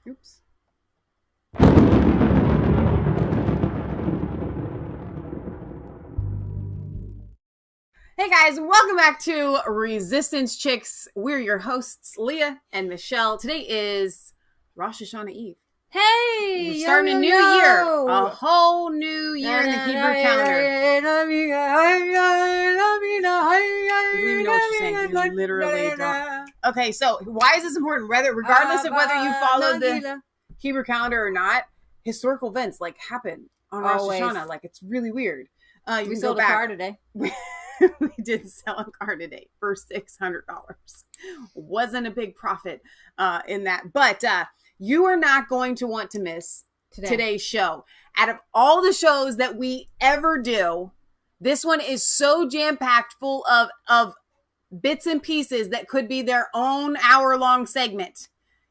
Oops. Hey guys, welcome back to Resistance Chicks. We're your hosts, Leah and Michelle. Today is Rosh Hashanah Eve. Hey! We're starting a new year. A whole new year in the Hebrew calendar. You don't even know what you're saying. You literally don't. Okay, so why is this important? Regardless of whether you follow the Hebrew calendar or not, historical events happen on Rosh Hashanah. It's really weird. We sold a car today. We did sell a car today for $600. Wasn't a big profit in that. But you are not going to want to miss today's show. Out of all the shows that we ever do, this one is so jam-packed full of bits and pieces that could be their own hour-long segment.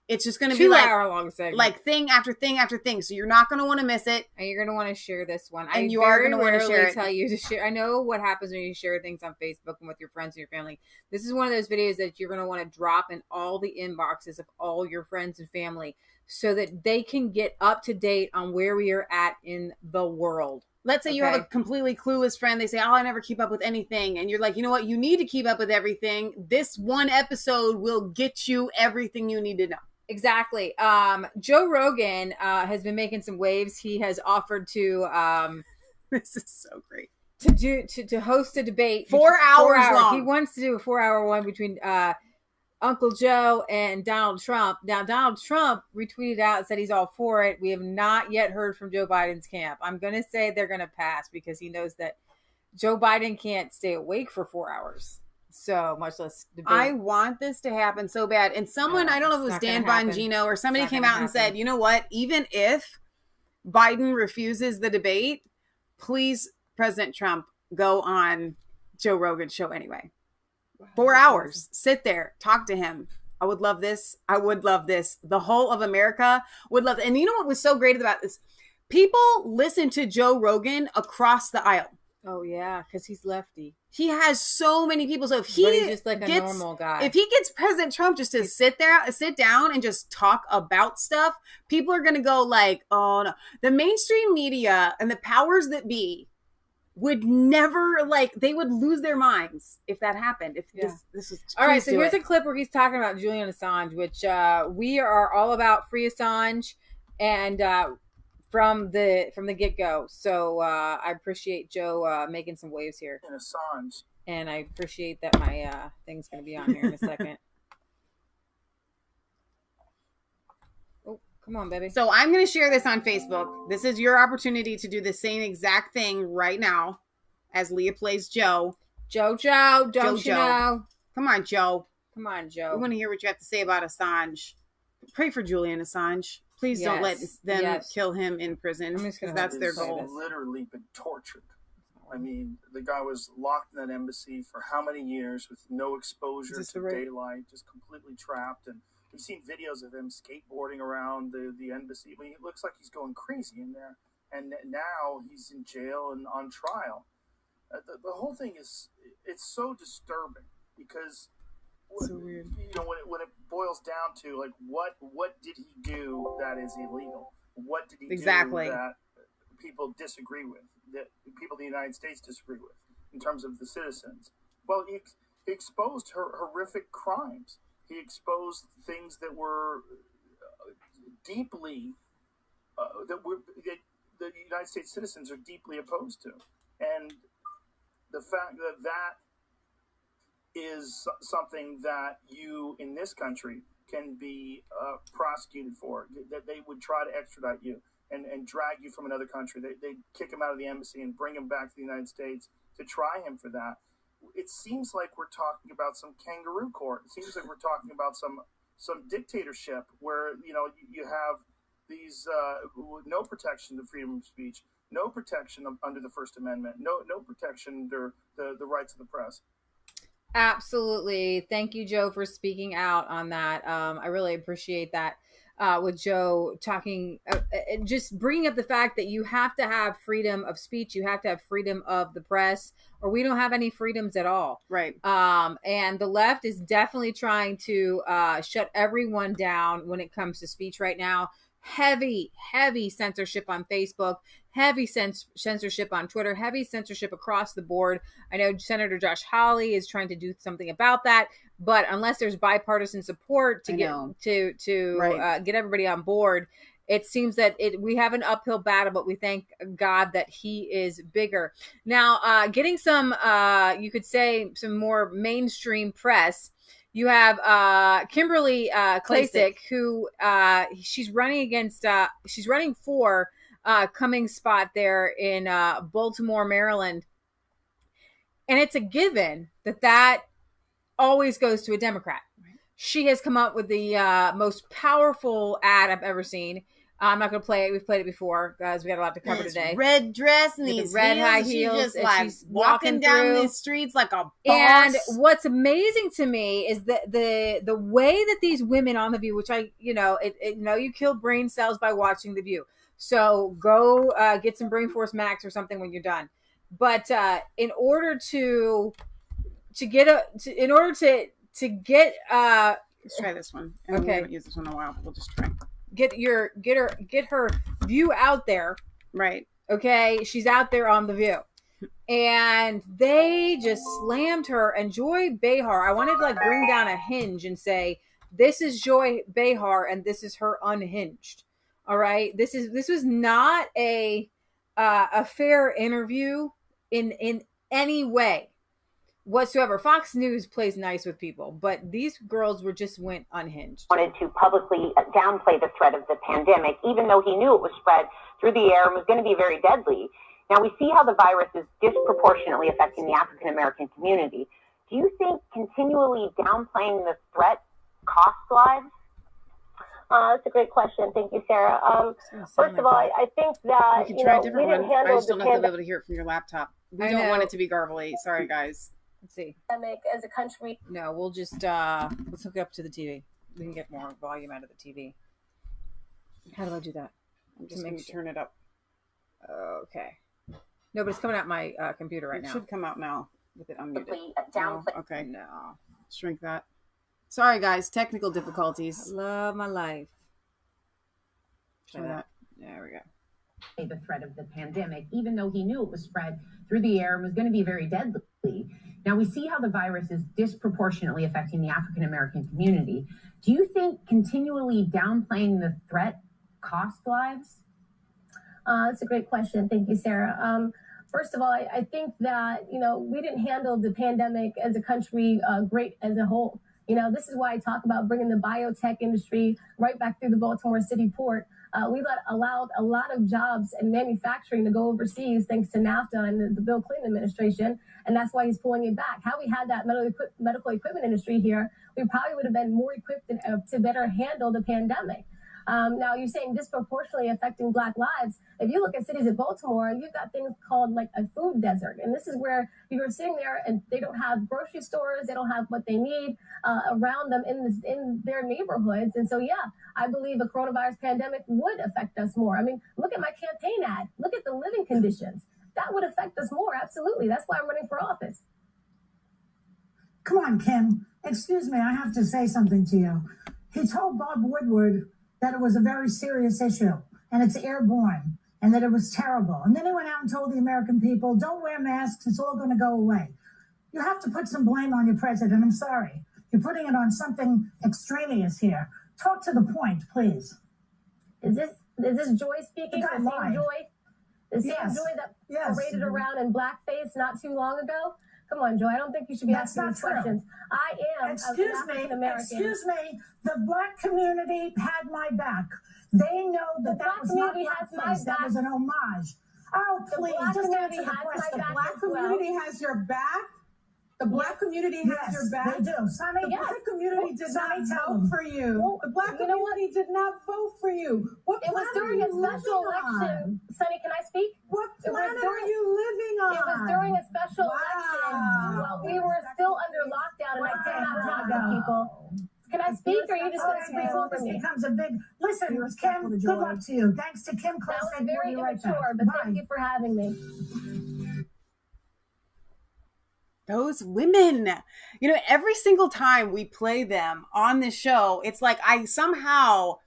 It's just going to be 2 hour long segment. Thing after thing after thing. So you're not going to want to miss it. And you're going to want to share this one. And you are going to want to share it. Tell you to share. I know what happens when you share things on Facebook and with your friends and your family. This is one of those videos that you're going to want to drop in all the inboxes of all your friends and family so that they can get up to date on where we are at in the world. Let's say you have a completely clueless friend. They say, oh, I never keep up with anything. And you're like, you know what? You need to keep up with everything. This one episode will get you everything you need to know. Exactly. Joe Rogan has been making some waves. He has offered to this is so great. To host a debate 4 hours long. He wants to do a 4-hour one between Uncle Joe and Donald Trump. Now Donald Trump retweeted out and said he's all for it. We have not yet heard from Joe Biden's camp. I'm gonna say they're gonna pass because he knows that Joe Biden can't stay awake for 4 hours. So much less debate. I want this to happen so bad. And someone, I don't know if it was Dan Bongino or somebody came out and said, you know what? Even if Biden refuses the debate, please, President Trump, go on Joe Rogan's show anyway. 4 hours. Sit there. Talk to him. I would love this. I would love this. The whole of America would love it. And you know what was so great about this? People listen to Joe Rogan across the aisle. Oh, yeah, because he's lefty. He has so many people. So if he's just like a normal guy. If he gets President Trump just to sit down and just talk about stuff, people are going to go like, oh, no. The mainstream media and the powers that be would never, they would lose their minds if that happened. If this was all right, so here's a clip where he's talking about Julian Assange, which we are all about free Assange and from the get-go. So I appreciate Joe making some waves here. In Assange. And I appreciate that my thing's going to be on here in a second. Oh, come on, baby. So I'm going to share this on Facebook. This is your opportunity to do the same exact thing right now as Leah plays Joe. Joe, don't you know? Come on, Joe. Come on, Joe. We want to hear what you have to say about Assange. Pray for Julian Assange. Please don't let them kill him in prison because that's their goal. He's literally been tortured. I mean, the guy was locked in that embassy for how many years with no exposure to daylight, just completely trapped. And we've seen videos of him skateboarding around the embassy. I mean, it looks like he's going crazy in there. And now he's in jail and on trial. The whole thing it's so disturbing because so weird. You know, when it boils down to what did he do that is illegal? What did he do that people disagree with? That people in the United States disagree with in terms of the citizens? Well, he exposed horrific crimes. He exposed things that were deeply that the United States citizens are deeply opposed to, and the fact that is something that you in this country can be prosecuted for, that they would try to extradite you and drag you from another country. They kick him out of the embassy and bring him back to the United States to try him for that. It seems like we're talking about some kangaroo court. It seems like we're talking about some dictatorship where, you have these no protection to freedom of speech, no protection under the First Amendment, no protection under the rights of the press. Absolutely. Thank you, Joe, for speaking out on that. I really appreciate that. With Joe talking, just bringing up the fact that you have to have freedom of speech, you have to have freedom of the press, or we don't have any freedoms at all. Right. And the left is definitely trying to shut everyone down when it comes to speech right now. Heavy censorship on Facebook, heavy censorship on Twitter, heavy censorship across the board. I know Senator Josh Hawley is trying to do something about that, but unless there's bipartisan support to get everybody on board, it seems that we have an uphill battle, but we thank God that He is bigger. Now, getting some, you could say, some more mainstream press. You have Kimberly Klacik, who she's running for Cummings' spot there in Baltimore, Maryland. And it's a given that always goes to a Democrat. Right. She has come up with the most powerful ad I've ever seen. I'm not going to play it. We've played it before because we got a lot to cover today. Red dress and these red high heels. She's walking down these streets like a boss. And what's amazing to me is the way that these women on The View, which you kill brain cells by watching The View. So go get some Brain Force Max or something when you're done. But in order to get let's try this one. Okay, we haven't used this one in a while, but we'll just try. Get her view out there. Right. Okay. She's out there on The View. And they just slammed her. And Joy Behar, I wanted to bring down a hinge and say, this is Joy Behar and this is her unhinged. All right. This was not a fair interview in any way whatsoever. Fox News plays nice with people, but these girls went unhinged. Wanted to publicly downplay the threat of the pandemic, even though he knew it was spread through the air and was going to be very deadly. Now we see how the virus is disproportionately affecting the African American community. Do you think continually downplaying the threat costs lives? That's a great question. Thank you, Sarah. First of all, I think that we try a different one. I just don't know if they'll be able to hear it from your laptop. We don't want it to be garbly. Sorry, guys. Let's see. As a country. No, we'll just let's hook it up to the TV. We can get more volume out of the TV. How do I do that? I'm just going to turn it up. Okay. No, but it's coming out my computer right now. It should come out now with it unmuted. Okay. No. Shrink that. Sorry, guys. Technical difficulties. I love my life. Try that. There we go. The threat of the pandemic, even though he knew it was spread through the air and was going to be very deadly. Now we see how the virus is disproportionately affecting the African American community. Do you think continually downplaying the threat costs lives? That's a great question. Thank you, Sarah. First of all, I think that, we didn't handle the pandemic as a country great as a whole. This is why I talk about bringing the biotech industry right back through the Baltimore City port. We allowed a lot of jobs and manufacturing to go overseas thanks to NAFTA and the Bill Clinton administration, and that's why he's pulling it back. Had we had that medical equipment industry here, we probably would have been more equipped to better handle the pandemic. Now, you're saying disproportionately affecting Black lives. If you look at cities of Baltimore, you've got things called like a food desert. And this is where you're sitting there and they don't have grocery stores. They don't have what they need around them in their neighborhoods. And so, yeah, I believe a coronavirus pandemic would affect us more. I mean, look at my campaign ad. Look at the living conditions. That would affect us more. Absolutely. That's why I'm running for office. Come on, Kim. Excuse me. I have to say something to you. He told Bob Woodward that it was a very serious issue and it's airborne and that it was terrible. And then he went out and told the American people, don't wear masks. It's all going to go away. You have to put some blame on your president. I'm sorry. You're putting it on something extraneous here. Talk to the point, please. Is this Joy speaking? The same Joy? The same Joy that paraded around in blackface not too long ago? Come on, Joy. I don't think you should be asking these questions. I am African American. Excuse me. The Black community had my back. They know that was not blackface. That was an homage. Oh, please, just answer the question. The Black community has your back? The black community has your back. They do. Sonny, The black community did not vote for you. Well, The black community did not vote for you. What It was planet during are a you special living election. on? Sonny, can I speak? What It was planet during- are you living on? It was during a special Wow. election while we were still under lockdown, and I did not talk to people. Can I speak, or are you just going to speak over This me? becomes a big. Listen, Be respectful Kim. to Good Joy. luck to you. Thanks to Kim That Close. was very immature, but thank you for having me. Those women, every single time we play them on this show, it's like I somehow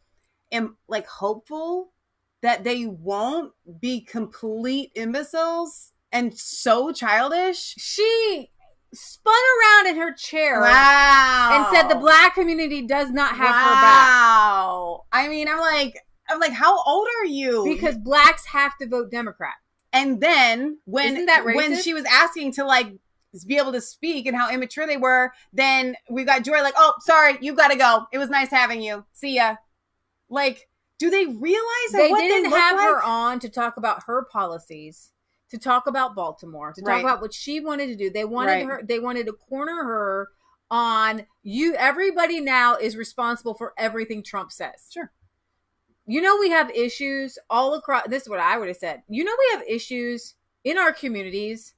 am like hopeful that they won't be complete imbeciles and so childish. She spun around in her chair Wow. and said the black community does not have her Wow. I mean, I'm like, how old are you? back because blacks have to vote Democrat. And then when Isn't that when racist? she was asking to like be able to speak and how immature they were, then we got Joy like, oh, sorry, you got to go. It was nice having you. See ya. Like, do they realize that They what didn't they look have like? her on to talk about her policies, to talk about Baltimore, to talk Right. about what she wanted to do. They wanted Right. her. They wanted to corner her on you. Everybody now is responsible for everything Trump says. Sure. We have issues all across. This is what I would have said. We have issues in our communities,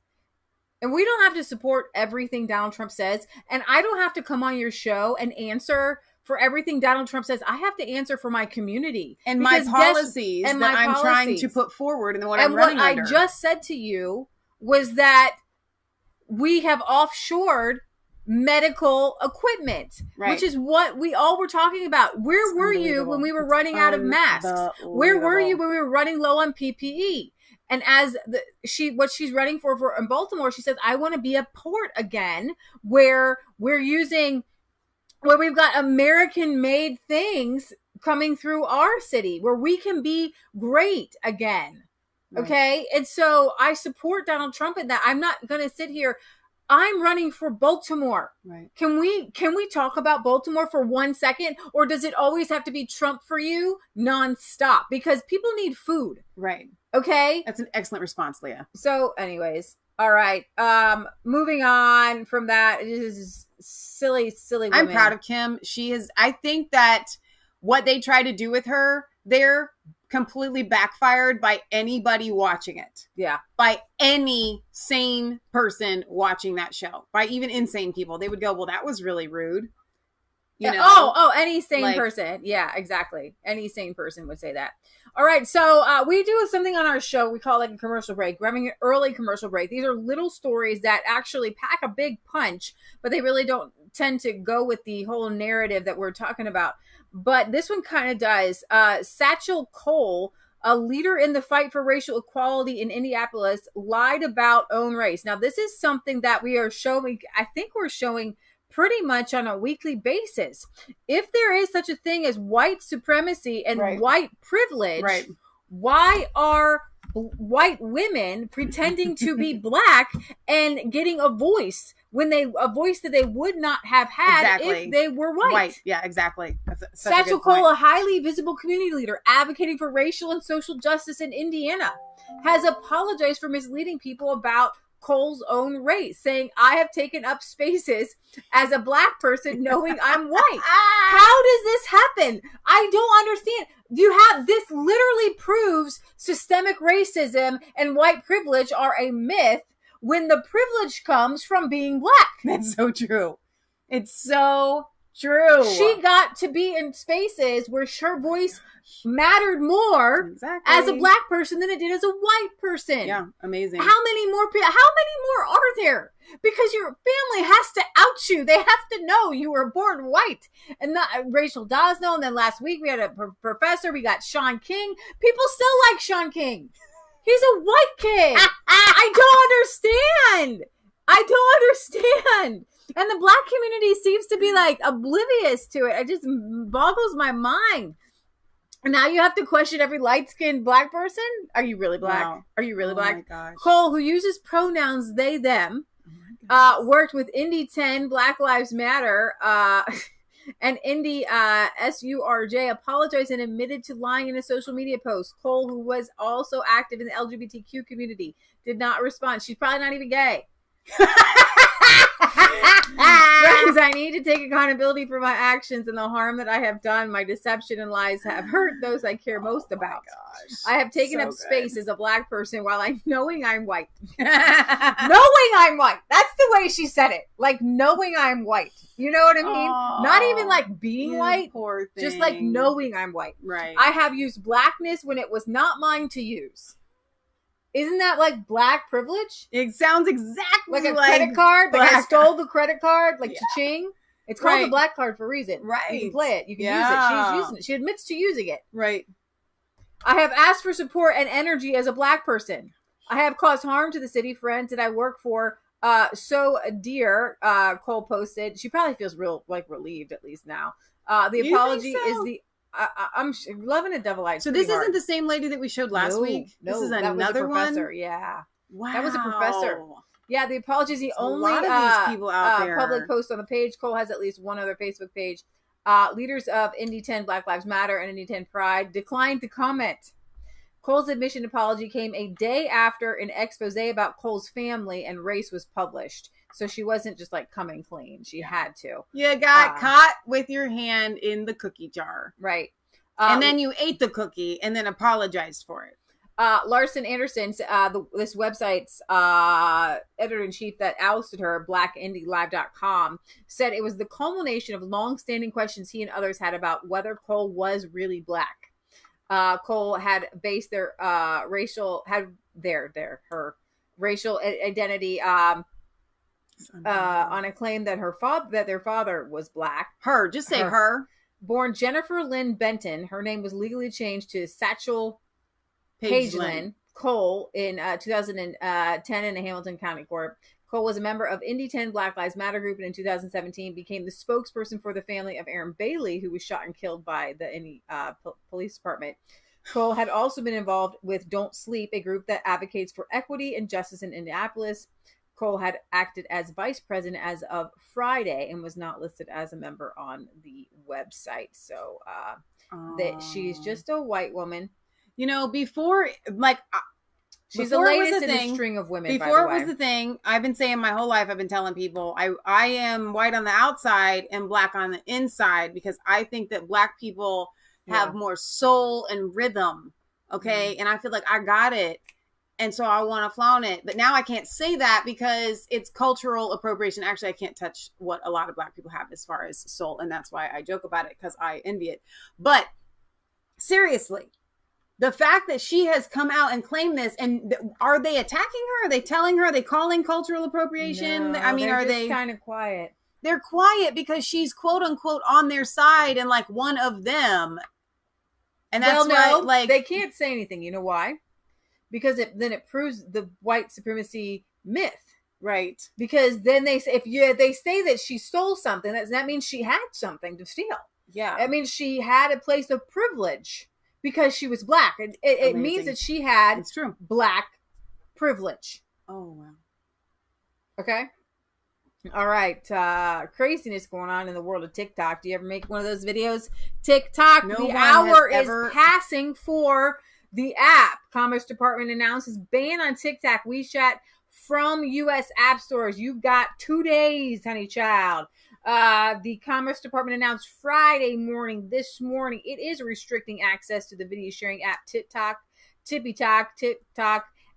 and we don't have to support everything Donald Trump says. And I don't have to come on your show and answer for everything Donald Trump says. I have to answer for my community And my Because policies and that my I'm trying policies. to put forward and what I'm and what running I under. just said to you was that we have offshored medical equipment, Right. which is what we all were talking about. Where It's were you when we were running out of masks? Where were you when we were running low on PPE? And as what she's running for in Baltimore, she says, I want to be a port again where we've got American-made things coming through our city, where we can be great again. Right. Okay. And so I support Donald Trump in that. I'm not going to sit here. I'm running for Baltimore. Right. Can we talk about Baltimore for 1 second? Or does it always have to be Trump for you nonstop? Because people need food. Right. Okay. That's an excellent response, Leah. So anyways, all right. Moving on from that, it is silly women. I'm proud of Kim. I think that what they try to do with her, they're completely backfired by anybody watching it. Yeah. By any sane person watching that show. By even insane people. They would go, well, that was really rude. Any sane person. Yeah, exactly. Any sane person would say that. All right. So we do something on our show. We call it a commercial break. We're having an early commercial break. These are little stories that actually pack a big punch, but they really don't tend to go with the whole narrative that we're talking about. But this one kind of does. Satchel Cole, a leader in the fight for racial equality in Indianapolis, lied about own race. Now, this is something that we are showing. I think we're showing pretty much on a weekly basis. If there is such a thing as white supremacy and Right. white privilege, Right. why are white women pretending to be black and getting a voice that they would not have had Exactly. if they were white? Yeah, exactly. That's such a Satchel good point. Cole, a highly visible community leader advocating for racial and social justice in Indiana, has apologized for misleading people about Cole's own race, saying, I have taken up spaces as a black person knowing I'm white. How does this happen? I don't understand. This literally proves systemic racism and white privilege are a myth when the privilege comes from being black. That's so true. It's so true. She got to be in spaces where her voice mattered more as a black person than it did as a white person. Yeah, amazing. How many more are there? Because your family has to out you. They have to know you were born white. And not Rachel Dosno. And then last week we had a professor. We got Sean King. People still like Sean King. He's a white kid. I don't understand. And the black community seems to be like oblivious to it. It just boggles my mind. And now you have to question every light-skinned black person? Are you really black? Wow. Are you really black? My gosh. Cole, who uses pronouns they, them, worked with Indy 10, Black Lives Matter, and Indy SURJ apologized and admitted to lying in a social media post. Cole, who was also active in the LGBTQ community, did not respond. She's probably not even gay. Friends, I need to take accountability for my actions and the harm that I have done. My deception and lies have hurt those I care most about. I have taken up space as a black person while knowing I'm white. Knowing I'm white. That's the way she said it. Like, knowing I'm white. You know what I mean? Not even like being white. Poor thing. Just like knowing I'm white. Right. I have used blackness when it was not mine to use. Isn't that like black privilege? It sounds exactly like a credit card. Like I stole the credit card, like cha-ching. It's called the black card for a reason. Right. You can play it. You can use it. She's using it. She admits to using it. Right. I have asked for support and energy as a black person. I have caused harm to the city friends that I work for. So dear, Cole posted. She probably feels real like relieved at least now. The apology is the. I'm loving a double eye. So this isn't the same lady that we showed last week? No, this is that another was a professor. one? Yeah. Wow. That was a professor. Yeah, the apology is the only a lot of these people out there. Public post on the page. Cole has at least one other Facebook page. Leaders of Indy 10 Black Lives Matter and Indy 10 Pride declined to comment. Cole's admission apology came a day after an expose about Cole's family and race was published. So she wasn't just like coming clean. She had to. You got caught with your hand in the cookie jar. Right. And then you ate the cookie and then apologized for it. Larson Anderson, this website's editor-in-chief that ousted her, blackindylive.com, said it was the culmination of long-standing questions he and others had about whether Cole was really black. Cole had based her racial identity on a claim that their father was black. Just say her. Born Jennifer Lynn Benton, her name was legally changed to Satchel Pagelin Cole in 2010 in the Hamilton County Court. Cole was a member of Indy 10 Black Lives Matter group and in 2017 became the spokesperson for the family of Aaron Bailey, who was shot and killed by the Indy Police Department. Cole had also been involved with Don't Sleep, a group that advocates for equity and justice in Indianapolis. Cole had acted as vice president as of Friday and was not listed as a member on the website. So that she's just a white woman. You know, before, like, she's the latest in a string of women. Before it was the thing, I've been saying my whole life, I've been telling people, I am white on the outside and black on the inside because I think that black people have more soul and rhythm. Okay. Mm-hmm. And I feel like I got it. And so I want to flaunt it. But now I can't say that because it's cultural appropriation. Actually, I can't touch what a lot of black people have as far as soul. And that's why I joke about it, because I envy it. But seriously, the fact that she has come out and claimed this, and are they attacking her? Are they telling her? Are they calling cultural appropriation? No, I mean, are they kind of quiet? They're quiet because she's quote unquote on their side and like one of them. And that's why, like, they can't say anything. You know why? Because then it proves the white supremacy myth, right? Because then they say they say that she stole something, that means she had something to steal. Yeah, I mean she had a place of privilege because she was black. It means that she had black privilege. Oh wow. Okay. All right. Craziness going on in the world of TikTok. Do you ever make one of those videos? TikTok. The hour is passing for the app. Commerce Department announces ban on TikTok, WeChat from U.S. app stores. You got 2 days, honey child. The Commerce Department announced Friday morning, this morning, it is restricting access to the video sharing app TikTok,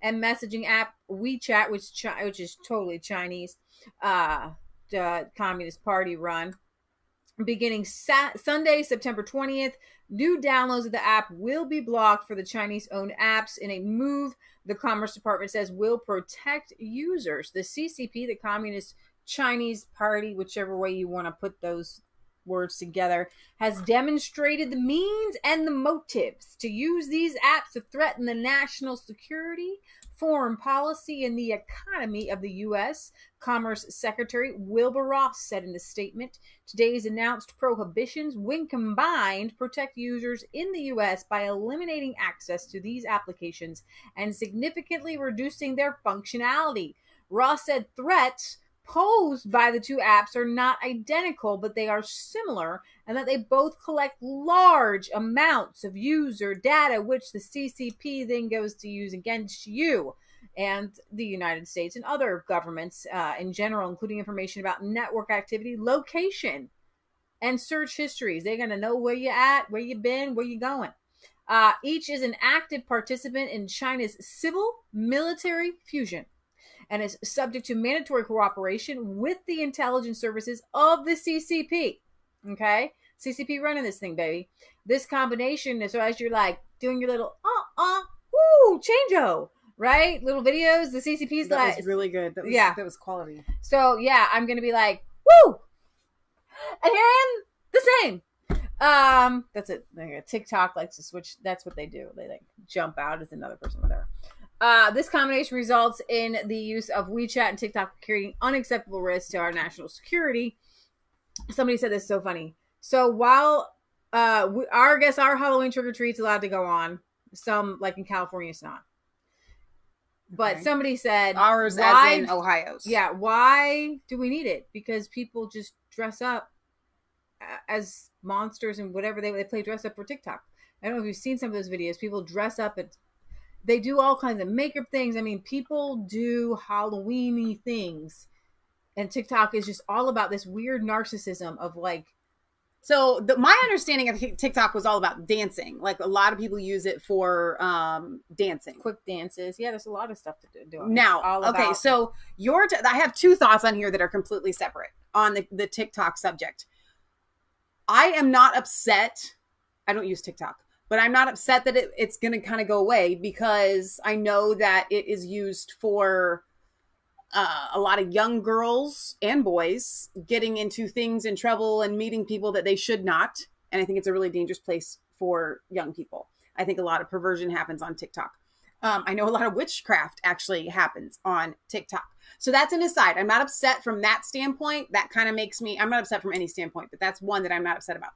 and messaging app WeChat, which is totally Chinese, the Communist Party run. Beginning Sunday, September 20th, new downloads of the app will be blocked for the Chinese-owned apps in a move the Commerce Department says will protect users. The CCP, the Communist Chinese Party, whichever way you want to put those words together, has demonstrated the means and the motives to use these apps to threaten the national security, foreign policy, and the economy of the U.S., Commerce Secretary Wilbur Ross said in a statement. Today's announced prohibitions, when combined, protect users in the U.S. by eliminating access to these applications and significantly reducing their functionality. Ross said threats posed by the two apps are not identical, but they are similar, and that they both collect large amounts of user data, which the CCP then goes to use against you. and the United States and other governments in general, including information about network activity, location, and search histories. They're going to know where you're at, where you've been, where you're going. Each is an active participant in China's civil-military fusion and is subject to mandatory cooperation with the intelligence services of the CCP. Okay? CCP running this thing, baby. This combination, so as you're like doing your little, woo, change-o, right? Little videos, the CCP's that like. That was really good. That was, yeah. That was quality. So, yeah, I'm going to be like, woo! And here I am, the same. That's it. TikTok likes to switch. That's what they do. They like jump out as another person, whatever. This combination results in the use of WeChat and TikTok creating unacceptable risks to our national security. Somebody said this is so funny. So while I guess our Halloween trick or treat's allowed to go on, some like in California it's not. But okay. Somebody said ours as in Ohio's. Yeah, why do we need it? Because people just dress up as monsters and whatever they play dress up for TikTok. I don't know if you've seen some of those videos. People dress up and they do all kinds of makeup things. I mean, people do Halloween-y things. And TikTok is just all about this weird narcissism of like. So my understanding of TikTok was all about dancing. Like a lot of people use it for dancing. Quick dances. Yeah, there's a lot of stuff to do. Now, okay, so I have two thoughts on here that are completely separate on the TikTok subject. I am not upset. I don't use TikTok, but I'm not upset that it's going to kind of go away because I know that it is used for a lot of young girls and boys getting into things in trouble and meeting people that they should not. And I think it's a really dangerous place for young people. I think a lot of perversion happens on TikTok. I know a lot of witchcraft actually happens on TikTok. So that's an aside. I'm not upset from that standpoint. That kind of makes me, I'm not upset from any standpoint, but that's one that I'm not upset about.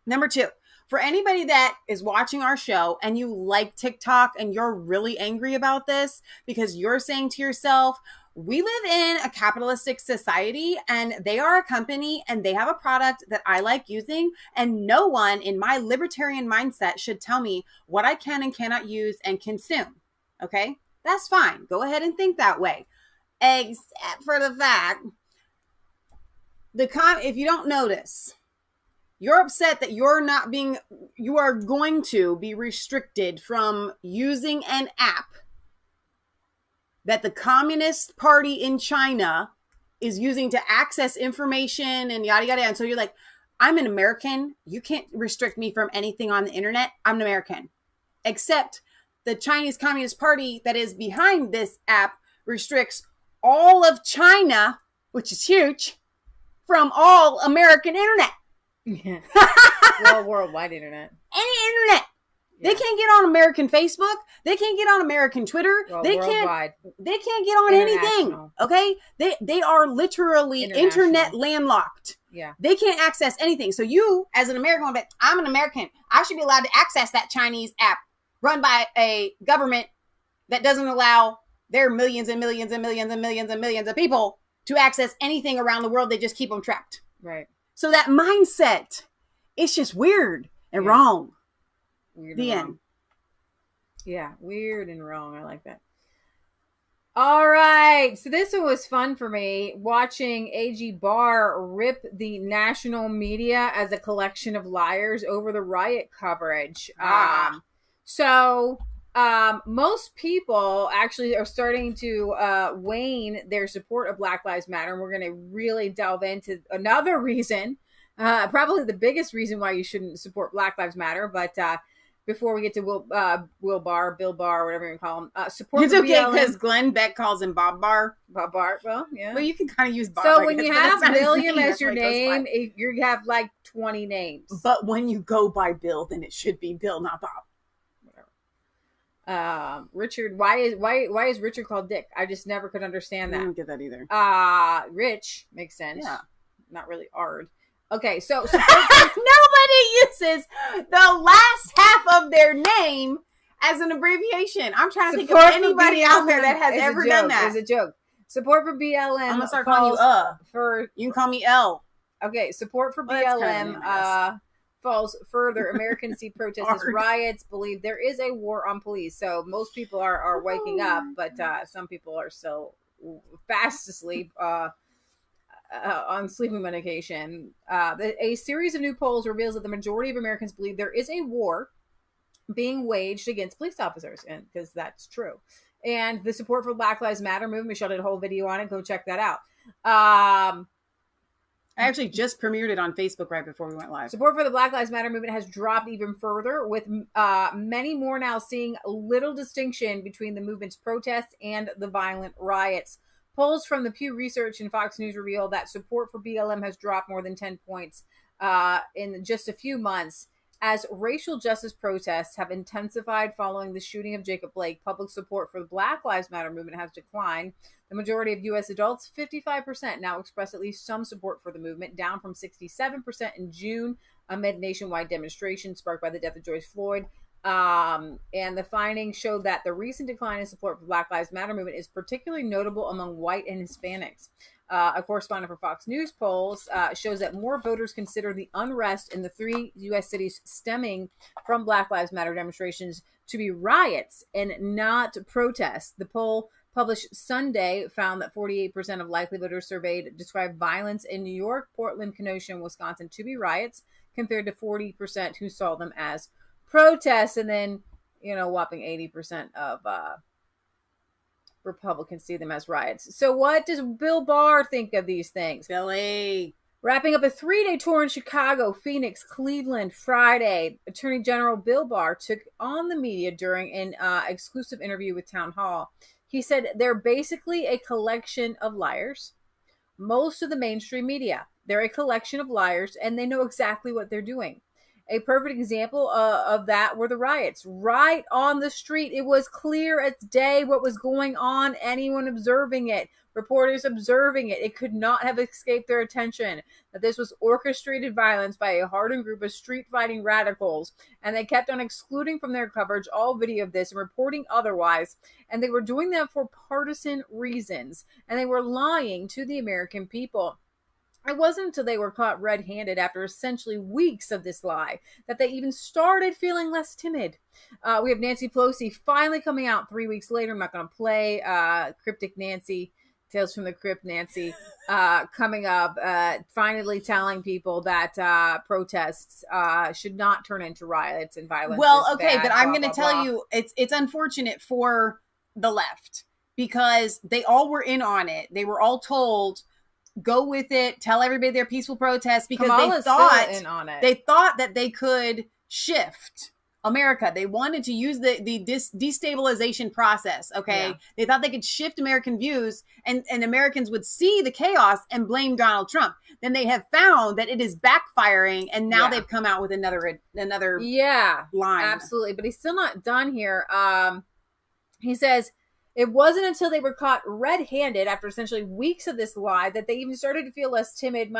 Number two, for anybody that is watching our show and you like TikTok and you're really angry about this because you're saying to yourself, we live in a capitalistic society and they are a company and they have a product that I like using and no one in my libertarian mindset should tell me what I can and cannot use and consume. Okay? That's fine. Go ahead and think that way. Except for the fact, if you don't notice, you're upset that you are going to be restricted from using an app that the Communist Party in China is using to access information and yada, yada. And so you're like, I'm an American. You can't restrict me from anything on the internet. I'm an American. Except the Chinese Communist Party that is behind this app restricts all of China, which is huge, from all American internet. Yeah. Well, worldwide internet. Any internet. Yeah. They can't get on American Facebook. They can't get on American Twitter. Well, they can't get on anything. Okay? They are literally internet landlocked. Yeah. They can't access anything. So you, as an American, I'm an American. I should be allowed to access that Chinese app run by a government that doesn't allow their millions and millions and millions and millions and millions of people to access anything around the world. They just keep them trapped. Right. So that mindset, it's just weird and wrong. Weird the and end. Wrong. Yeah, weird and wrong. I like that. All right. So this one was fun for me, watching AG Barr rip the national media as a collection of liars over the riot coverage. Most people actually are starting to wane their support of Black Lives Matter. And we're going to really delve into another reason, probably the biggest reason why you shouldn't support Black Lives Matter. But before we get to Bill Barr, whatever you call him, support. It's okay because Glenn Beck calls him Bob Barr. Bob Barr. Well, yeah. Well, you can kind of use Bob. So when you have William as your name, you have like 20 names. But when you go by Bill, then it should be Bill, not Bob. Richard, why is Richard called Dick? I just never could understand that. I don't get that either. Rich makes sense. Yeah. Not really Ard. Okay, so nobody uses the last half of their name as an abbreviation. I'm trying to think of anybody out there that has ever done that. It's a joke. Support for BLM. I'm gonna start calling you for you can call me L. Okay, support for BLM falls further. Americans see protests as riots, believe there is a war on police. So most people are waking up, but some people are still fast asleep on sleeping medication. A series of new polls reveals that the majority of Americans believe there is a war being waged against police officers, and because that's true. And the support for Black Lives Matter movement, Michelle did a whole video on it. Go check that out. I actually just premiered it on Facebook right before we went live. Support for the Black Lives Matter movement has dropped even further, with many more now seeing little distinction between the movement's protests and the violent riots. Polls from the Pew Research and Fox News reveal that support for BLM has dropped more than 10 points in just a few months. As racial justice protests have intensified following the shooting of Jacob Blake, public support for the Black Lives Matter movement has declined. The majority of U.S. adults, 55%, now express at least some support for the movement, down from 67% in June amid nationwide demonstrations sparked by the death of George Floyd. And the findings showed that the recent decline in support for Black Lives Matter movement is particularly notable among white and Hispanics. A correspondent for Fox News polls shows that more voters consider the unrest in the 3 U.S. cities stemming from Black Lives Matter demonstrations to be riots and not protests. The poll published Sunday found that 48% of likely voters surveyed described violence in New York, Portland, Kenosha, and Wisconsin to be riots, compared to 40% who saw them as protests. And then, whopping 80% of Republicans see them as riots. So what does Bill Barr think of these things? Billy. Wrapping up a 3-day tour in Chicago, Phoenix, Cleveland, Friday, Attorney General Bill Barr took on the media during an exclusive interview with Town Hall. He said they're basically a collection of liars. Most of the mainstream media, they're a collection of liars, and they know exactly what they're doing. A perfect example of that were the riots. Right on the street, it was clear as day what was going on, anyone observing it, reporters observing it. It could not have escaped their attention that this was orchestrated violence by a hardened group of street-fighting radicals, and they kept on excluding from their coverage all video of this and reporting otherwise, and they were doing that for partisan reasons, and they were lying to the American people. It wasn't until they were caught red-handed after essentially weeks of this lie that they even started feeling less timid. We have Nancy Pelosi finally coming out 3 weeks later. I'm not going to play Cryptic Nancy, Tales from the Crypt Nancy, coming up, finally telling people that protests should not turn into riots and violence. Well, okay, but I'm going to tell you, it's unfortunate for the left because they all were in on it. They were all told, go with it, tell everybody they're peaceful protests, because Kamala's in on it. They thought that they could shift America. They wanted to use the destabilization process. Okay. Yeah. They thought they could shift American views and Americans would see the chaos and blame Donald Trump. Then they have found that it is backfiring, and now they've come out with another line. Absolutely. But he's still not done here. He says, it wasn't until they were caught red-handed after essentially weeks of this lie that they even started to feel less timid.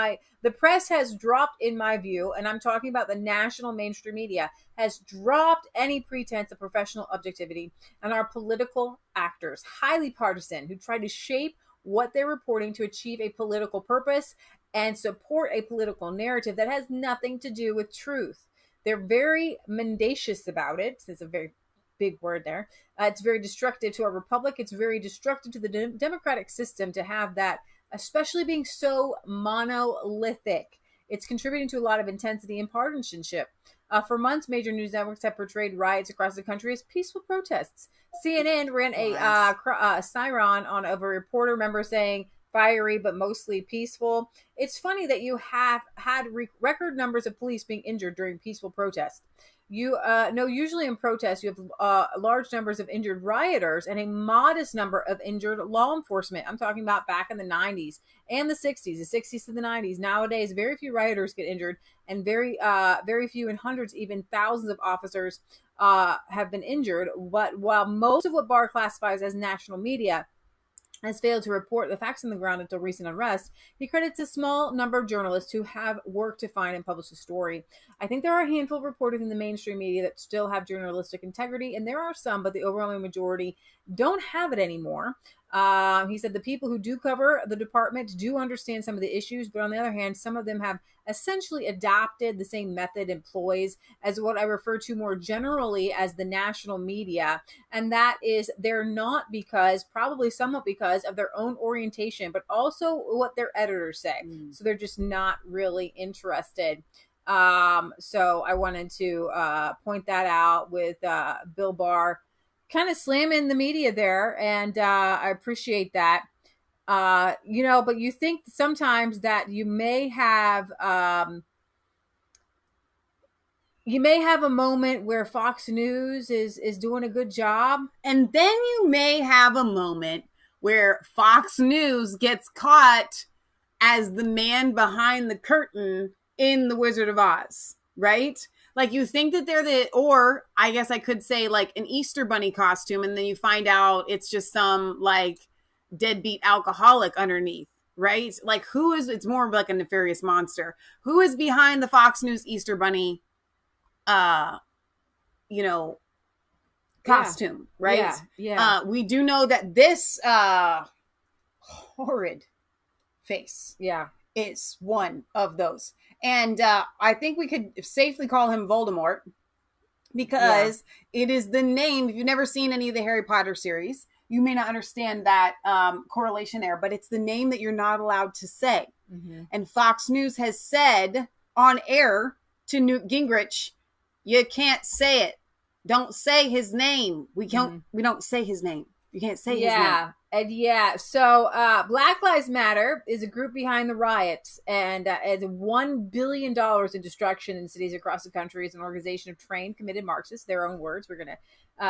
The press has dropped, in my view, and I'm talking about the national mainstream media, has dropped any pretense of professional objectivity, and our political actors, highly partisan, who try to shape what they're reporting to achieve a political purpose and support a political narrative that has nothing to do with truth. They're very mendacious about it. It's a very big word there. It's very destructive to our republic. It's very destructive to the democratic system to have that, especially being so monolithic. It's contributing to a lot of intensity and partisanship. For months, major news networks have portrayed riots across the country as peaceful protests. CNN ran a siren on of a reporter member saying, fiery but mostly peaceful. It's funny that you have had record numbers of police being injured during peaceful protests. You know, usually in protests, you have large numbers of injured rioters and a modest number of injured law enforcement. I'm talking about back in the 90s and the 60s, the 60s to the 90s. Nowadays, very few rioters get injured, and very few, in hundreds, even thousands of officers have been injured. But while most of what Barr classifies as national media has failed to report the facts on the ground until recent unrest, he credits a small number of journalists who have worked to find and publish the story. I think there are a handful of reporters in the mainstream media that still have journalistic integrity, and there are some, but the overwhelming majority don't have it anymore. He said the people who do cover the department do understand some of the issues, but on the other hand, some of them have essentially adopted the same method employs as what I refer to more generally as the national media. And that is they're not because, probably somewhat because of their own orientation, but also what their editors say. So they're just not really interested. So I wanted to point that out with Bill Barr kind of slamming the media there, and I appreciate that. But you think sometimes that you may have a moment where Fox News is doing a good job, and then you may have a moment where Fox News gets caught as the man behind the curtain in The Wizard of Oz, right? Like you think that or I guess I could say like an Easter bunny costume, and then you find out it's just some like deadbeat alcoholic underneath, right? Like it's more of like a nefarious monster. Who is behind the Fox News Easter bunny, costume, right? Yeah. We do know that this horrid face is one of those. And I think we could safely call him Voldemort because it is the name. If you've never seen any of the Harry Potter series, you may not understand that correlation there, but it's the name that you're not allowed to say. And Fox News has said on air to Newt Gingrich, you can't say it. Don't say his name. We don't say his name. You can't say his name. And so Black Lives Matter is a group behind the riots, and it's $1 billion in destruction in cities across the country. It's an organization of trained, committed Marxists, their own words. We're going to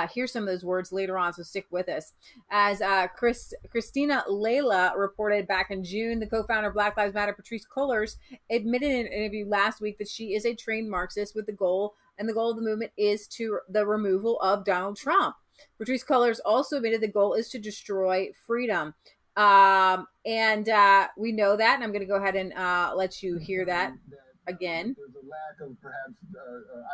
hear some of those words later on, so stick with us. As Christina Layla reported back in June, the co-founder of Black Lives Matter, Patrisse Cullors, admitted in an interview last week that she is a trained Marxist with the goal of the movement is to the removal of Donald Trump. Patrisse Cullors also admitted the goal is to destroy freedom. And we know that, and I'm going to go ahead and let you hear that again. There's a lack of perhaps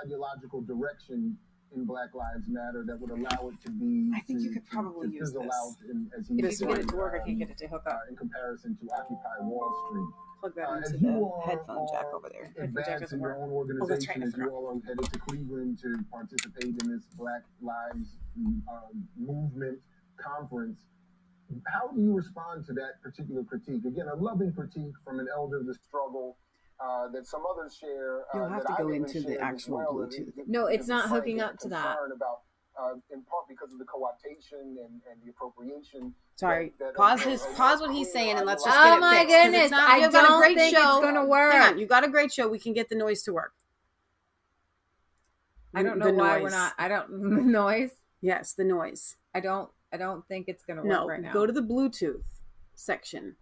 ideological direction in Black Lives Matter that would allow it to be. I think you could probably use this. If you get it to work, I can't get it to hook up. In comparison to Occupy Wall Street. Plug that into the headphone jack over there. Headphone jack doesn't work. Your own organization, as you all are headed to Cleveland to participate in this Black Lives movement conference. How do you respond to that particular critique? Again, a loving critique from an elder of the struggle that some others share. You'll have to go into the actual Bluetooth. No, it's not hooking up to that. About, in part because of the co-optation and the appropriation. Sorry, pause what he's saying and let's just get it fixed. Oh my goodness, I don't think it's going to work. Hang on, you got a great show. We can get the noise to work. I don't know why we're not. Noise. Yes, the noise. I don't think it's going to work right now. Go to the Bluetooth section.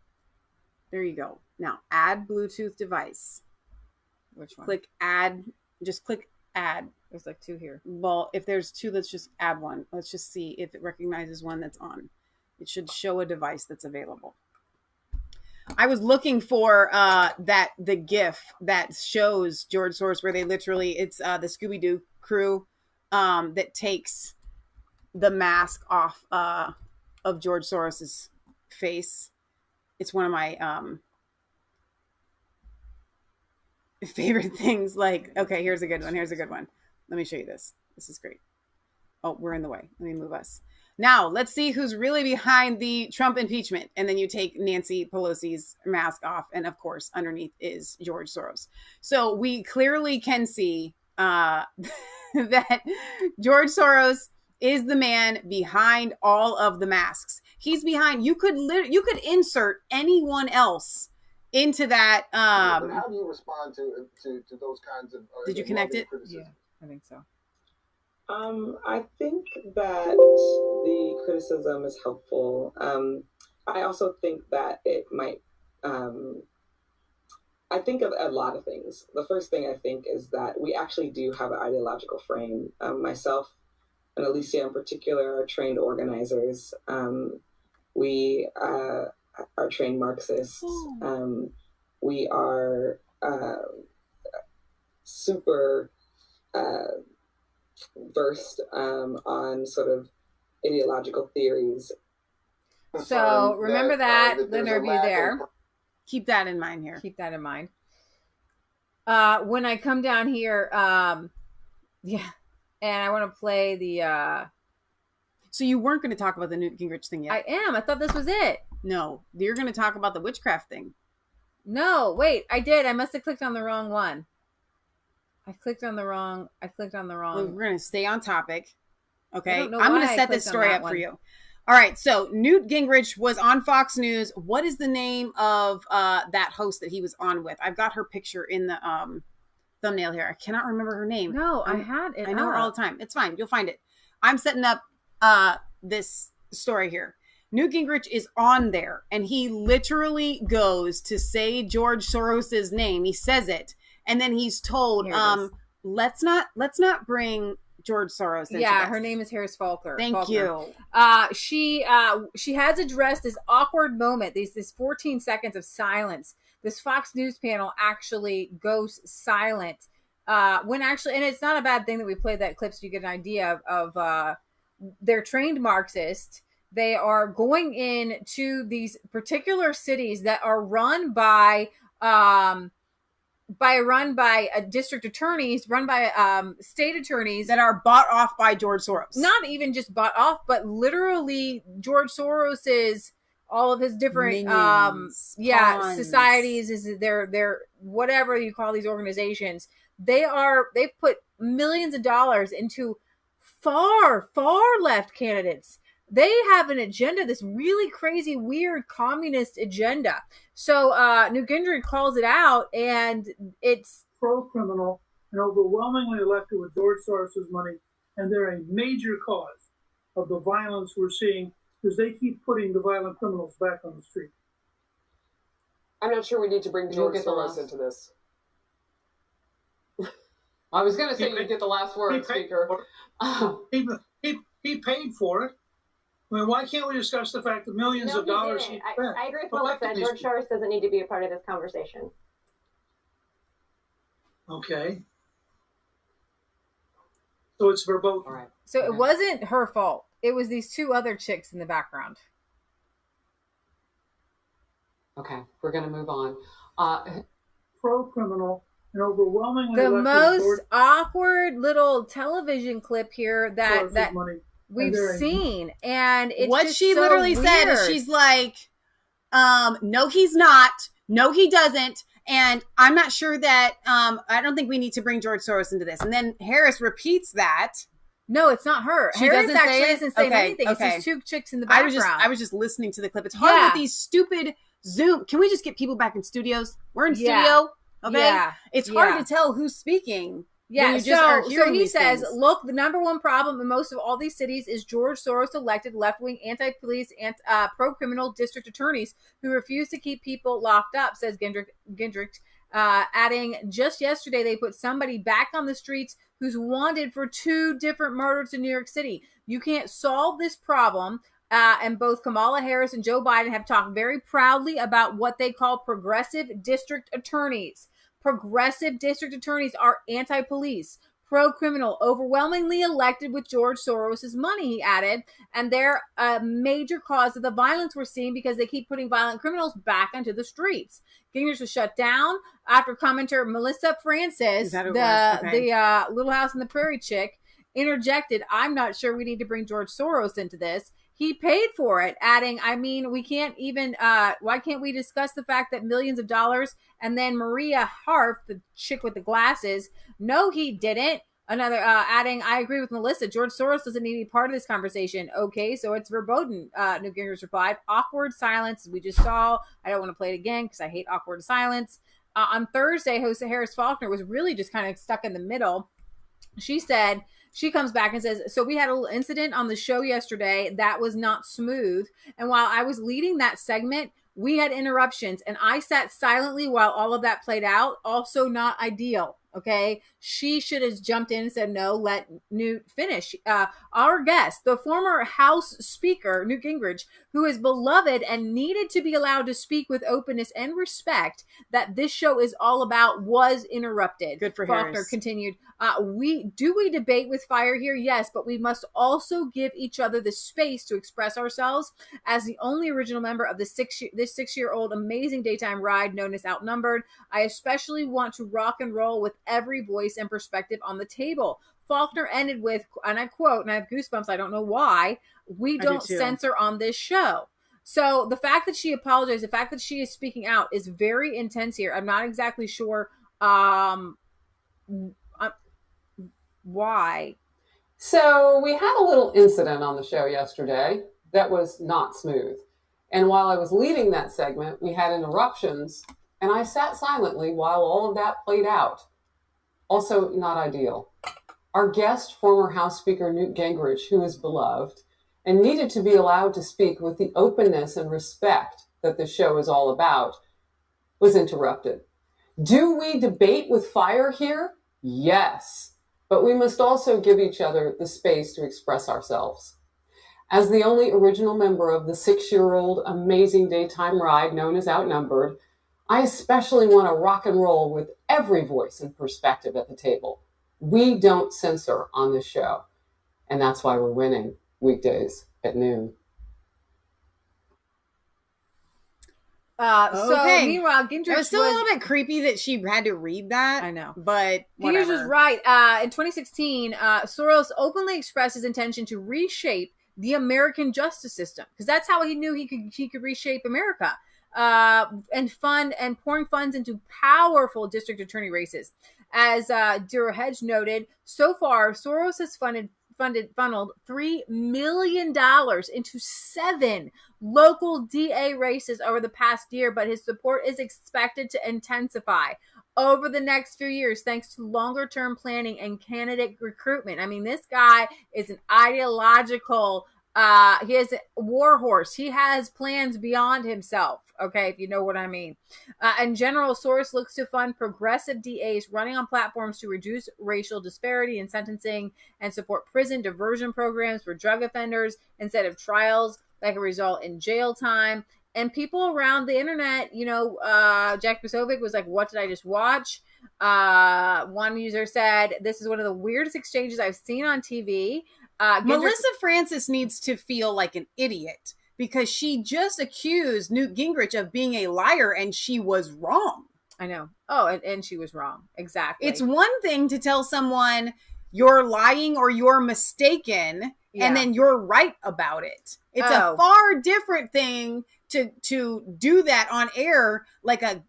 There you go. Now add Bluetooth device. Which one? Click add. Just click add. There's like two here. Well, if there's two, let's just add one. Let's just see if it recognizes one that's on. It should show a device that's available. I was looking for the GIF that shows George Soros where they literally, it's the Scooby-Doo crew that takes the mask off of George Soros's face. It's one of my favorite things. Like, okay, here's a good one. Let me show you this. This is great. Oh, we're in the way. Let me move us. Now, let's see who's really behind the Trump impeachment. And then you take Nancy Pelosi's mask off. And of course, underneath is George Soros. So we clearly can see that George Soros is the man behind all of the masks. He's behind. You could insert anyone else into that. But how do you respond to those kinds of? Did you connect it? Yeah, I think so. I think that the criticism is helpful. I also think that it might. I think of a lot of things. The first thing I think is that we actually do have an ideological frame. Myself and Alicia in particular are trained organizers. We are trained Marxists. We are super versed on sort of ideological theories. So remember that the interview there. Keep that in mind here. Keep that in mind. When I come down here, and I want to play the. So you weren't going to talk about the Newt Gingrich thing yet? I am. I thought this was it. No, you're going to talk about the witchcraft thing. No, wait, I did. I must have clicked on the wrong one. I clicked on the wrong. Well, we're going to stay on topic. Okay. I'm going to set this story up for you. All right. So Newt Gingrich was on Fox News. What is the name of that host that he was on with? I've got her picture in the thumbnail here. I cannot remember her name. No, I had it. I know her all the time. It's fine. You'll find it. I'm setting up this story here. Newt Gingrich is on there, and he literally goes to say George Soros's name. He says it, and then he's told, let's not bring George Soros into this. Her name is Harris Faulkner. Thank you. She has addressed this awkward moment, this 14 seconds of silence. This Fox News panel actually goes silent. When actually, and it's not a bad thing that we played that clip so you get an idea of they're trained Marxists. They are going into these particular cities that are run by district attorneys, run by state attorneys that are bought off by George Soros. Not even just bought off, but literally George Soros's all of his different Minions, societies is they're whatever you call these organizations. They've put millions of dollars into far left candidates. They have an agenda, this really crazy, weird communist agenda. So Newt Gingrich calls it out, and it's pro-criminal and overwhelmingly elected with George Soros's money, and they're a major cause of the violence we're seeing because they keep putting the violent criminals back on the street. I'm not sure we need to bring George Soros into this. I was going to say you get the last word, Speaker. He paid for it. I mean, why can't we discuss the fact that millions of dollars he spent? I agree with Melissa. George Soros doesn't need to be a part of this conversation. Okay. So it's verboten. All right. So it wasn't her fault. It was these two other chicks in the background. Okay, we're going to move on. Pro-criminal and overwhelmingly the most awkward little television clip here that we've seen, and it's what just she so literally weird. said is she's like, no, he's not. No, he doesn't. And I'm not sure that, I don't think we need to bring George Soros into this. And then Harris repeats that. No, it's not her. She Harris doesn't actually say isn't saying anything. It's these two chicks in the background. I was just listening to the clip. It's hard with these stupid Zoom. Can we just get people back in studios? We're in studio. Okay. Yeah. It's hard to tell who's speaking. Yeah, so he says, look, the number one problem in most of all these cities is George Soros elected left-wing anti-police and pro-criminal district attorneys who refuse to keep people locked up, says Gingrich, adding, just yesterday they put somebody back on the streets who's wanted for 2 different murders in New York City. You can't solve this problem. And both Kamala Harris and Joe Biden have talked very proudly about what they call progressive district attorneys. Progressive district attorneys are anti-police, pro-criminal, overwhelmingly elected with George Soros's money, he added. And they're a major cause of the violence we're seeing because they keep putting violent criminals back onto the streets. Gingrich was shut down after commenter Melissa Francis, the Little House on the Prairie chick, interjected, I'm not sure we need to bring George Soros into this. He paid for it, adding, I mean, we can't even, why can't we discuss the fact that millions of dollars? And then Maria Harf, the chick with the glasses, no, he didn't. Another, adding, I agree with Melissa. George Soros doesn't need to be part of this conversation. Okay, so it's verboten, Newt Gingrich replied. Awkward silence, we just saw. I don't want to play it again because I hate awkward silence. On Thursday, host Harris Faulkner was really just kind of stuck in the middle. She said, she comes back and says, so we had a little incident on the show yesterday that was not smooth. And while I was leading that segment, we had interruptions and I sat silently while all of that played out. Also not ideal. Okay. she should have jumped in and said, no, let Newt finish. Our guest, the former House Speaker, Newt Gingrich, who is beloved and needed to be allowed to speak with openness and respect that this show is all about, was interrupted. Good for Faulkner Harris. continued, we debate with fire here? Yes, but we must also give each other the space to express ourselves. As the only original member of this 6-year-old amazing daytime ride known as Outnumbered, I especially want to rock and roll with every voice and perspective on the table. Faulkner ended with, and I quote, and I have goosebumps, I don't know why, we don't censor on this show. So the fact that she apologized, the fact that she is speaking out is very intense here. I'm not exactly sure why. So we had a little incident on the show yesterday that was not smooth. And while I was leading that segment, we had interruptions, and I sat silently while all of that played out. Also not ideal. Our guest, former House Speaker Newt Gingrich, who is beloved and needed to be allowed to speak with the openness and respect that the show is all about, was interrupted. Do we debate with fire here? Yes. But we must also give each other the space to express ourselves. As the only original member of the 6-year-old amazing daytime ride known as Outnumbered, I especially want to rock and roll with every voice and perspective at the table. We don't censor on this show, and that's why we're winning weekdays at noon. So meanwhile, Gingrich it was still a little bit creepy that she had to read that. I know, but Gingrich was right. In 2016, Soros openly expressed his intention to reshape the American justice system, because that's how he knew he could reshape America, and pouring funds into powerful district attorney races. As Dura Hedge noted, so far Soros has funneled $3 million into 7 local DA races over the past year, but his support is expected to intensify over the next few years thanks to longer-term planning and candidate recruitment. I mean, this guy is an ideological, he is a war horse. He has plans beyond himself, okay, if you know what I mean. In general, Soros looks to fund progressive DAs running on platforms to reduce racial disparity in sentencing and support prison diversion programs for drug offenders instead of trials that can result in jail time. And people around the internet, Jack Posobiec was like, what did I just watch? One user said, this is one of the weirdest exchanges I've seen on TV. Melissa Francis needs to feel like an idiot because she just accused Newt Gingrich of being a liar and she was wrong. I know. Oh, and she was wrong. Exactly. It's one thing to tell someone you're lying or you're mistaken, and then you're right about it. It's a far different thing to do that on air, like a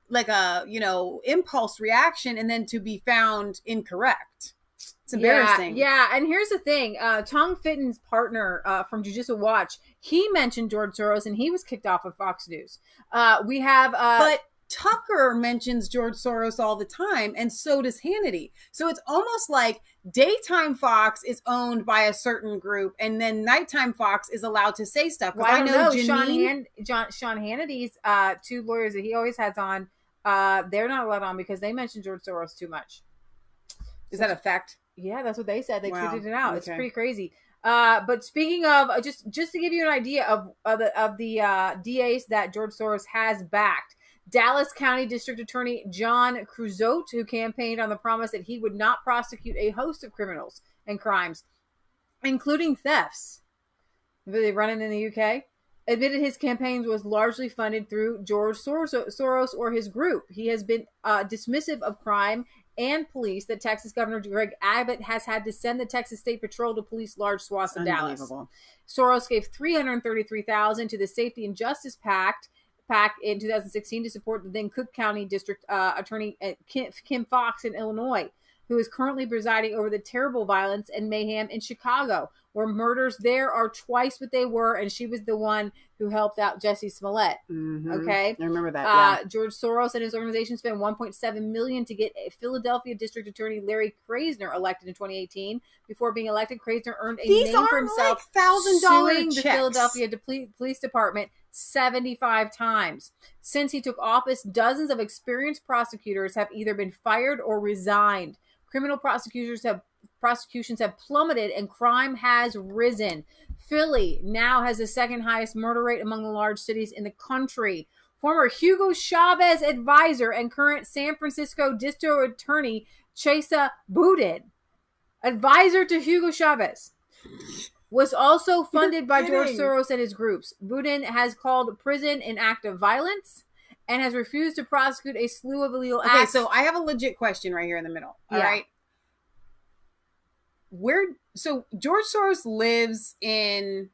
impulse reaction, and then to be found incorrect. It's embarrassing. Yeah, and here's the thing. Tong Fitton's partner from Jiu-Jitsu Watch, he mentioned George Soros, and he was kicked off of Fox News. We have... but Tucker mentions George Soros all the time, and so does Hannity. So it's almost like daytime Fox is owned by a certain group, and then nighttime Fox is allowed to say stuff. Well, I know Sean Hannity's 2 lawyers that he always has on, they're not allowed on because they mentioned George Soros too much. Is that a fact? Yeah, that's what they said. They tweeted it out. Okay. It's pretty crazy. But speaking of, just to give you an idea of the DAs that George Soros has backed, Dallas County District Attorney John Creuzot, who campaigned on the promise that he would not prosecute a host of criminals and crimes, including thefts. Really running in the UK? Admitted his campaign was largely funded through George Soros or his group. He has been dismissive of crime and police that Texas Governor Greg Abbott has had to send the Texas State Patrol to police large swaths of Dallas. Soros gave $333,000 to the Safety and Justice PAC in 2016 to support the then Cook County District Attorney Kim Foxx in Illinois, who is currently presiding over the terrible violence and mayhem in Chicago, where murders there are twice what they were, and she was the one who helped out Jesse Smollett. Mm-hmm. Okay, I remember that. George Soros and his organization spent $1.7 million to get a Philadelphia District Attorney Larry Krasner elected in 2018. Before being elected, Krasner earned a name for himself, like $1,000 the Philadelphia Police Department 75 times. Since he took office, dozens of experienced prosecutors have either been fired or resigned. Criminal prosecutions have plummeted and crime has risen. Philly now has the second highest murder rate among the large cities in the country. Former Hugo Chavez advisor and current San Francisco District Attorney Chesa Boudin, advisor to Hugo Chavez, was also funded by George Soros and his groups. Boudin has called prison an act of violence and has refused to prosecute a slew of illegal acts. Okay, so I have a legit question right here in the middle. All right. So George Soros lives in...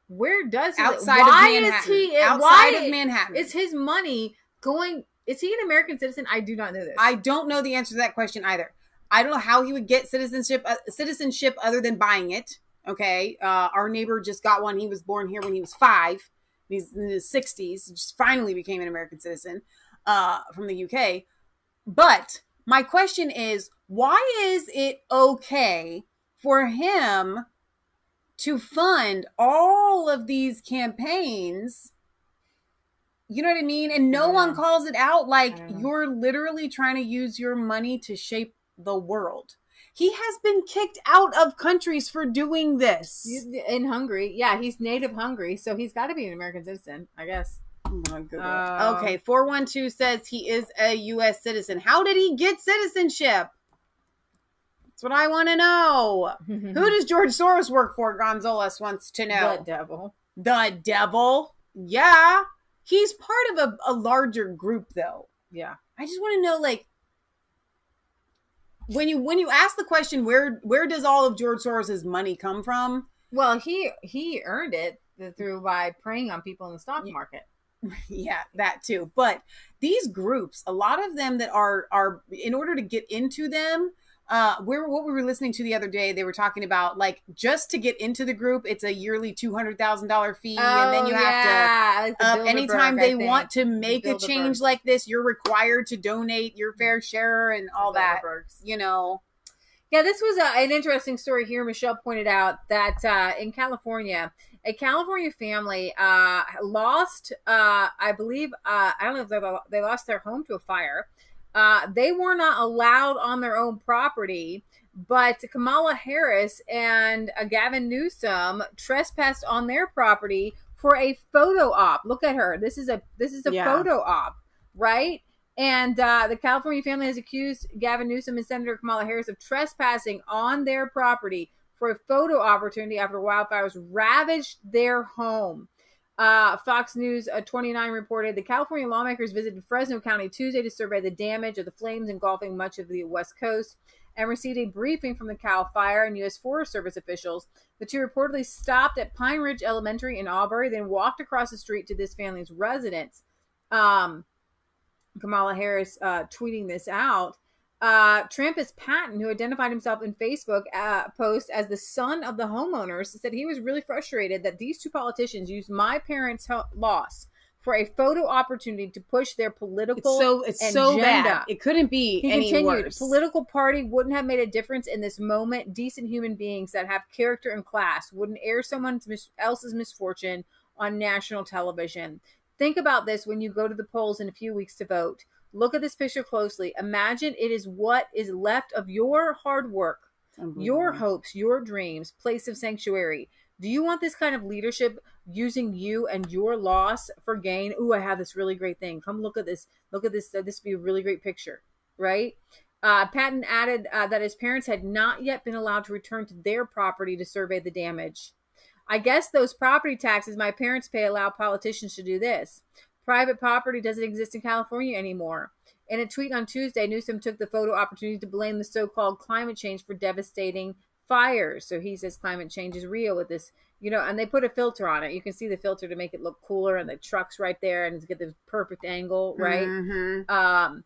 Where does he outside live? Why of Manhattan? Is he outside of Manhattan? Is his money going... Is he an American citizen? I do not know this. I don't know the answer to that question either. I don't know how he would get citizenship other than buying it. Okay. Our neighbor just got one. He was born here when he was 5. He's in his 60s. He just finally became an American citizen from the UK. But my question is, why is it okay for him to fund all of these campaigns? You know what I mean? And no one calls it out like you're literally trying to use your money to shape the world. He has been kicked out of countries for doing this. In Hungary. Yeah, he's native Hungary, so he's got to be an American citizen, I guess. Okay, 412 says he is a U.S. citizen. How did he get citizenship? That's what I want to know. Who does George Soros work for? Gonzalez wants to know. The devil. The devil? Yeah. He's part of a larger group, though. Yeah. I just want to know, like, when you ask the question, where does all of George Soros's money come from? Well, he earned it by preying on people in the stock market. Yeah, that too. But these groups, a lot of them that are in order to get into them, what we were listening to the other day, they were talking about, like, just to get into the group, it's a yearly $200,000 fee, and then you have to anytime they want to make a change like this, you're required to donate your fair share and all that. You know. Yeah, this was an interesting story here. Michelle pointed out that in California, a California family lost, I believe, I don't know if they lost their home to a fire. They were not allowed on their own property, but Kamala Harris and Gavin Newsom trespassed on their property for a photo op. Look at her. This is a photo op, right? And the California family has accused Gavin Newsom and Senator Kamala Harris of trespassing on their property for a photo opportunity after wildfires ravaged their home. Fox News 29 reported the California lawmakers visited Fresno County Tuesday to survey the damage of the flames engulfing much of the West Coast and received a briefing from the Cal Fire and U.S. Forest Service officials. The two reportedly stopped at Pine Ridge Elementary in Auburn, then walked across the street to this family's residence. Kamala Harris tweeting this out. Trampus Patton, who identified himself in Facebook post as the son of the homeowners, said he was really frustrated that these two politicians used my parents' loss for a photo opportunity to push their political it's so agenda. Bad. It couldn't be any worse. Political party wouldn't have made a difference in this moment. Decent human beings that have character and class wouldn't air someone else's misfortune on national television. Think about this when you go to the polls in a few weeks to vote. Look at this picture closely. Imagine it is what is left of your hard work, your hopes, your dreams, place of sanctuary. Do you want this kind of leadership using you and your loss for gain? Ooh, I have this really great thing. Come look at this. Look at this. This would be a really great picture, right? Patton added that his parents had not yet been allowed to return to their property to survey the damage. I guess those property taxes my parents pay allow politicians to do this. Private property doesn't exist in California anymore. In a tweet on Tuesday, Newsom took the photo opportunity to blame the so-called climate change for devastating fires. So he says climate change is real with this, and they put a filter on it. You can see the filter to make it look cooler, and the truck's right there and get the perfect angle, right? Mm-hmm.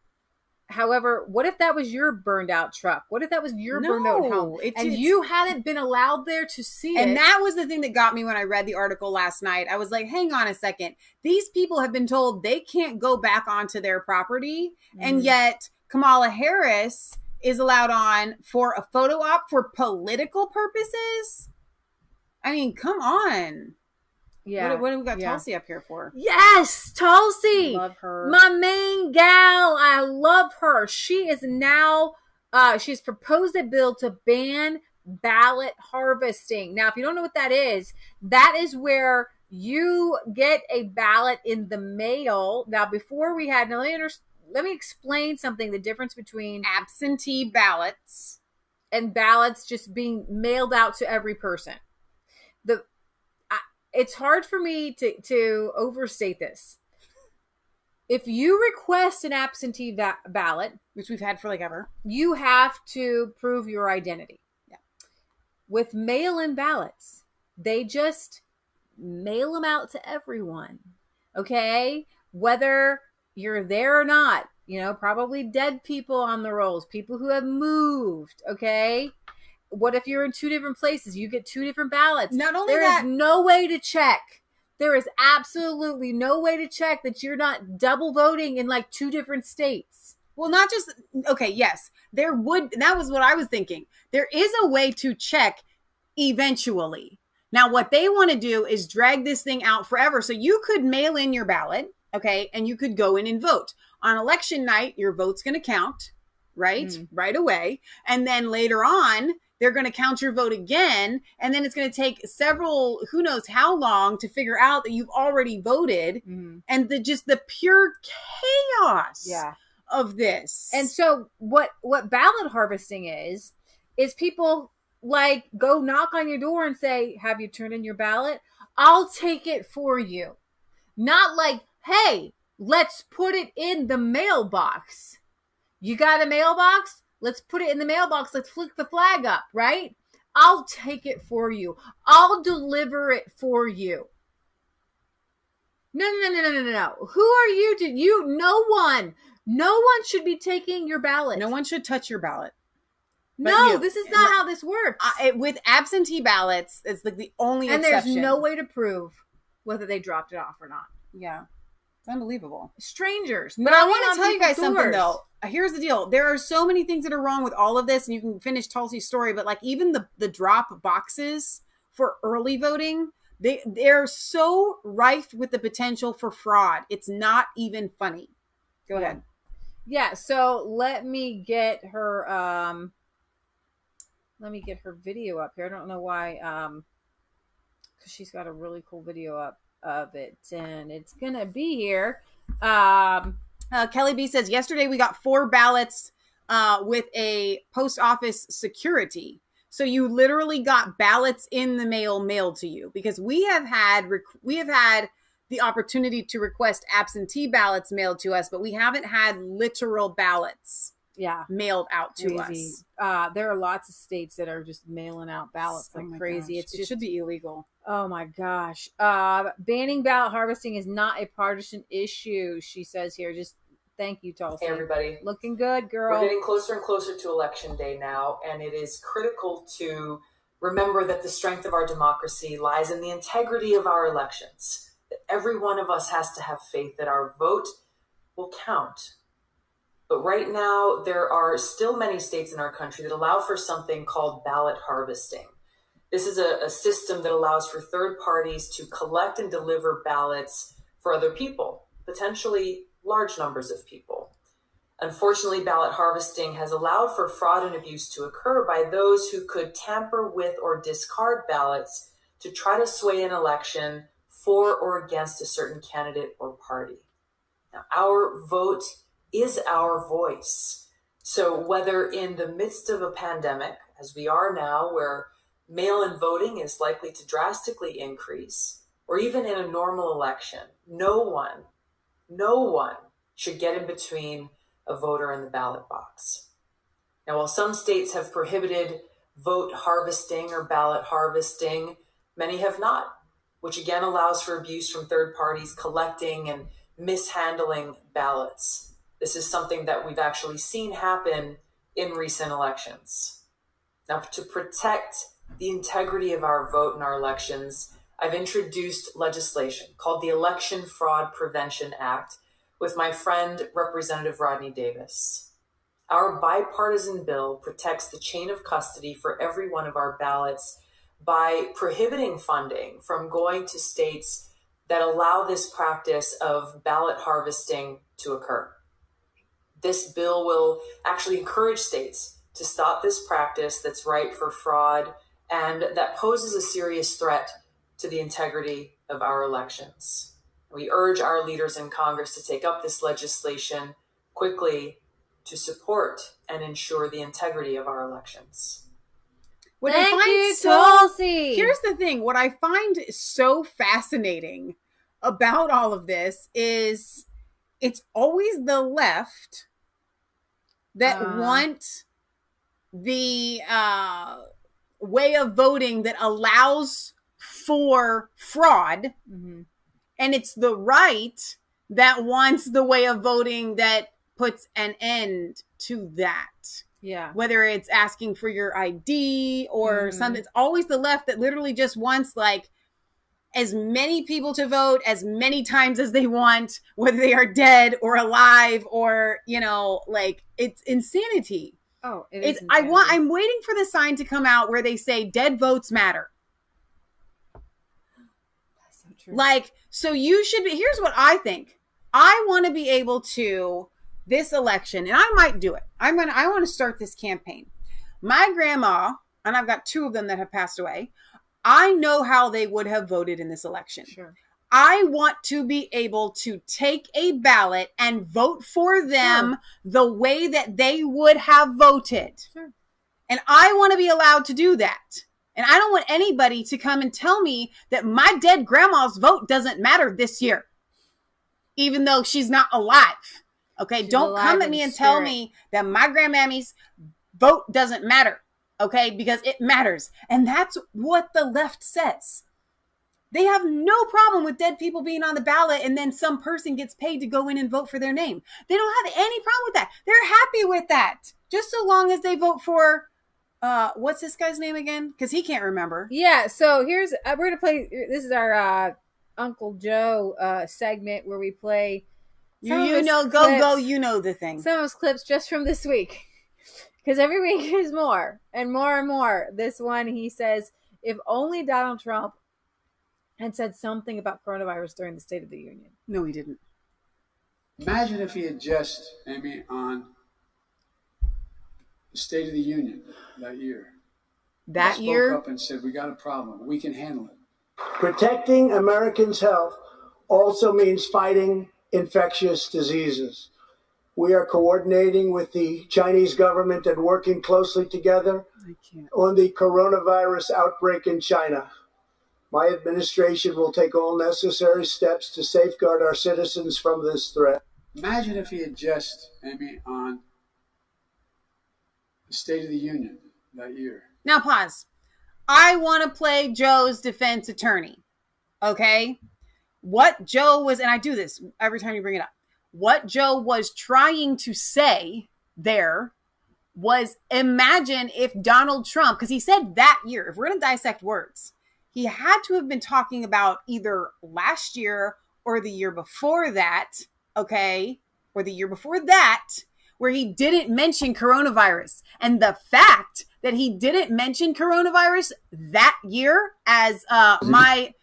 However, what if that was your burned out truck? What if that was your burned out home and you hadn't been allowed there to see it? And that was the thing that got me when I read the article last night. I was like, hang on a second. These people have been told they can't go back onto their property. Mm-hmm. And yet Kamala Harris is allowed on for a photo op for political purposes. I mean, come on. Yeah. What do we got Tulsi up here for? Yes, Tulsi. Love her. My main gal. I love her. She is now She's proposed a bill to ban ballot harvesting. Now, if you don't know what that is where you get a ballot in the mail. Now, before we had, let me explain something, the difference between absentee ballots and ballots just being mailed out to every person. It's hard for me to overstate this. If you request an absentee ballot, which we've had for like ever, you have to prove your identity. Yeah. With mail-in ballots, they just mail them out to everyone. Okay? Whether you're there or not, probably dead people on the rolls, people who have moved. Okay? What if you're in two different places? You get two different ballots. Not only there is no way to check. There is absolutely no way to check that you're not double voting in like two different states. Well, not just, okay, yes, that was what I was thinking. There is a way to check eventually. Now, what they want to do is drag this thing out forever. So you could mail in your ballot, okay, and you could go in and vote. On election night, your vote's going to count, right? Right away. And then later on, they're going to count your vote again, and then it's going to take who knows how long to figure out that you've already voted, and the pure chaos of this. And so what ballot harvesting is people like go knock on your door and say, have you turned in your ballot? I'll take it for you. Not like, hey, let's put it in the mailbox. You got a mailbox? Let's put it in the mailbox. Let's flick the flag up, right? I'll take it for you. I'll deliver it for you. No. Who are you no one should be taking your ballot. No one should touch your ballot. No, this is not how this works. With absentee ballots, it's like the only exception. And there's no way to prove whether they dropped it off or not. Yeah. It's unbelievable. Strangers. But I want to tell you guys something, though. Here's the deal. There are so many things that are wrong with all of this, and you can finish Tulsi's story, but like even the drop boxes for early voting, they're so rife with the potential for fraud. It's not even funny. Go ahead. Yeah, so let me get her video up here. I don't know why, because she's got a really cool video up of it, and it's gonna be here. Kelly B says, yesterday we got 4 ballots with a post office security. So you literally got ballots in the mail mailed to you, because we have had the opportunity to request absentee ballots mailed to us, but we haven't had literal ballots mailed out to us. There are lots of states that are just mailing out ballots like crazy. Gosh. It should be illegal. Oh my gosh. Banning ballot harvesting is not a partisan issue, she says here. Just thank you, Tulsi. Hey, everybody. Looking good, girl. We're getting closer and closer to Election Day now, and it is critical to remember that the strength of our democracy lies in the integrity of our elections. That every one of us has to have faith that our vote will count. But right now, there are still many states in our country that allow for something called ballot harvesting. This is a system that allows for third parties to collect and deliver ballots for other people, potentially large numbers of people. Unfortunately, ballot harvesting has allowed for fraud and abuse to occur by those who could tamper with or discard ballots to try to sway an election for or against a certain candidate or party. Now, our vote is our voice. So whether in the midst of a pandemic, as we are now, where mail-in voting is likely to drastically increase, or even in a normal election, no one should get in between a voter and the ballot box. Now, while some states have prohibited vote harvesting or ballot harvesting, many have not, which again allows for abuse from third parties collecting and mishandling ballots. This is something that we've actually seen happen in recent elections. Now, to protect the integrity of our vote in our elections, I've introduced legislation called the Election Fraud Prevention Act with my friend, Representative Rodney Davis. Our bipartisan bill protects the chain of custody for every one of our ballots by prohibiting funding from going to states that allow this practice of ballot harvesting to occur. This bill will actually encourage states to stop this practice that's ripe for fraud and that poses a serious threat to the integrity of our elections. We urge our leaders in Congress to take up this legislation quickly to support and ensure the integrity of our elections. Thank you, Tulsi. Here's the thing. What I find so fascinating about all of this is it's always the left that want the way of voting that allows for fraud. Mm-hmm. And it's the right that wants the way of voting that puts an end to that. Yeah. Whether it's asking for your ID or something. It's always the left that literally just wants like as many people to vote as many times as they want, whether they are dead or alive or, you know, like it's insanity. Oh, it is insanity. I'm waiting for the sign to come out where they say dead votes matter. That's so true. Like, so you should be, here's what I think. I want to be able to, this election, and I might do it. I want to start this campaign. My grandma, and I've got 2 of them that have passed away, I know how they would have voted in this election. Sure. I want to be able to take a ballot and vote for them the way that they would have voted. Sure. And I want to be allowed to do that. And I don't want anybody to come and tell me that my dead grandma's vote doesn't matter this year, even though she's not alive. Okay, She's don't come at me and tell me that my grandmammy's vote doesn't matter. Okay, because it matters. And that's what the left says. They have no problem with dead people being on the ballot and then some person gets paid to go in and vote for their name. They don't have any problem with that. They're happy with that. Just so long as they vote for, what's this guy's name again? Because he can't remember. Yeah, so here's, we're going to play, this is our Uncle Joe segment where we play you know the thing. Some of his clips just from this week. Because every week there's more and more and more. This one, he says, if only Donald Trump had said something about coronavirus during the State of the Union. No, he didn't. Imagine if he had just, Amy, on the State of the Union that year. That year? Spoke up and said, we got a problem. We can handle it. Protecting Americans' health also means fighting infectious diseases. We are coordinating with the Chinese government and working closely together on the coronavirus outbreak in China. My administration will take all necessary steps to safeguard our citizens from this threat. Imagine if he had just, Amy, on the State of the Union that year. Now pause. I want to play Joe's defense attorney. Okay? What Joe was, and I do this every time you bring it up. What Joe was trying to say there was imagine if Donald Trump, because he said that year, if we're going to dissect words, he had to have been talking about either last year or the year before that, okay? Or the year before that, where he didn't mention coronavirus. And the fact that he didn't mention coronavirus that year as my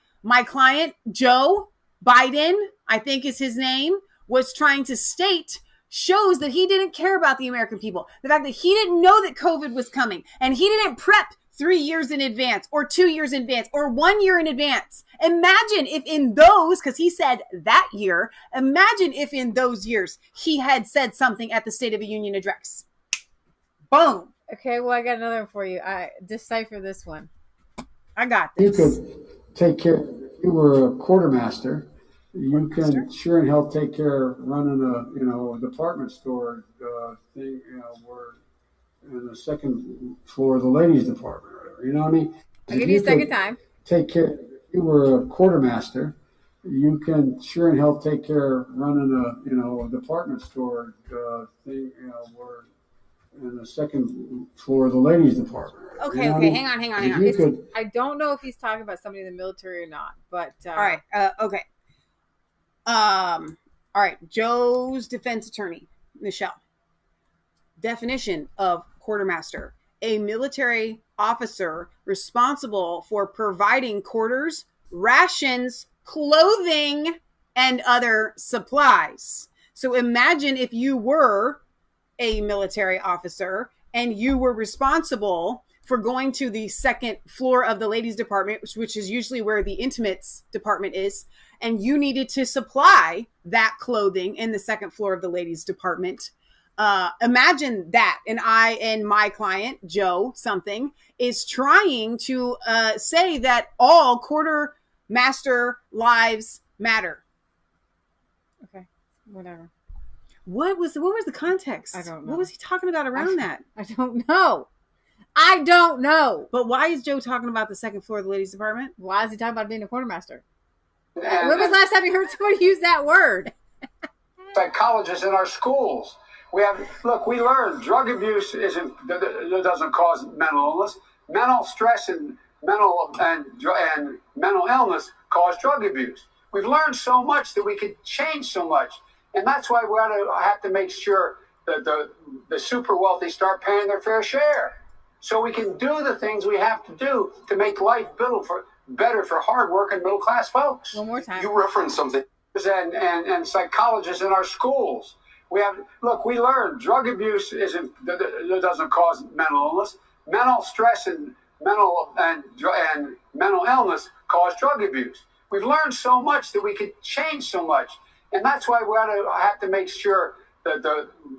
client, Joe Biden, I think is his name, was trying to state shows that he didn't care about the American people. The fact that he didn't know that COVID was coming and he didn't prep 3 years in advance or 2 years in advance or 1 year in advance. Imagine if in those, because he said that year, imagine if in those years he had said something at the State of the Union address. Boom. Okay, well, I got another one for you. I decipher this one. I got this. You could take care, if you were a quartermaster, you can sure in hell take care of running a department store thing, where in the second floor of the ladies department or whatever, you know what I mean? I'll give you a second time. Take care, if you were a quartermaster, you can sure in hell take care of running a department store thing, where in the second floor of the ladies department. Okay, you know okay, hang on. I don't know if he's talking about somebody in the military or not, but all right, okay. All right, Joe's defense attorney, Michelle. Definition of quartermaster: a military officer responsible for providing quarters, rations, clothing, and other supplies. So imagine if you were a military officer and you were responsible for going to the second floor of the ladies department, which is usually where the intimates department is, and you needed to supply that clothing in the second floor of the ladies department. Imagine that. And I and my client, Joe something, is trying to say that all quartermaster lives matter. Okay, whatever. What was the context? I don't know. What was he talking about around that? I don't know. I don't know. But why is Joe talking about the second floor of the ladies department? Why is he talking about being a quartermaster? When was the last time you heard somebody use that word? Psychologists in our schools. We learn drug abuse doesn't cause mental illness. Mental stress and mental illness cause drug abuse. We've learned so much that we could change so much. And that's why we have to make sure that the super wealthy start paying their fair share. So we can do the things we have to do to make life better for hard-working middle-class folks. One more time. You referenced something. And psychologists in our schools. We learn drug abuse doesn't cause mental illness. Mental stress and mental illness cause drug abuse. We've learned so much that we could change so much. And that's why we have to make sure that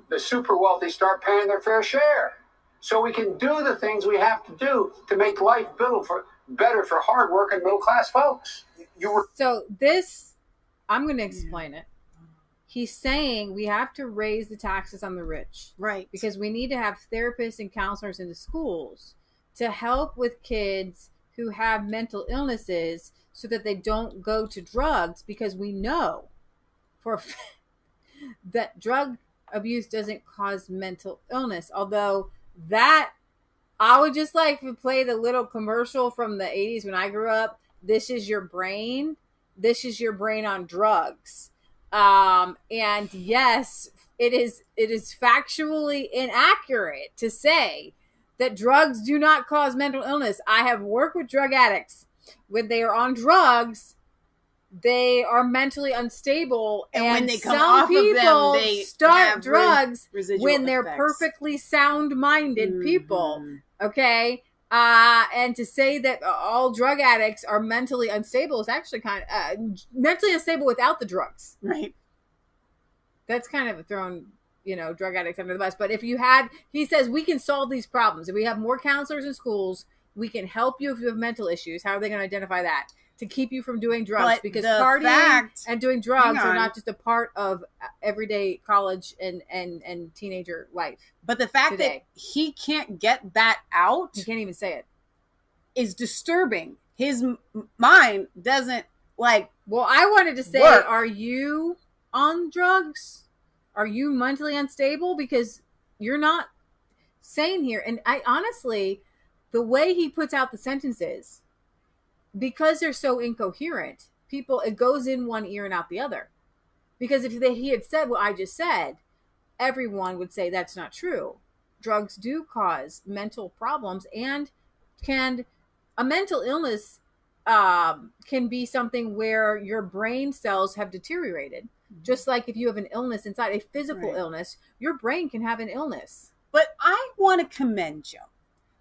the super wealthy start paying their fair share. So we can do the things we have to do to make life better for hard-working middle-class folks. So this, I'm going to explain it. He's saying we have to raise the taxes on the rich. Right. Because we need to have therapists and counselors in the schools to help with kids who have mental illnesses so that they don't go to drugs, because we know for a fact that drug abuse doesn't cause mental illness. Although that, I would just like to play the little commercial from the 80s when I grew up. This is your brain. This is your brain on drugs. And yes, it is factually inaccurate to say that drugs do not cause mental illness. I have worked with drug addicts. When they are on drugs, they are mentally unstable, and when they come off of them, they start drugs when they're perfectly sound-minded people. Okay, and to say that all drug addicts are mentally unstable is actually kind of mentally unstable without the drugs. Right. That's kind of throwing, drug addicts under the bus. But he says we can solve these problems. If we have more counselors in schools, we can help you if you have mental issues. How are they going to identify that? To keep you from doing drugs, but because partying and doing drugs are not just a part of everyday college and teenager life. But the fact that he can't get that out, he can't even say it, is disturbing. His mind doesn't like. Well, I wanted to say, are you on drugs? Are you mentally unstable? Because you're not sane here. And I honestly, the way he puts out the sentences, because they're so incoherent, it goes in one ear and out the other. Because if he had said what I just said, everyone would say that's not true. Drugs do cause mental problems, and a mental illness can be something where your brain cells have deteriorated. Just like if you have an illness inside, a physical illness, your brain can have an illness. But I want to commend Joe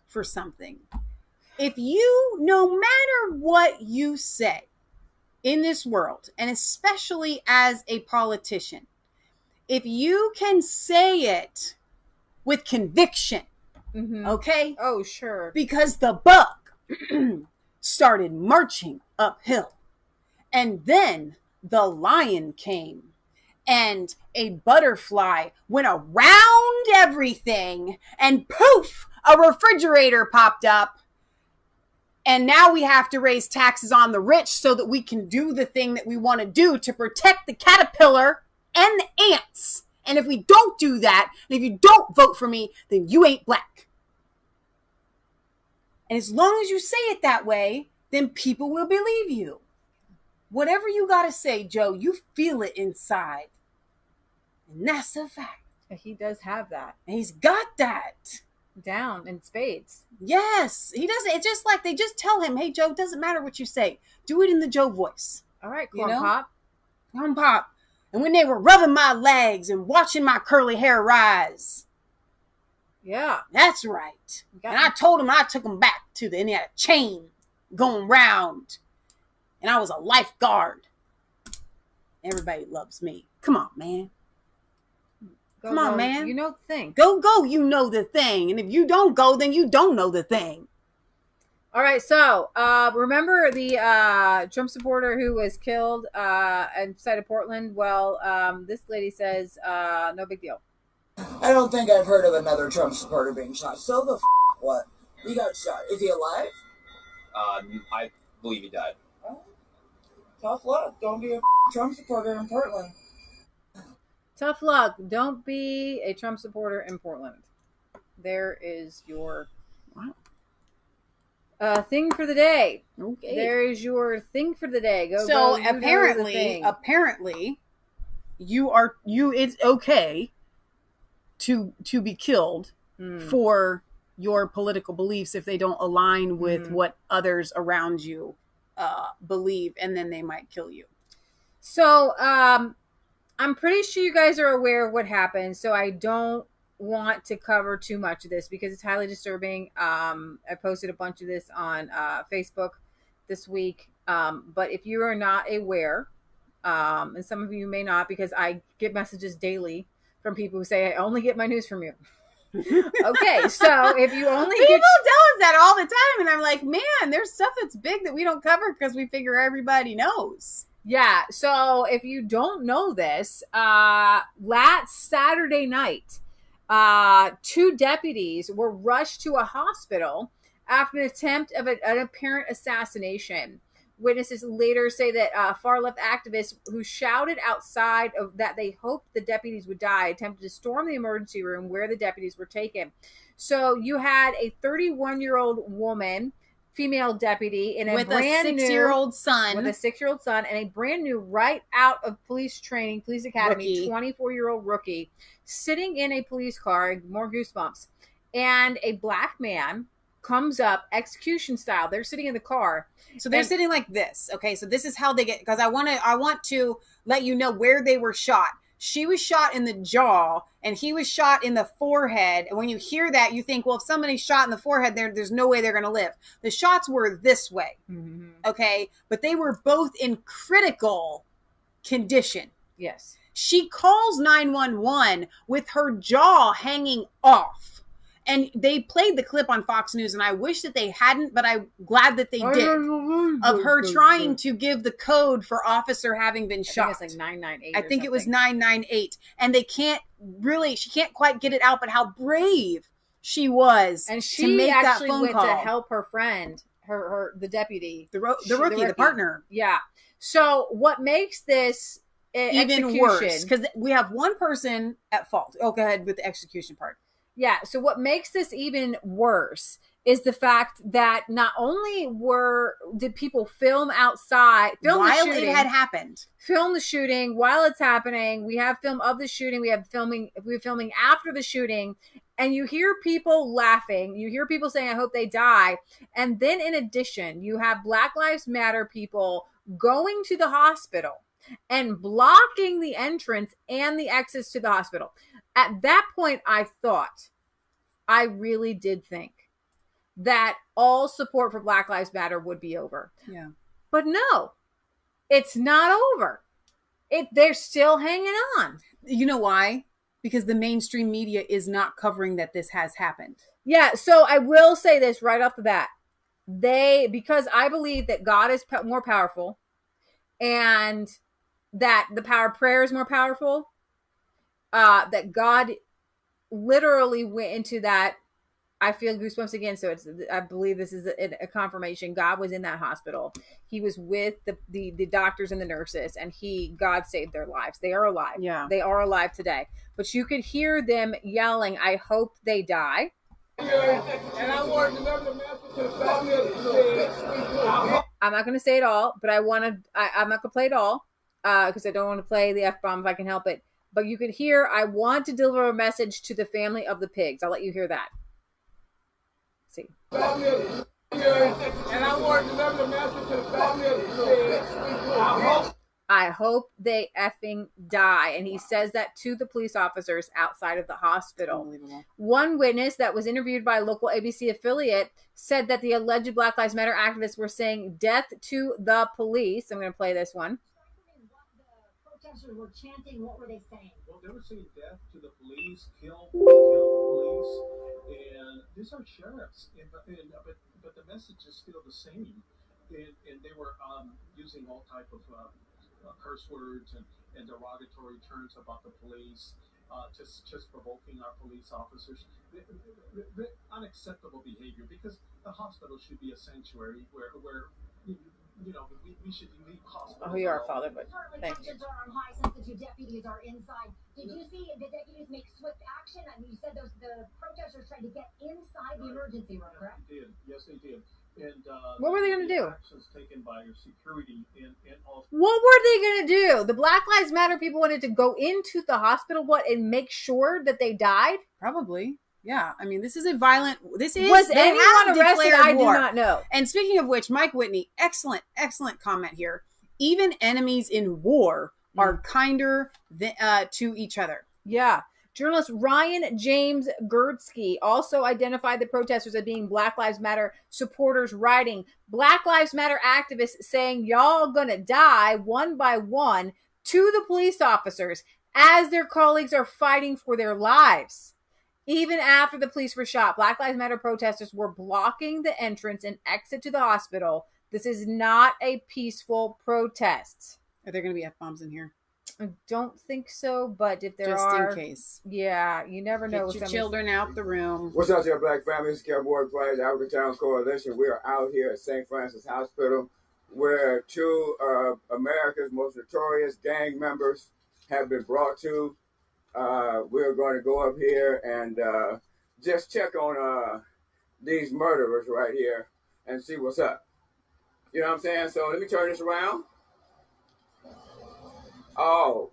for something. If you, no matter what you say in this world, and especially as a politician, if you can say it with conviction, okay? Oh, sure. Because the buck started marching uphill, and then the lion came, and a butterfly went around everything, and poof, a refrigerator popped up. And now we have to raise taxes on the rich so that we can do the thing that we want to do to protect the caterpillar and the ants. And if we don't do that, and if you don't vote for me, then you ain't black. And as long as you say it that way, then people will believe you. Whatever you got to say, Joe, you feel it inside. And that's a fact. He does have that. And he's got that. Down in spades. Yes, he doesn't. It's just like they just tell him, hey, Joe, doesn't matter what you say. Do it in the Joe voice. All right, Corn Pop. Corn Pop. And when they were rubbing my legs and watching my curly hair rise. Yeah. That's right. And I told him I took him back to and he had a chain going round. And I was a lifeguard. Everybody loves me. Come on, man. Come on, man. You know the thing. Go, you know the thing. And if you don't go, then you don't know the thing. All right, so remember the Trump supporter who was killed inside of Portland? Well, this lady says no big deal. I don't think I've heard of another Trump supporter being shot. So the what? He got shot. Is he alive? I believe he died. Oh, tough luck. Don't be a Trump supporter in Portland. Tough luck. Don't be a Trump supporter in Portland. There is your thing for the day. Okay. There is your thing for the day. So apparently, it's okay to be killed for your political beliefs if they don't align with what others around you believe, and then they might kill you. So I'm pretty sure you guys are aware of what happened, so I don't want to cover too much of this because it's highly disturbing. I posted a bunch of this on Facebook this week, but if you are not aware, and some of you may not, because I get messages daily from people who say I only get my news from you. Okay, so if you only people tell us that all the time, and I'm like, man, there's stuff that's big that we don't cover because we figure everybody knows. Yeah, so if you don't know this, last Saturday night, 2 deputies were rushed to a hospital after an attempt of an apparent assassination. Witnesses later say that far-left activists who shouted outside of that they hoped the deputies would die attempted to storm the emergency room where the deputies were taken. So you had a 31-year-old woman, female deputy, in with a 6-year-old son. With a 6-year-old son and a brand new, right out of police training, police academy, 24-year-old rookie, sitting in a police car, more goosebumps, and a black man comes up execution style. They're sitting in the car. So they're sitting like this. Okay, so this is how they get, because I want to let you know where they were shot. She was shot in the jaw and he was shot in the forehead. And when you hear that, you think, well, if somebody's shot in the forehead, there's no way they're going to live. The shots were this way. Mm-hmm. Okay, but they were both in critical condition. Yes. She calls 911 with her jaw hanging off. And they played the clip on Fox News, and I wish that they hadn't, but I'm glad that they did, of her trying to give the code for officer having been shot. I think it's like 998. I think it was 998. And she can't quite get it out, but how brave she was and she to make actually that phone went call. to help her friend, the deputy. The rookie, the partner. Yeah. So what makes this even worse, because we have one person at fault. Oh, go ahead with the execution part. Yeah, so what makes this even worse is the fact that not only did people film outside, while it had happened, film the shooting while it's happening. We have film of the shooting. We're filming after the shooting, and you hear people laughing. You hear people saying, "I hope they die." And then, in addition, you have Black Lives Matter people going to the hospital and blocking the entrance and the exits to the hospital. At that point, I really did think that all support for Black Lives Matter would be over. Yeah. But no, it's not over. They're still hanging on. You know why? Because the mainstream media is not covering that this has happened. Yeah, so I will say this right off the bat. Because I believe that God is more powerful and that the power of prayer is more powerful, that God literally went into that. I feel goosebumps again. So I believe this is a confirmation. God was in that hospital. He was with the doctors and the nurses, and God saved their lives. They are alive. Yeah. They are alive today. But you could hear them yelling, "I hope they die." And I want to deliver the message to the family of the I'm not going to say it all, but I'm not going to play it all because I don't want to play the F-bomb if I can help it. But you could hear, "I want to deliver a message to the family of the pigs." I'll let you hear that. See. And I want to deliver the message to the family of the pigs. I hope they effing die. And he says that to the police officers outside of the hospital. One witness that was interviewed by a local ABC affiliate said that the alleged Black Lives Matter activists were saying death to the police. I'm going to play this one. Protesters were chanting. What were they saying? Well, they were saying death to the police, kill the police, and these are sheriffs. But the message is still the same. And they were using all type of curse words and derogatory terms about the police, just provoking our police officers. They're unacceptable behavior, because the hospital should be a sanctuary where we should leave hospitals. Oh, you are, Father, but thank you. Tensions are on high since the 2 deputies are inside. Did you see the deputies make swift action? I mean, you said the protesters tried to get inside the emergency room, correct? They did. Yes, they did. And what were they going to do? Actions taken by security and also. What were they going to do? The Black Lives Matter people wanted to go into the hospital, and make sure that they died? Probably. Yeah. I mean, this is a violent. Was anyone arrested? I do not know. And speaking of which, Mike Whitney, excellent comment here. Even enemies in war are kinder to each other. Yeah. Journalist Ryan James Gerdsky also identified the protesters as being Black Lives Matter supporters, writing, Black Lives Matter activists saying y'all gonna die one by one to the police officers as their colleagues are fighting for their lives. Even after the police were shot, Black Lives Matter protesters were blocking the entrance and exit to the hospital. This is not a peaceful protest. Are there going to be F-bombs in here? I don't think so, but if there just are, in case. Yeah, you never know. Get your children out the room. What's up, there, Black families? Cowboy Players, African Town Coalition. We are out here at St. Francis Hospital, where 2 of America's most notorious gang members have been brought to. We're going to go up here and just check on these murderers right here and see what's up. You know what I'm saying? So let me turn this around. Oh,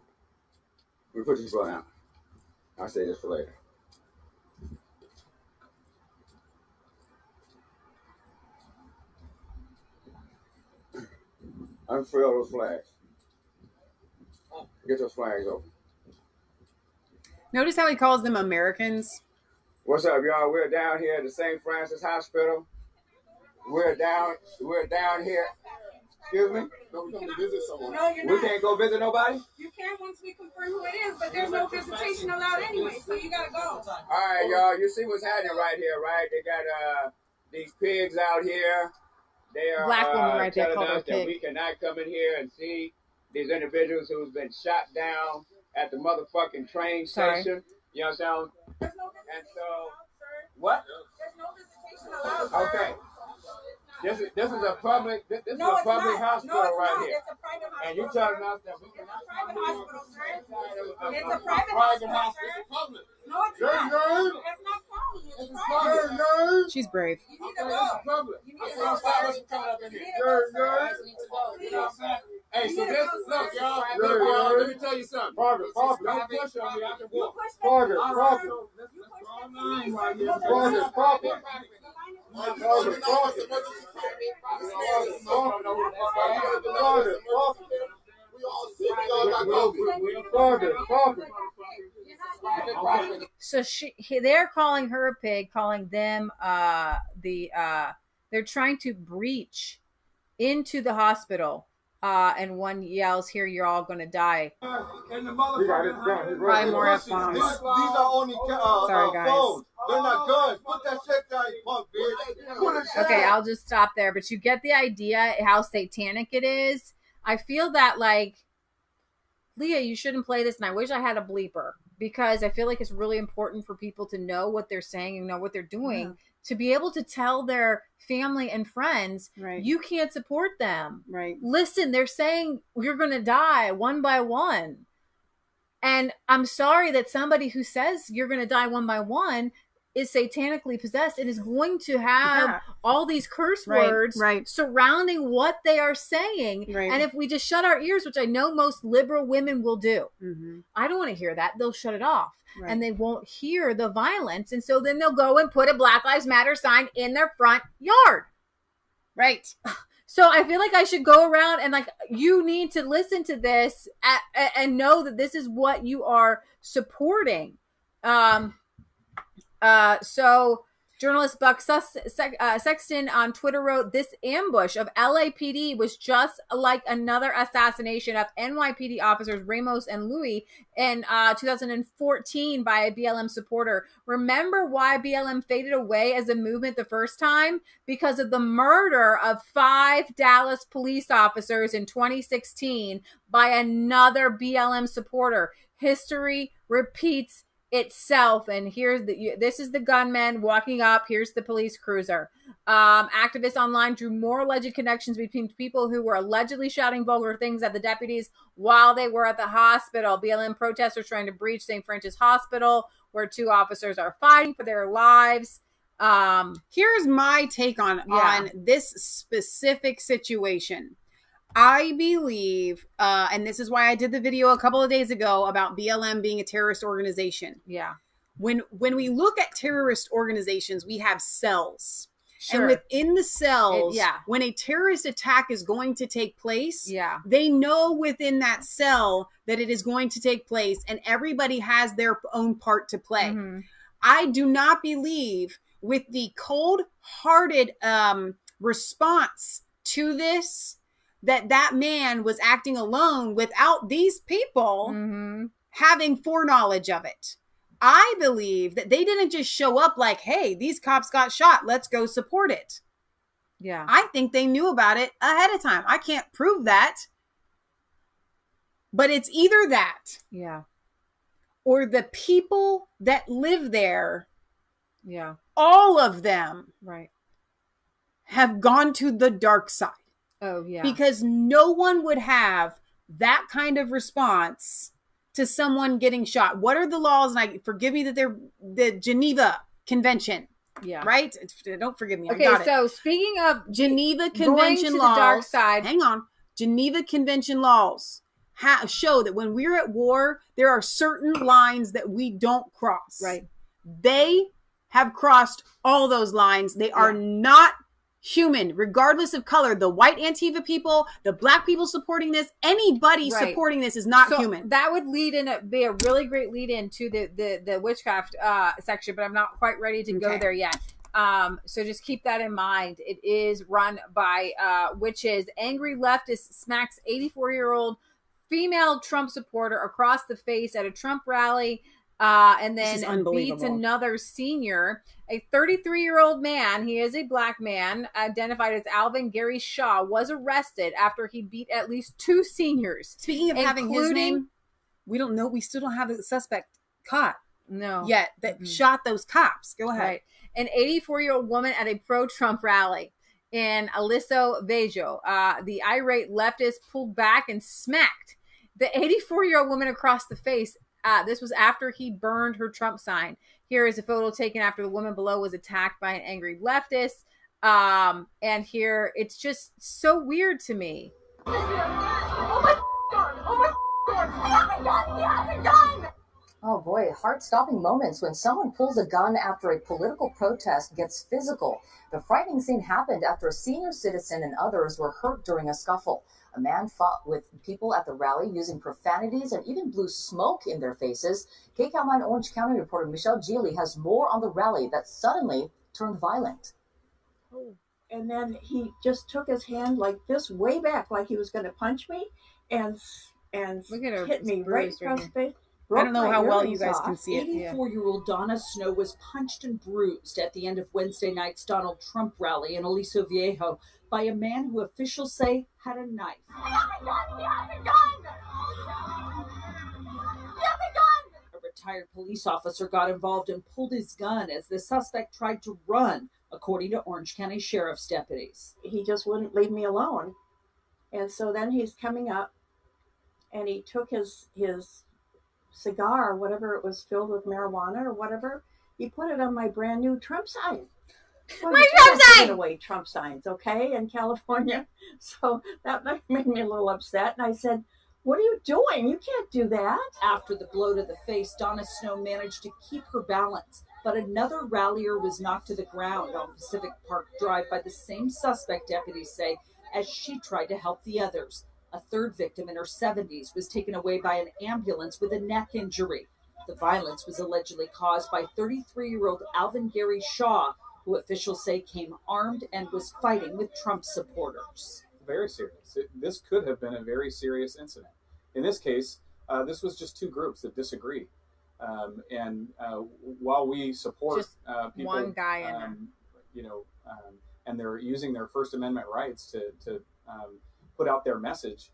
let me put this one out. I'll say this for later. Unfurl those flags. Get those flags open. Notice how he calls them Americans. What's up, y'all? We're down here at the St. Francis Hospital. We're down here. Excuse me? No, we're going to visit someone. No, you're not. We can't go visit nobody? You can once we confirm who it is, but there's no visitation allowed anyway, so you got to go. All right, y'all. You see what's happening right here, right? They got these pigs out here. They are Black woman right there telling called us her that pig. we cannot come in here and see these individuals who's been shot down at the motherfucking train station. You know what I'm saying? And so, what? There's no visitation allowed, sir. Okay. This is a public hospital right here. It's a private hospital. And you telling us that we cannot come in hospital, sir. It's a private hospital, sir. Public. No, it's not. It's not public. It's private. She's brave. You need to go. You need to go, sir. Hey, so this, look, y'all, let me tell you something. Don't push on me. I can walk. So they're calling her a pig, calling them they're trying to breach into the hospital. And one yells, "Here, you're all gonna die." And the Probably more F-bombs. These are only Sorry, guys. phones. They're not guns. Put that shit down, you punk bitch. Okay, I'll just stop there. But you get the idea how satanic it is. I feel that, like, Leah, you shouldn't play this, and I wish I had a bleeper, because I feel like it's really important for people to know what they're saying and know what they're doing. Yeah. To be able to tell their family and friends, you can't support them. Right. Listen, they're saying you're going to die one by one. And I'm sorry that somebody who says you're going to die one by one is satanically possessed and is going to have all these curse words surrounding what they are saying. Right. And if we just shut our ears, which I know most liberal women will do, I don't want to hear that. They'll shut it off. Right. And they won't hear the violence. And so then they'll go and put a Black Lives Matter sign in their front yard. Right. So I feel like I should go around and like, you need to listen to this and know that this is what you are supporting. So journalist Buck Sexton on Twitter wrote, this ambush of LAPD was just like another assassination of NYPD officers Ramos and Louis in 2014 by a BLM supporter. Remember why BLM faded away as a movement the first time? Because of the murder of 5 Dallas police officers in 2016 by another BLM supporter. History repeats itself. And this is the gunman walking up. Here's the police cruiser. Activists online drew more alleged connections between people who were allegedly shouting vulgar things at the deputies while they were at the hospital. BLM protesters trying to breach St. Francis Hospital, where 2 officers are fighting for their lives. Here's my take on this specific situation. I believe, and this is why I did the video a couple of days ago about BLM being a terrorist organization. Yeah. When we look at terrorist organizations, we have cells. Sure. And within the cells, when a terrorist attack is going to take place, they know within that cell that it is going to take place, and everybody has their own part to play. Mm-hmm. I do not believe with the cold-hearted response to this, that man was acting alone without these people having foreknowledge of it. I believe that they didn't just show up like, hey, these cops got shot, let's go support it. Yeah. I think they knew about it ahead of time. I can't prove that. But it's either that. Yeah. Or the people that live there. Yeah. All of them. Right. Have gone to the dark side. Oh, yeah. Because no one would have that kind of response to someone getting shot. What are the laws? And forgive me that they're the Geneva Convention. Yeah. Right? Don't forgive me. Okay, so speaking of Geneva Convention laws. The dark side. Hang on. Geneva Convention laws show that when we're at war, there are certain lines that we don't cross. Right. They have crossed all those lines. They are not human, regardless of color. The white Antifa people, the black people supporting this, anybody supporting this is not human. That would be a really great lead in to the witchcraft section, but I'm not quite ready to go there yet. So just keep that in mind. It is run by witches. Angry leftist smacks 84-year-old female Trump supporter across the face at a Trump rally. And then beats another senior. A 33-year-old man, he is a black man, identified as Alvin Gary Shaw, was arrested after he beat at least 2 seniors. Speaking of having his name, we don't know. We still don't have the suspect caught. No. Yet that shot those cops. Go ahead. Right. An 84-year-old woman at a pro-Trump rally in Aliso Vejo. The irate leftist pulled back and smacked the 84-year-old woman across the face. This was after he burned her Trump sign. Here is a photo taken after the woman below was attacked by an angry leftist. And here, it's just so weird to me. Oh my God! Oh my God! He hasn't done! He hasn't done! Oh boy, heart-stopping moments when someone pulls a gun after a political protest gets physical. The frightening scene happened after a senior citizen and others were hurt during a scuffle. A man fought with people at the rally using profanities and even blew smoke in their faces. KCAL 9 Orange County reporter Michelle Geely has more on the rally that suddenly turned violent. Oh, and then he just took his hand like this way back, like he was going to punch me, and hit me right across the face. I don't know how well you guys can see it. 84-year-old Donna Snow was punched and bruised at the end of Wednesday night's Donald Trump rally in Aliso Viejo by a man who officials say had a knife. A retired police officer got involved and pulled his gun as the suspect tried to run, according to Orange County Sheriff's deputies. He just wouldn't leave me alone. And so then he's coming up, and he took his cigar, whatever it was, filled with marijuana or whatever, he put it on my brand new Trump sign. Well, my Trump sign! Away Trump signs, okay, in California. So that made me a little upset. And I said, what are you doing? You can't do that. After the blow to the face, Donna Snow managed to keep her balance, but another rallier was knocked to the ground on Pacific Park Drive by the same suspect, deputies say, as she tried to help the others. A third victim in her 70s was taken away by an ambulance with a neck injury. The violence was allegedly caused by 33-year-old Alvin Gary Shaw, who officials say came armed and was fighting with Trump supporters. Very serious. This could have been a very serious incident. In this case, this was just two groups that disagree. While we support people, one guy in there. And they're using their First Amendment rights to put out their message,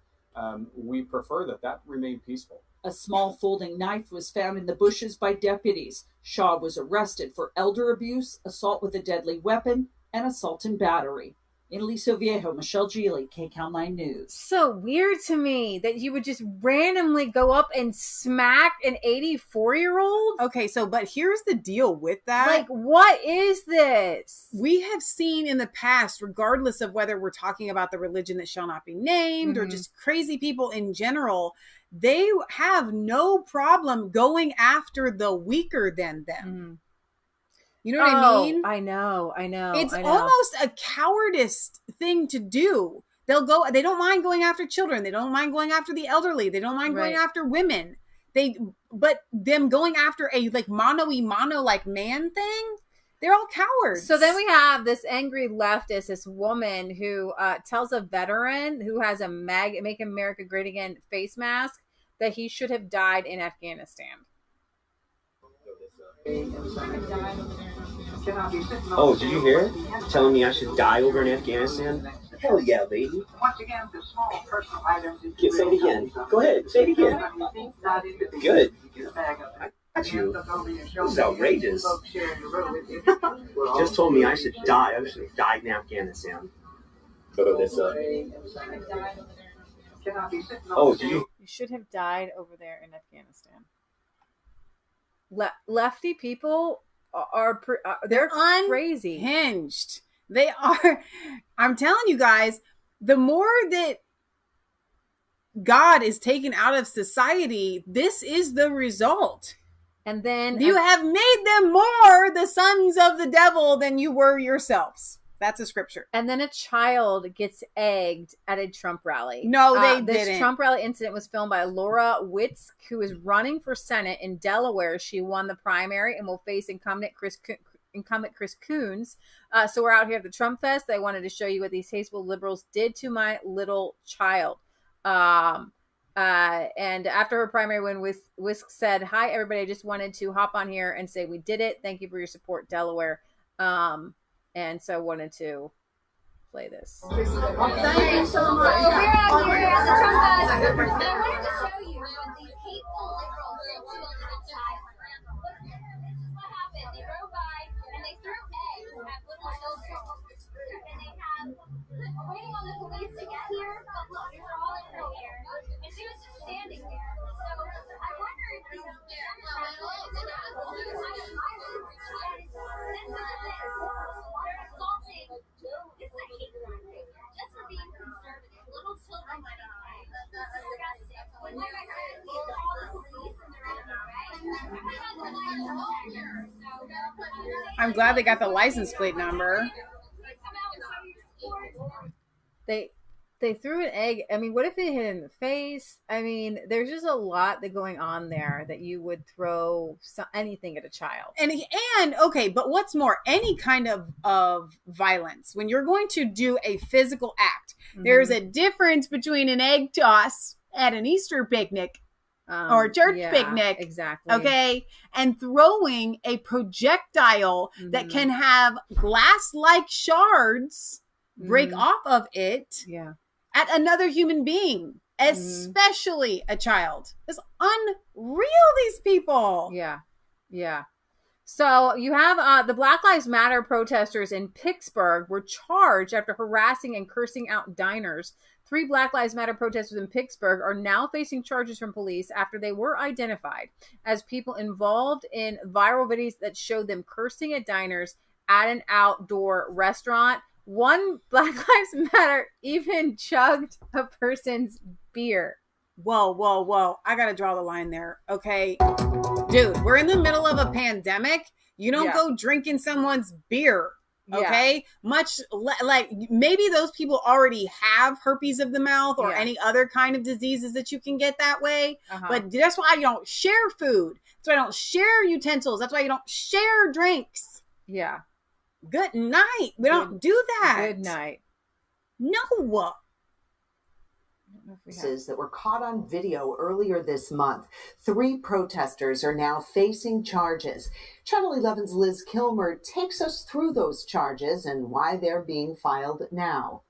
we prefer that remain peaceful. A small folding knife was found in the bushes by deputies. Shaw was arrested for elder abuse, assault with a deadly weapon, and assault and battery. In Aliso Viejo, Michelle Geely, KCAL 9 News. So weird to me that you would just randomly go up and smack an 84-year-old. Okay, but here's the deal with that. Like, what is this? We have seen in the past, regardless of whether we're talking about the religion that shall not be named or just crazy people in general, they have no problem going after the weaker than them. You know what I mean? I know. It's almost a cowardice thing to do. They don't mind going after children. They don't mind going after the elderly. They don't mind going after women. But them going after a mano-y-mano man thing, they're all cowards. So then we have this angry leftist, this woman who tells a veteran who has a Make America Great Again face mask that he should have died in Afghanistan. Oh, did you hear it? Telling me I should die over in Afghanistan? Hell yeah, baby. Once again, the small personal items. Say it again. Go ahead, say it again. Good. I got you. This is outrageous. He just told me I should die. I should have died in Afghanistan. Oh, You should have died over there in Afghanistan. Lefty people they're crazy. Unhinged. They are. I'm telling you guys, the more that God is taken out of society, this is the result. And then you have made them more the sons of the devil than you were yourselves. That's a scripture. And then a child gets egged at a Trump rally. No, they didn't. This Trump rally incident was filmed by Laura Witzke, who is running for Senate in Delaware. She won the primary and will face incumbent Chris Coons. So we're out here at the Trump Fest. I wanted to show you what these tasteful liberals did to my little child. And after her primary win, Witzke said, "Hi, everybody. I just wanted to hop on here and say we did it. Thank you for your support, Delaware." And so I wanted to play this. Thank you so much. We're out here at the Trump Fest, and I wanted to show you what these hateful liberals did to a little child. Look here, this is what happened. They drove by, and they threw eggs at little children. And they have waiting on the police to get here, but look, they're all in her hair. And she was just standing there. So I wonder if these just for being conservative. Little children getting paid. That's disgusting. When like I said, we call the police and they're on their way. I'm glad they got the license plate number. They threw an egg. I mean, what if it hit in the face? I mean, there's just a lot that going on there that you would throw anything at a child. And okay, but what's more, any kind of violence, when you're going to do a physical act, there's a difference between an egg toss at an Easter picnic or a church picnic. Exactly. Okay. And throwing a projectile that can have glass-like shards break off of it. Yeah. At another human being, especially a child. It's unreal, these people. Yeah. Yeah. So you have the Black Lives Matter protesters in Pittsburgh were charged after harassing and cursing out diners. 3 Black Lives Matter protesters in Pittsburgh are now facing charges from police after they were identified as people involved in viral videos that showed them cursing at diners at an outdoor restaurant. One Black Lives Matter even chugged a person's beer. Whoa. I gotta draw the line there. Okay. Dude, we're in the middle of a pandemic. You don't go drinking someone's beer. Okay. Like maybe those people already have herpes of the mouth or any other kind of diseases that you can get that way. But that's why you don't share food. That's why you don't share utensils. That's why you don't share drinks. Yeah. Good night. We don't do that. Good night. No. That were caught on video earlier this month. 3 protesters are now facing charges. Channel 11's Liz Kilmer takes us through those charges and why they're being filed now.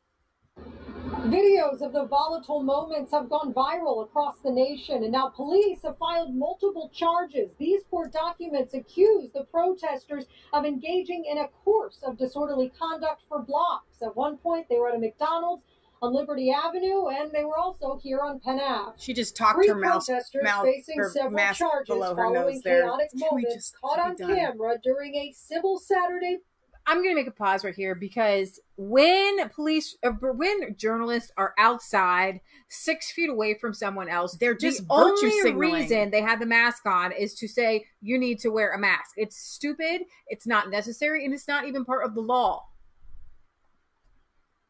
Videos of the volatile moments have gone viral across the nation, and now police have filed multiple charges. These court documents accuse the protesters of engaging in a course of disorderly conduct for blocks. At one point, they were at a McDonald's on Liberty Avenue, and they were also here on Penn Ave. She just talked her mouth facing several charges following chaotic moments caught on camera during a civil Saturday. I'm going to make a pause right here because when journalists are outside 6 feet away from someone else, they're just the virtue only signaling. reason they have the mask on is to say you need to wear a mask. It's stupid. It's not necessary, and it's not even part of the law.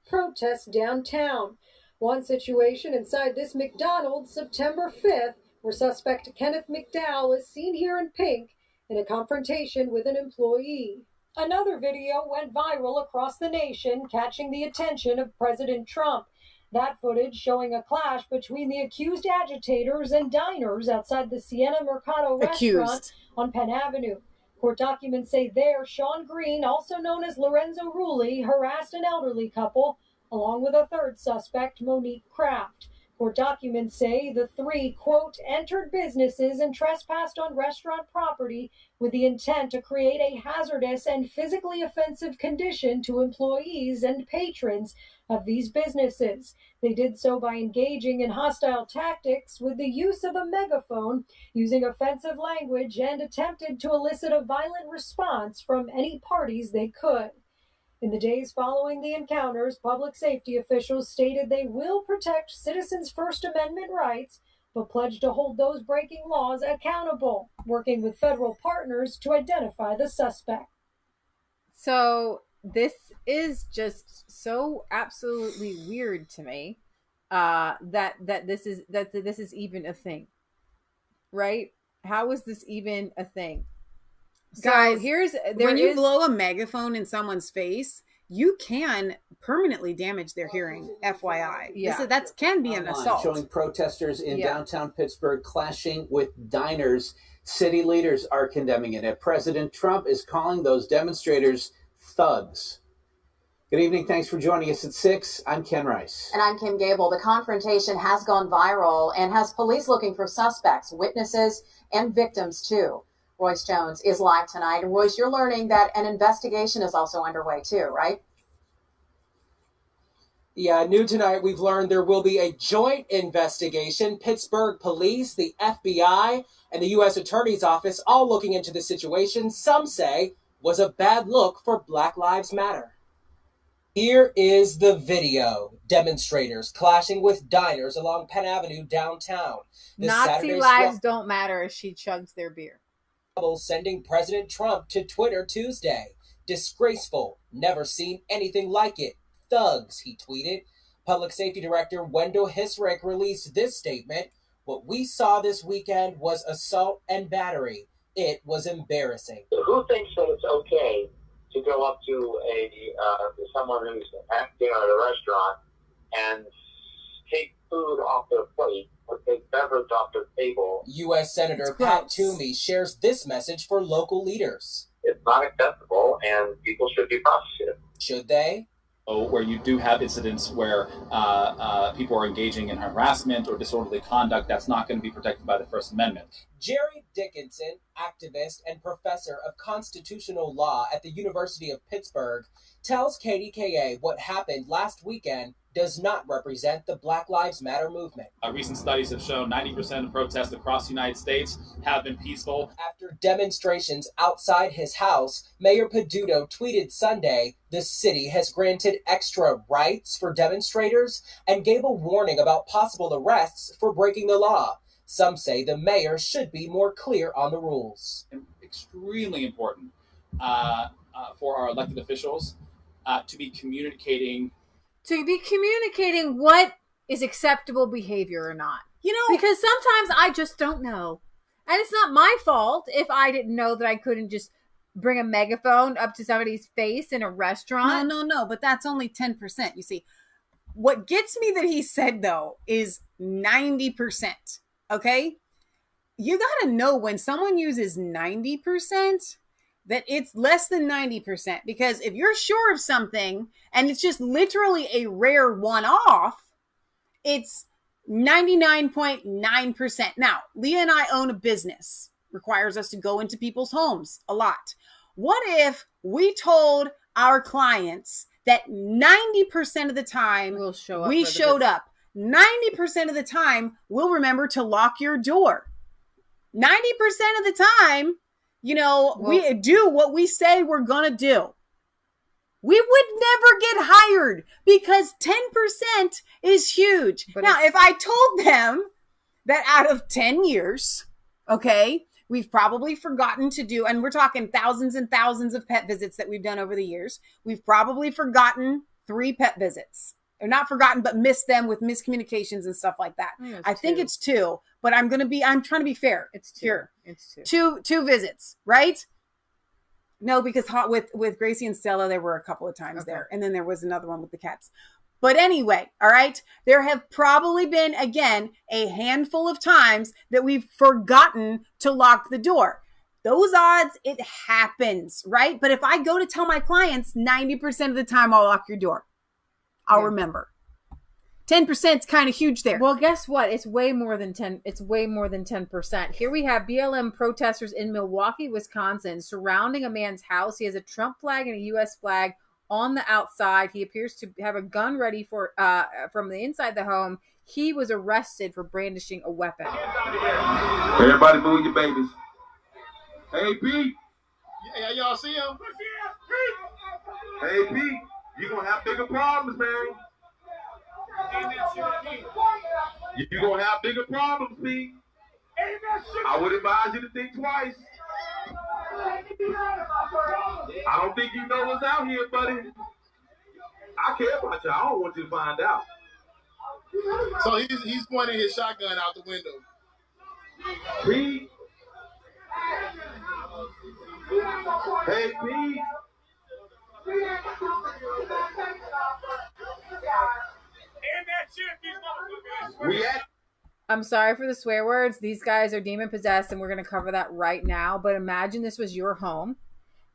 Protests downtown. One situation inside this McDonald's September 5th, where suspect Kenneth McDowell is seen here in pink in a confrontation with an employee. Another video went viral across the nation, catching the attention of President Trump. That footage showing a clash between the accused agitators and diners outside the Siena Mercado restaurant on Penn Avenue. Court documents say there, Sean Green, also known as Lorenzo Rulli, harassed an elderly couple, along with a third suspect, Monique Kraft. Court documents say the 3, quote, entered businesses and trespassed on restaurant property with the intent to create a hazardous and physically offensive condition to employees and patrons of these businesses. They did so by engaging in hostile tactics with the use of a megaphone, using offensive language, and attempted to elicit a violent response from any parties they could. In the days following the encounters, public safety officials stated they will protect citizens' First Amendment rights, but pledged to hold those breaking laws accountable, working with federal partners to identify the suspect. So this is just so absolutely weird to me that this is even a thing, right? How is this even a thing? Guys, when you blow a megaphone in someone's face, you can permanently damage their hearing. FYI, that can be an assault. Showing protesters in downtown Pittsburgh clashing with diners. City leaders are condemning it, and President Trump is calling those demonstrators thugs. Good evening. Thanks for joining us at 6. I'm Ken Rice. And I'm Kim Gable. The confrontation has gone viral and has police looking for suspects, witnesses, and victims too. Royce Jones is live tonight. And Royce, you're learning that an investigation is also underway too, right? Yeah, new tonight, we've learned there will be a joint investigation. Pittsburgh police, the FBI, and the U.S. Attorney's Office all looking into the situation. Some say was a bad look for Black Lives Matter. Here is the video. Demonstrators clashing with diners along Penn Avenue downtown. Nazi lives don't matter as she chugs their beer. Sending President Trump to Twitter Tuesday. Disgraceful. Never seen anything like it. Thugs, he tweeted. Public Safety Director Wendell Hisrick released this statement. What we saw this weekend was assault and battery. It was embarrassing. Who thinks that it's okay to go up to someone who's at dinner at a restaurant and take food off their plate or take beverage off their table? U.S. Senator Pat Toomey shares this message for local leaders. It's not acceptable, and people should be prosecuted. Should they? Where you do have incidents where people are engaging in harassment or disorderly conduct, that's not going to be protected by the First Amendment. Jerry Dickinson, activist and professor of constitutional law at the University of Pittsburgh, tells KDKA what happened last weekend does not represent the Black Lives Matter movement. Recent studies have shown 90% of protests across the United States have been peaceful. After demonstrations outside his house, Mayor Peduto tweeted Sunday, the city has granted extra rights for demonstrators and gave a warning about possible arrests for breaking the law. Some say the mayor should be more clear on the rules. Extremely important. for our elected officials to be communicating what is acceptable behavior or not. You know, because sometimes I just don't know. And it's not my fault if I didn't know that I couldn't just bring a megaphone up to somebody's face in a restaurant. No, but that's only 10%. You see, what gets me that he said, though, is 90%. Okay? You got to know when someone uses 90% that it's less than 90%. Because if you're sure of something and it's just literally a rare one-off, it's 99.9%. Now, Leah and I own a business. Requires us to go into people's homes a lot. What if we told our clients that 90% of the time we showed up? 90% of the time we'll remember to lock your door. 90% of the time, we do what we say we're going to do. We would never get hired because 10% is huge. But now, if I told them that out of 10 years, okay, we've probably forgotten to do, and we're talking thousands and thousands of pet visits that we've done over the years. We've probably forgotten 3 pet visits. Or not forgotten, but missed them with miscommunications and stuff like that. I think it's 2, but I'm trying to be fair. It's 2. Here. It's 2 visits, right? No, because with Gracie and Stella, there were a couple of times there. And then there was another one with the cats. But anyway, all right, there have probably been, again, a handful of times that we've forgotten to lock the door. Those odds, it happens, right? But if I go to tell my clients 90% of the time I'll lock your door, I'll remember. 10% is kind of huge there. Well, guess what? It's way more than 10. It's way more than 10%. Here we have BLM protesters in Milwaukee, Wisconsin, surrounding a man's house. He has a Trump flag and a U.S. flag on the outside. He appears to have a gun ready for from the inside the home. He was arrested for brandishing a weapon. Everybody move your babies. Hey, Pete. Yeah, y'all see him? Hey, Pete. You're going to have bigger problems, man. You're going to have bigger problems, Pete. I would advise you to think twice. I don't think you know what's out here, buddy. I care about you. I don't want you to find out. So he's pointing his shotgun out the window. Pete. Hey, Pete. I'm sorry for the swear words. These guys are demon possessed, and we're going to cover that right now. But imagine this was your home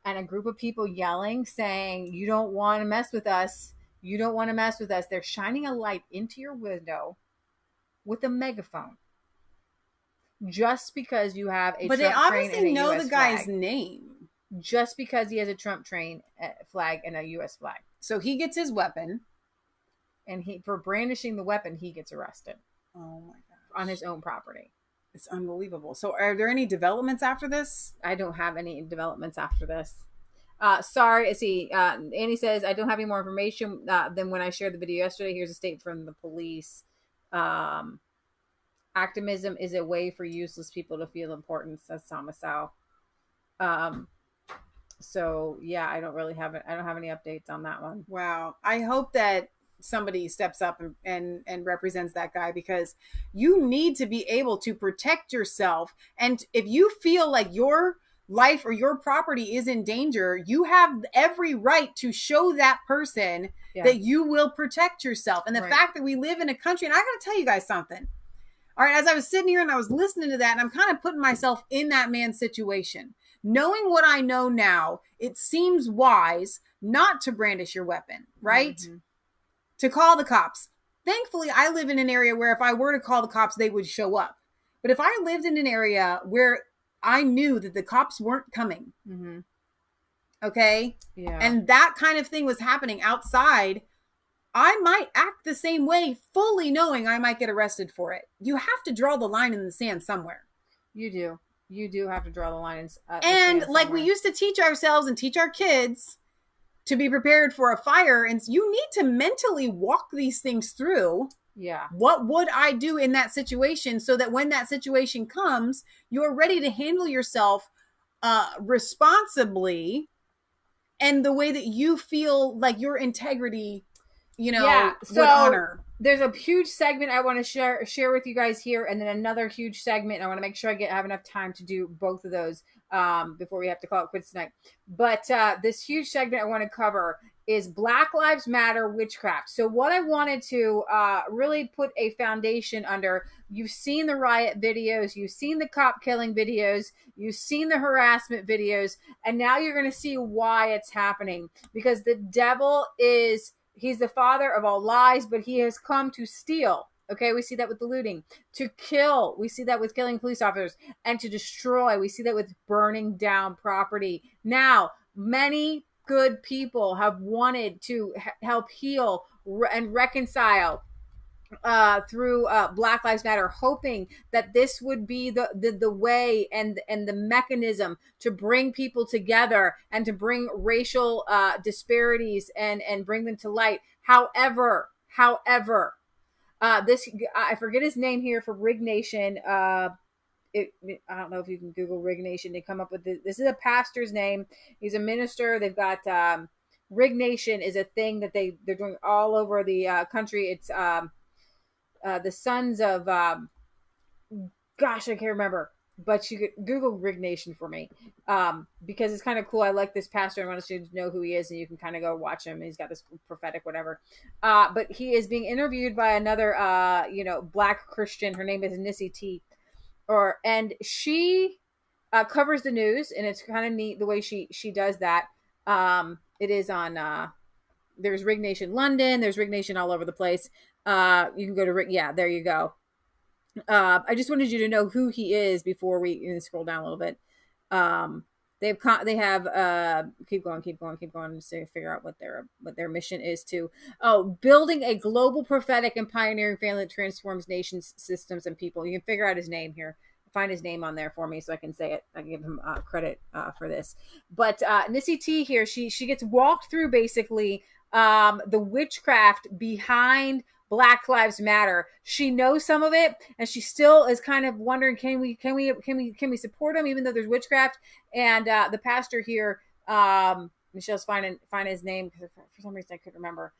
and a group of people yelling, saying, "You don't want to mess with us. You don't want to mess with us." They're shining a light into your window with a megaphone just because you have a Trump they obviously train and a know US the guy's flag. Name. Just because he has a Trump train flag and a U.S. flag. So he gets his weapon. And for brandishing the weapon, he gets arrested. Oh, my God. On his own property. It's unbelievable. So are there any developments after this? I don't have any developments after this. Sorry. See, Annie says, I don't have any more information than when I shared the video yesterday. Here's a statement from the police. Activism is a way for useless people to feel important, says Samasao. So yeah, I don't have any updates on that one. Wow. I hope that somebody steps up and represents that guy, because you need to be able to protect yourself. And if you feel like your life or your property is in danger, you have every right to show that person that you will protect yourself. And the fact that we live in a country, and I got to tell you guys something. All right. As I was sitting here and I was listening to that, and I'm kind of putting myself in that man's situation. Knowing what I know now, it seems wise not to brandish your weapon, right? Mm-hmm. To call the cops. Thankfully, I live in an area where if I were to call the cops, they would show up. But if I lived in an area where I knew that the cops weren't coming, okay, and that kind of thing was happening outside, I might act the same way, fully knowing I might get arrested for it. You have to draw the line in the sand somewhere. You do. You do have to draw the line. And like we used to teach ourselves and teach our kids to be prepared for a fire. And you need to mentally walk these things through. Yeah. What would I do in that situation so that when that situation comes, you're ready to handle yourself responsibly and the way that you feel like your integrity, you know, so would honor. There's a huge segment I want to share with you guys here, and then another huge segment. I want to make sure I have enough time to do both of those before we have to call it quits tonight. But this huge segment I want to cover is Black Lives Matter witchcraft. So what I wanted to really put a foundation under, you've seen the riot videos, you've seen the cop killing videos, you've seen the harassment videos, and now you're going to see why it's happening. Because the devil he's the father of all lies, but he has come to steal. Okay, we see that with the looting. To kill, we see that with killing police officers. And to destroy, we see that with burning down property. Now, many good people have wanted to help heal and reconcile through Black Lives Matter, hoping that this would be the way and the mechanism to bring people together and to bring racial disparities and bring them to light. However, this, I forget his name here for Rig Nation. I don't know if you can Google Rig Nation to come up with this. This is a pastor's name. He's a minister. They've got Rig Nation is a thing that they're doing all over the country. It's the sons of gosh, I can't remember, but you could Google Rig Nation for me because it's kind of cool. I like this pastor. I want you to know who he is, and you can kind of go watch him. He's got this prophetic whatever. But he is being interviewed by another Black Christian. Her name is Nissy T. And she covers the news, and it's kind of neat the way she does that. It is on there's Rig Nation London, there's Rig Nation all over the place. You can go to Rig, there you go. I just wanted you to know who he is before we scroll down a little bit. They have keep going to figure out what their mission is to building a global prophetic and pioneering family that transforms nations, systems, and people. You can figure out his name here. Find his name on there for me so I can say it. I can give him credit for this. But Nissy T here, she gets walked through basically the witchcraft behind Black Lives Matter. She knows some of it, and she still is kind of wondering, can we support him even though there's witchcraft? And the pastor here, Michelle's find his name because for some reason I couldn't remember.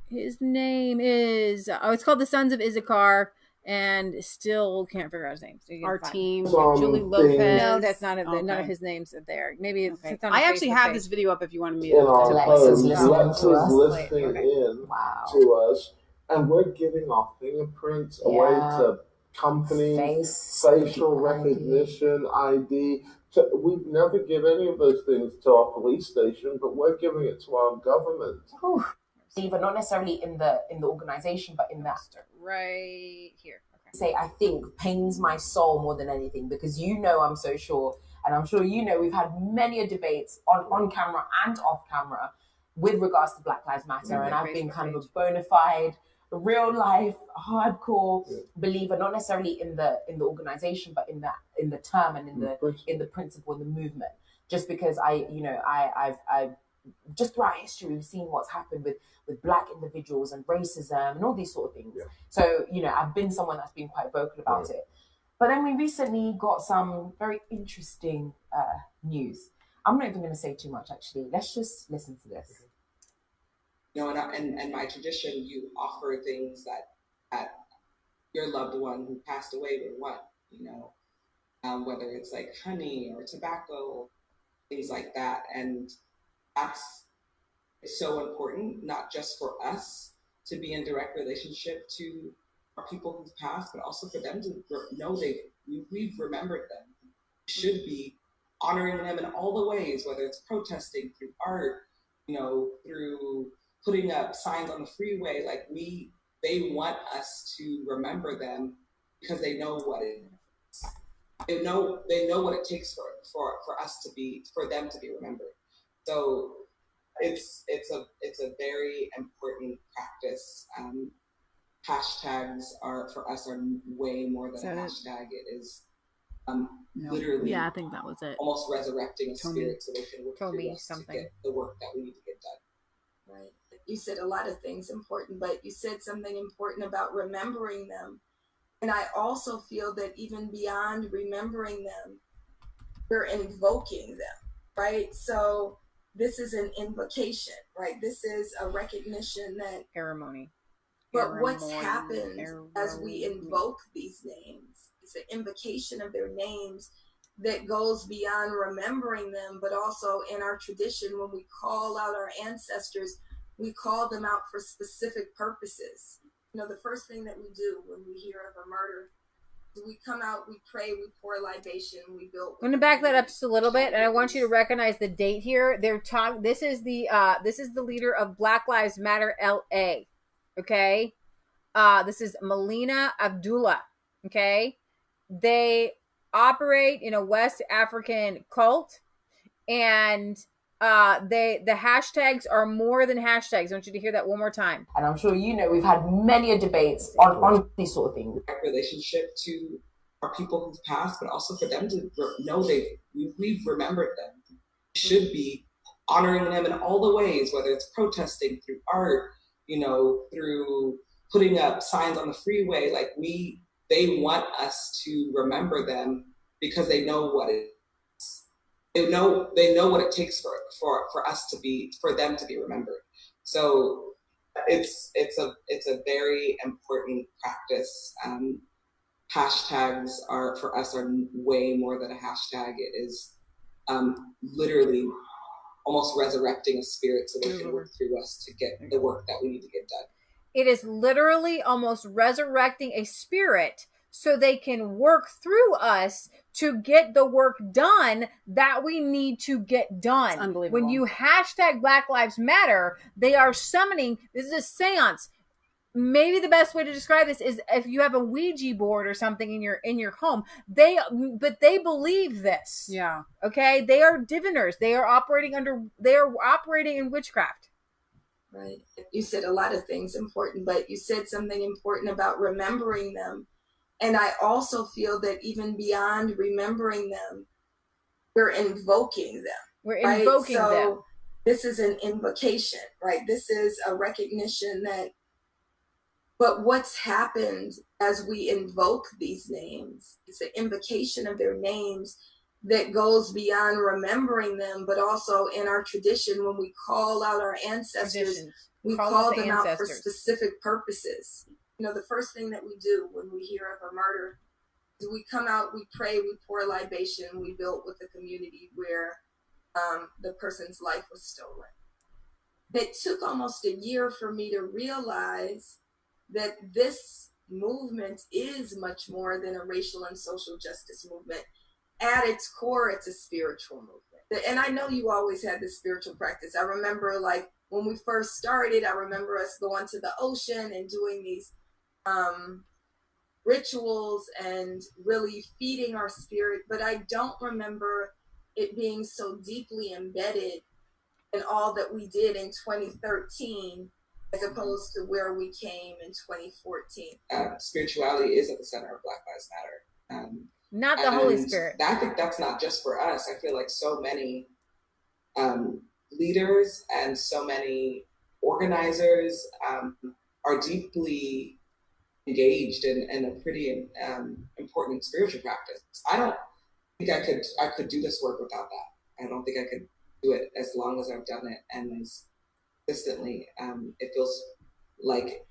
His name is it's called the Sons of Issachar, and still can't figure out his name. So Our team, Julie Lopez. No, that's not none of his names are there. Maybe it's on I actually have this video up if you wanted me to. Alexa's listening in to us, and we're giving our fingerprints away to companies, facial recognition, ID. So we never give any of those things to our police station, but we're giving it to our government. Even not necessarily in the organization, but in that right here. Okay. Say I think pains my soul more than anything because I'm so sure, and I'm sure we've had many debates on camera and off camera with regards to Black Lives Matter, and I've been kind of a bona fide, real life, hardcore believer, not necessarily in the organization, but in the term and in the principle and the movement. Just because I've just throughout history, we've seen what's happened with Black individuals and racism and all these sort of things. So, I've been someone that's been quite vocal about it. But then we recently got some very interesting news. I'm not even going to say too much, actually. Let's just listen to this. And my tradition, you offer things that your loved one who passed away would want, whether it's like honey or tobacco, things like that. And that's so important, not just for us to be in direct relationship to our people who've passed, but also for them to know we've remembered them. We should be honoring them in all the ways, whether it's protesting through art, through putting up signs on the freeway. They want us to remember them because they know what it is. They know what it takes for them to be remembered. So it's a very important practice. Hashtags are way more than a hashtag. It is literally. I think that was it. Almost resurrecting a spirit so they can work through us to get the work that we need to get done. Right. You said a lot of things important, but you said something important about remembering them. And I also feel that even beyond remembering them, we're invoking them. right? So this is an invocation, right? This is a recognition that ceremony. But what's happened as we invoke these names? It's an invocation of their names that goes beyond remembering them, but also in our tradition, when we call out our ancestors, we call them out for specific purposes. You know, the first thing that we do when we hear of a murder, we come out, we pray, we pour libation, we build. I'm going to back that up just a little bit, and I want you to recognize the date here. This is the leader of Black Lives Matter LA. Okay, this is Melina Abdullah. Okay, they operate in a West African cult, and the hashtags are more than hashtags. I want you to hear that one more time. And I'm sure you know we've had many debates on these sort of things. Relationship to our people who've passed, but also for them to know we've remembered them. We should be honoring them in all the ways, whether it's protesting through art, you know, through putting up signs on the freeway. Like they want us to remember them because they know what it is. They know what it takes for them to be remembered. So it's a very important practice. Hashtags are for us are way more than a hashtag. It is literally almost resurrecting a spirit so they can work through us to get the work that we need to get done. It is literally almost resurrecting a spirit so they can work through us to get the work done that we need to get done. It's unbelievable. When you hashtag Black Lives Matter, they are summoning, this is a seance. Maybe the best way to describe this is if you have a Ouija board or something in your home, but they believe this. Yeah. Okay? They are diviners. They are operating in witchcraft. Right. You said a lot of things important, but you said something important about remembering them. And I also feel that even beyond remembering them, we're invoking them. We're right? invoking so them. This is an invocation, right? This is a recognition that, but what's happened as we invoke these names, it's an invocation of their names that goes beyond remembering them, but also in our tradition, when we call out our ancestors, we call them out for specific purposes. You know, the first thing that we do when we hear of a murder is we come out, we pray, we pour libation, we build with the community where the person's life was stolen. It took almost a year for me to realize that this movement is much more than a racial and social justice movement. At its core, it's a spiritual movement. And I know you always had this spiritual practice. I remember, like, when we first started, I remember us going to the ocean and doing these rituals and really feeding our spirit. But I don't remember it being so deeply embedded in all that we did in 2013 as opposed to where we came in 2014. Spirituality is at the center of Black Lives Matter. Not the Holy Spirit. I think that's not just for us. I feel like so many leaders and so many organizers are deeply engaged in a pretty important spiritual practice. I don't think I could do this work without that. I don't think I could do it as long as I've done it and as consistently. It feels like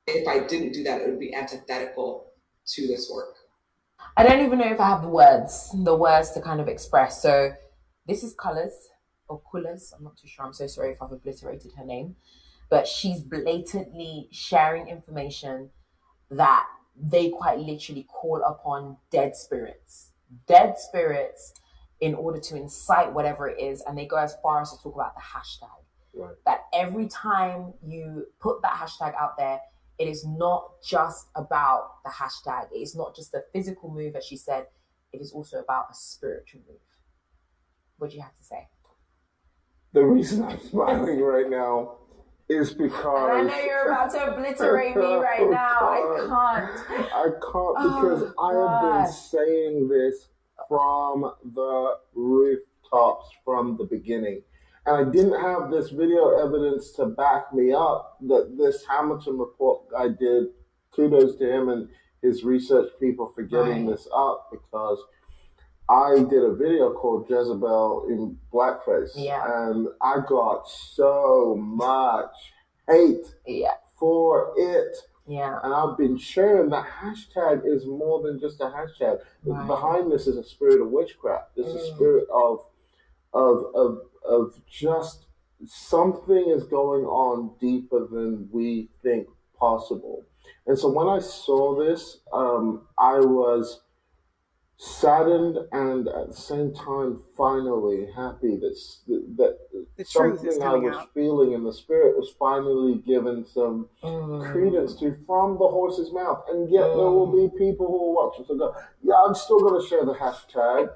if I didn't do that, it would be antithetical to this work. I don't even know if I have the words to kind of express. So this is Colors, or Colors. I'm not too sure. I'm so sorry if I've obliterated her name. But she's blatantly sharing information that they quite literally call upon dead spirits in order to incite whatever it is. And they go as far as to talk about the hashtag. Right. That every time you put that hashtag out there, it is not just about the hashtag. It is not just a physical move, as she said. It is also about a spiritual move. What do you have to say? The reason I'm smiling right now is because... And I know you're about to obliterate me right now. I can't because I have been saying this from the rooftops from the beginning. And I didn't have this video evidence to back me up that this Hamilton report guy did. Kudos to him and his research people for getting this up, because I did a video called Jezebel in Blackface. Yeah. And I got so much hate for it. Yeah. And I've been sharing that hashtag is more than just a hashtag. Right. Behind this is a spirit of witchcraft. There's a spirit of just something is going on deeper than we think possible. And so when I saw this, I was saddened and at the same time finally happy that the truth something is I coming was out. feeling in the spirit was finally given some credence to from the horse's mouth. And yet there will be people who will watch us and go, yeah, I'm still going to share the hashtag.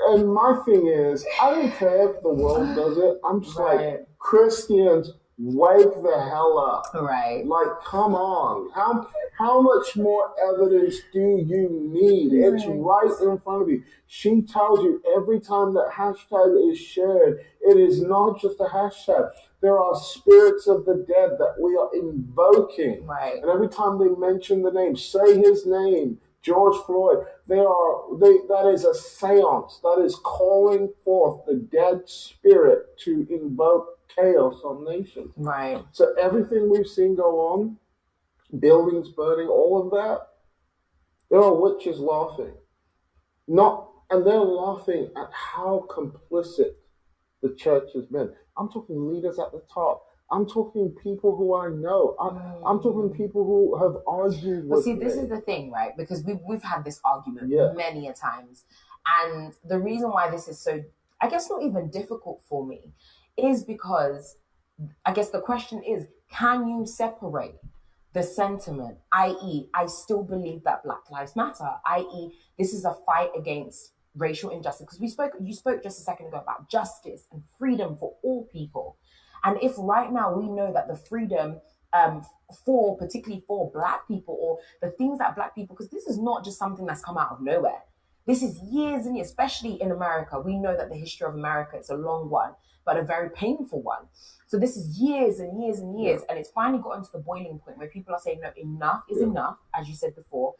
And my thing is, I don't care if the world does it. I'm just like, Christians, wake the hell up. Right. Like, come on. How much more evidence do you need? It's right in front of you. She tells you every time that hashtag is shared, it is not just a hashtag. There are spirits of the dead that we are invoking. Right. And every time they mention the name, say his name, George Floyd, that is a seance. That is calling forth the dead spirit to invoke chaos on nations. Right. So everything we've seen go on, buildings burning, all of that, there are witches laughing. And they're laughing at how complicit the church has been. I'm talking leaders at the top. I'm talking people who I know. I'm talking people who have argued with me. This is the thing, right? Because we've had this argument many a times. And the reason why this is so, I guess, not even difficult for me is because I guess the question is, can you separate the sentiment, i.e., I still believe that Black Lives Matter, i.e., this is a fight against racial injustice? Because you spoke just a second ago about justice and freedom for all people. And if right now we know that the freedom particularly for Black people, or the things that Black people, because this is not just something that's come out of nowhere. This is years and years, especially in America. We know that the history of America is a long one, but a very painful one. So this is years and years and years. And it's finally gotten to the boiling point where people are saying, no, enough is enough, as you said before.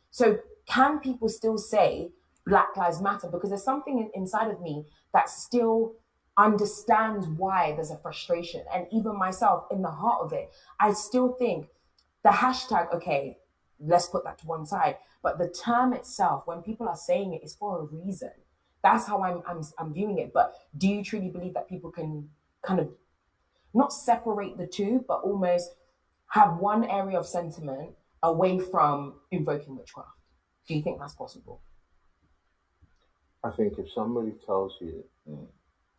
So can people still say Black Lives Matter? Because there's something inside of me that still understands why there's a frustration. And even myself, in the heart of it, I still think the hashtag, okay, let's put that to one side. But the term itself, when people are saying it, is for a reason. That's how I'm viewing it. But do you truly believe that people can kind of not separate the two, but almost have one area of sentiment away from invoking witchcraft? Do you think that's possible? I think if somebody tells you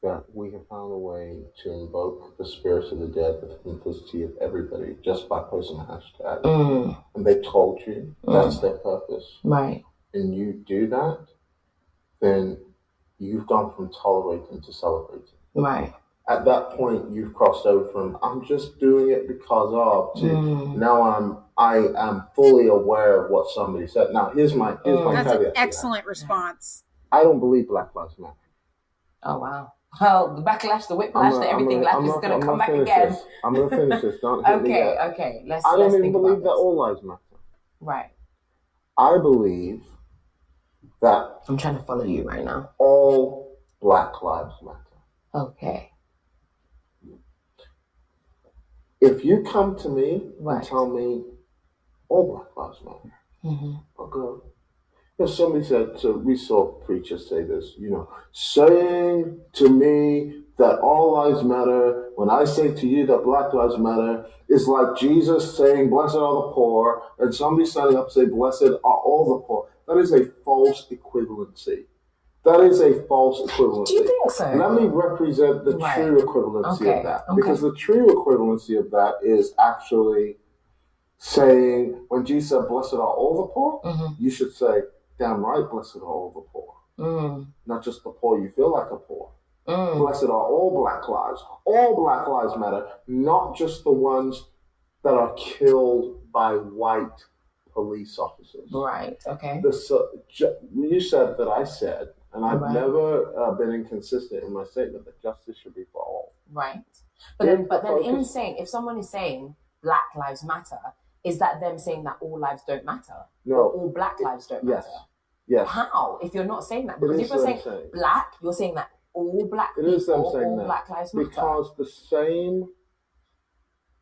that we have found a way to invoke the spirits of the dead with the complicity of everybody just by posting a hashtag, and they told you that's their purpose, right, and you do that, then you've gone from tolerating to celebrating. Right. At that point, you've crossed over from I'm just doing it because of to now I am fully aware of what somebody said. Now here's my That's caveat. an excellent response. I don't believe Black Lives Matter. Oh wow. Well, the backlash, the whiplash, everything like is going to come back again. I'm going to finish this. Don't hit me yet. Okay. I don't even believe that all lives matter. Right. I believe that I'm trying to follow you right now. All Black Lives Matter. Okay. If you come to me and tell me all Black Lives Matter, I'll go. Somebody said, so we saw preachers say this, saying to me that all lives matter, when I say to you that Black Lives Matter, is like Jesus saying, blessed are the poor, and somebody standing up saying, blessed are all the poor. That is a false equivalency. That is a false equivalency. Do you think so? Let me represent the true equivalency of that. Because the true equivalency of that is actually saying, when Jesus said, blessed are all the poor, you should say, damn right, blessed are all the poor. Not just the poor you feel like are poor. Blessed are all Black lives. All Black lives matter, not just the ones that are killed by white police officers. Right, okay. You said that I said, and I've never been inconsistent in my statement, that justice should be for all. Right. But then in saying, if someone is saying Black Lives Matter, is that them saying that all lives don't matter? No. Or all Black lives don't matter? Yes. How? If you're not saying that, because if you're saying black, you're saying that all black people, all Black Lives Matter. Because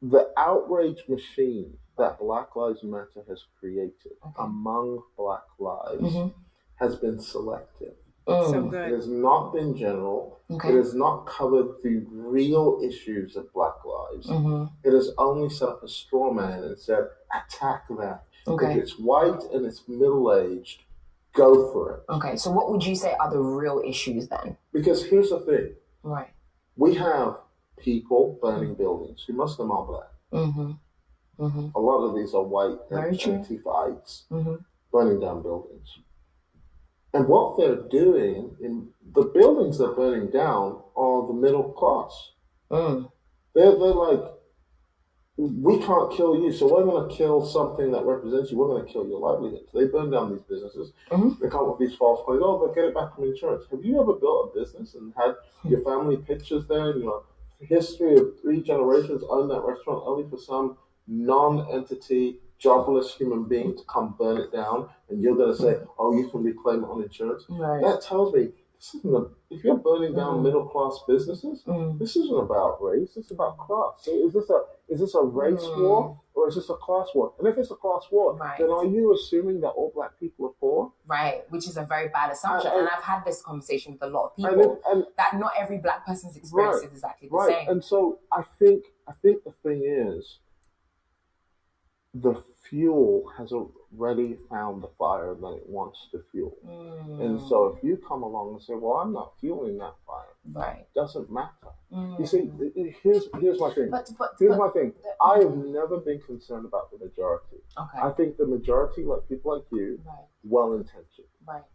the outrage machine that Black Lives Matter has created among Black lives has been selective. So good. It has not been general. It has not covered the real issues of Black lives. It has only set up a straw man and said, attack that. If it's white and it's middle-aged, go for it. Okay, so what would you say are the real issues then? Because here's the thing. Right. We have people burning buildings who most of them are black. A lot of these are white Antifa-ites burning down buildings. And what they're doing in the buildings they're burning down are the middle class. They're like, we can't kill you, so we're going to kill something that represents you. We're going to kill your livelihood. So they burn down these businesses. They come up with these false claims. Oh, they'll get it back from insurance. Have you ever built a business and had your family pictures there and your history of 3 generations own that restaurant only for some non-entity, jobless human being to come burn it down, and you're going to say, oh, you can reclaim it on insurance? That tells me this isn't if you're burning down middle-class businesses, this isn't about race, it's about class. So is this a race war or is this a class war? And if it's a class war, then are you assuming that all black people are poor? Right, which is a very bad assumption. And I've had this conversation with a lot of people, that not every black person's experience is exactly the same. And so I think the thing is, the fuel has already found the fire that it wants to fuel. And so if you come along and say, well, I'm not fueling that fire, it doesn't matter. You see, here's my thing. Here's my thing. I have never been concerned about the majority. I think the majority, like people like you, well-intentioned.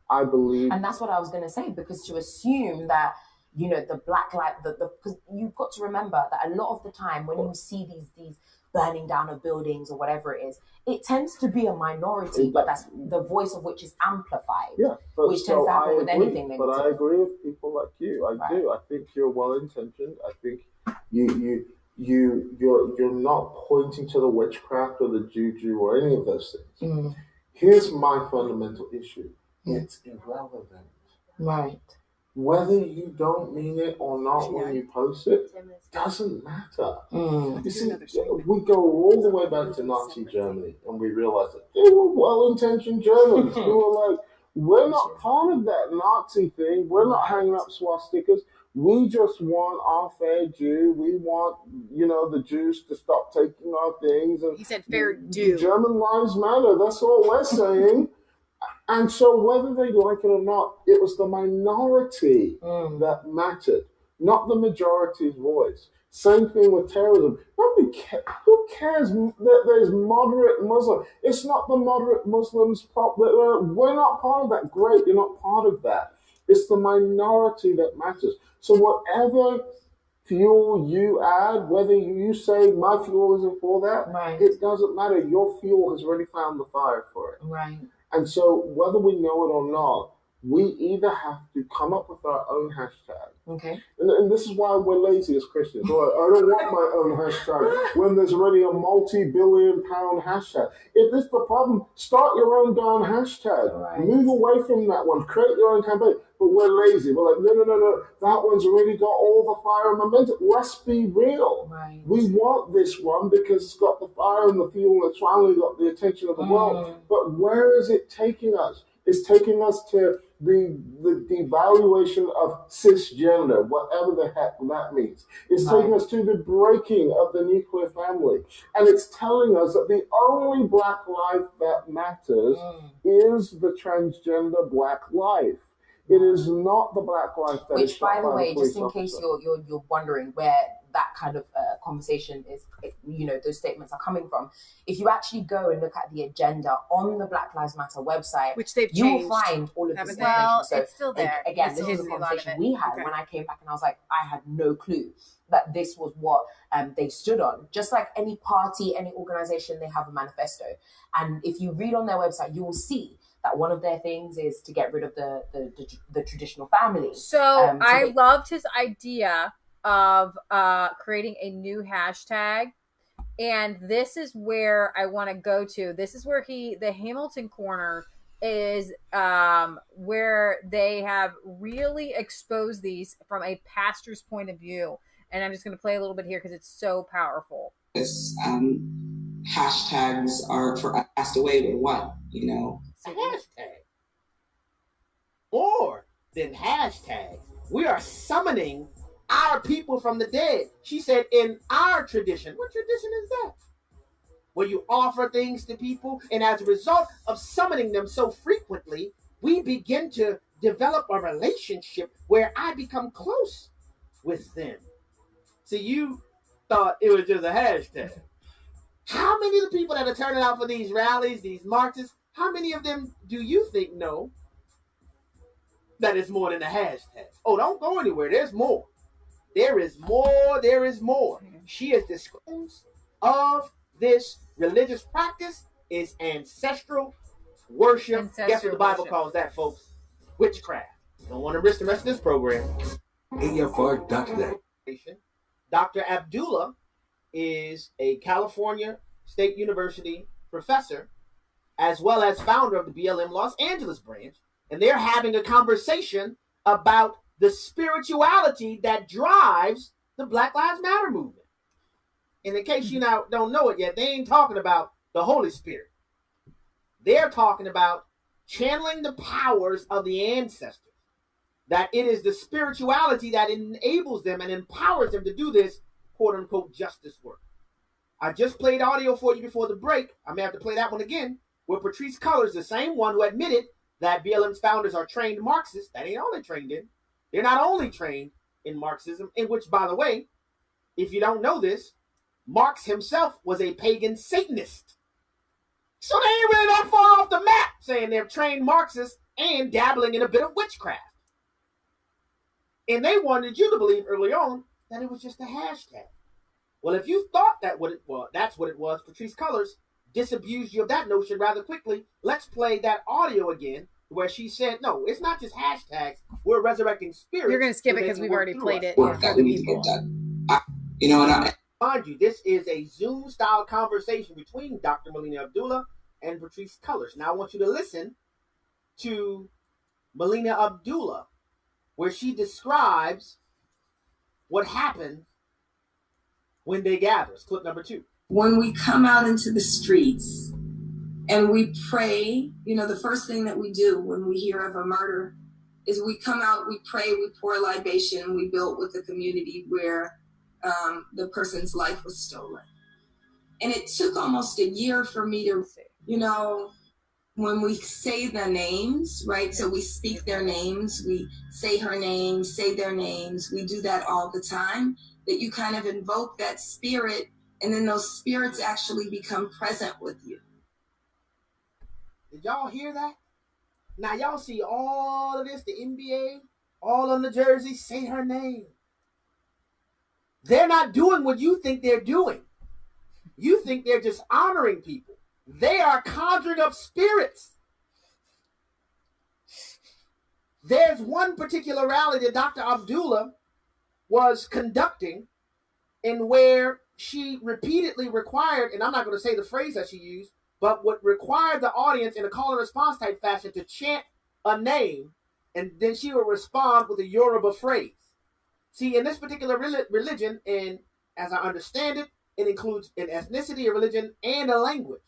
I believe... And that's what I was going to say, because to assume that, you know, the black light, because you've got to remember that a lot of the time when you see these burning down of buildings or whatever it is, it tends to be a minority, but that's the voice of which is amplified. Which tends to happen with anything negative. But I agree with people like you. I do. I think you're well intentioned. I think you're not pointing to the witchcraft or the juju or any of those things. Here's my fundamental issue. It's irrelevant. Right. Whether you don't mean it or not when you post it doesn't matter. You see, we go all the way back to Nazi Germany and we realize that they were well-intentioned Germans who were like, we're not part of that Nazi thing. We're not hanging up swastikas. We just want our fair due. We want, the Jews to stop taking our things. And he said fair due. German lives matter. That's all we're saying. And so whether they like it or not, it was the minority that mattered, not the majority's voice. Same thing with terrorism. Who cares that there's moderate Muslims? It's not the moderate Muslims. We're not part of that. Great, you're not part of that. It's the minority that matters. So whatever fuel you add, whether you say my fuel isn't for that, it doesn't matter. Your fuel has already found the fire for it. Right. And so whether we know it or not, we either have to come up with our own hashtag. Okay. And this is why we're lazy as Christians. I don't want my own hashtag when there's already a multi-billion-pound hashtag. If this is the problem, start your own darn hashtag. Move away from that one. Create your own campaign. But we're lazy. We're like, no. That one's already got all the fire and momentum. Let's be real. We want this one because it's got the fire and the fuel and it's finally got the attention of the world. But where is it taking us? It's taking us to the devaluation of cisgender, whatever the heck that means. It's taking us to the breaking of the nuclear family. And it's telling us that the only black life that matters is the transgender black life. It is not the black life that is. Which, by the way, just in case you're wondering where that kind of conversation is, those statements are coming from. If you actually go and look at the agenda on the Black Lives Matter website, which they've you will find all of this information. Well, so it's still there. Again, this is the conversation we had when I came back, and I was like, I had no clue that this was what they stood on. Just like any party, any organization, they have a manifesto, and if you read on their website, you will see that one of their things is to get rid of the traditional family. So I loved his idea of creating a new hashtag, and this is where I want to go to. This is where the Hamilton Corner is where they have really exposed these from a pastor's point of view. And I'm just going to play a little bit here because it's so powerful. This hashtags are for passed away with what, you know? A hashtag. More than hashtags. We are summoning our people from the dead. She said, in our tradition. What tradition is that? Where you offer things to people, and as a result of summoning them so frequently, we begin to develop a relationship where I become close with them. So you thought it was just a hashtag. How many of the people that are turning out for these rallies, these marches, how many of them do you think know that it's more than a hashtag? Oh, don't go anywhere. There's more. There is more. There is more. She is describing of this religious practice is ancestral worship. Guess what the Bible calls that, folks? Witchcraft. Don't want to risk the rest of this program. AFR Dr. Dr. Abdullah is a California State University professor, as well as founder of the BLM Los Angeles branch, and they're having a conversation about the spirituality that drives the Black Lives Matter movement. And in case you now don't know it yet, they ain't talking about the Holy Spirit. They're talking about channeling the powers of the ancestors. That it is the spirituality that enables them and empowers them to do this quote-unquote justice work. I just played audio for you before the break. I may have to play that one again, where Patrisse Cullors, the same one who admitted that BLM's founders are trained Marxists. That ain't all they're trained in. They're not only trained in Marxism, in which, by the way, if you don't know this, Marx himself was a pagan Satanist. So they ain't really that far off the map saying they're trained Marxists and dabbling in a bit of witchcraft. And they wanted you to believe early on that it was just a hashtag. Well, if you thought that's what it was, Patrisse Cullors disabused you of that notion rather quickly. Let's play that audio again where she said, no, it's not just hashtags. We're resurrecting spirits. You're going to skip it because we've already played it. That we need to get done. You know, and mind you, this is a Zoom-style conversation between Dr. Melina Abdullah and Patrisse Cullors. Now, I want you to listen to Melina Abdullah, where she describes what happened when they gather. It's clip number 2. When we come out into the streets and we pray, you know, the first thing that we do when we hear of a murder is we come out, we pray, we pour libation, we build with the community where the person's life was stolen. And it took almost a year for me to, you know, when we say the names, right? So we speak their names, we say her name, say their names. We do that all the time, that you kind of invoke that spirit, and then those spirits actually become present with you. Did y'all hear that? Now y'all see all of this, the NBA, all on the jersey, say her name. They're not doing what you think they're doing. You think they're just honoring people. They are conjuring up spirits. There's one particular rally that Dr. Abdullah was conducting in where she repeatedly required, and I'm not going to say the phrase that she used, but would require the audience in a call and response type fashion to chant a name, and then she would respond with a Yoruba phrase. See, in this particular religion, and as I understand it, it includes an ethnicity, a religion, and a language.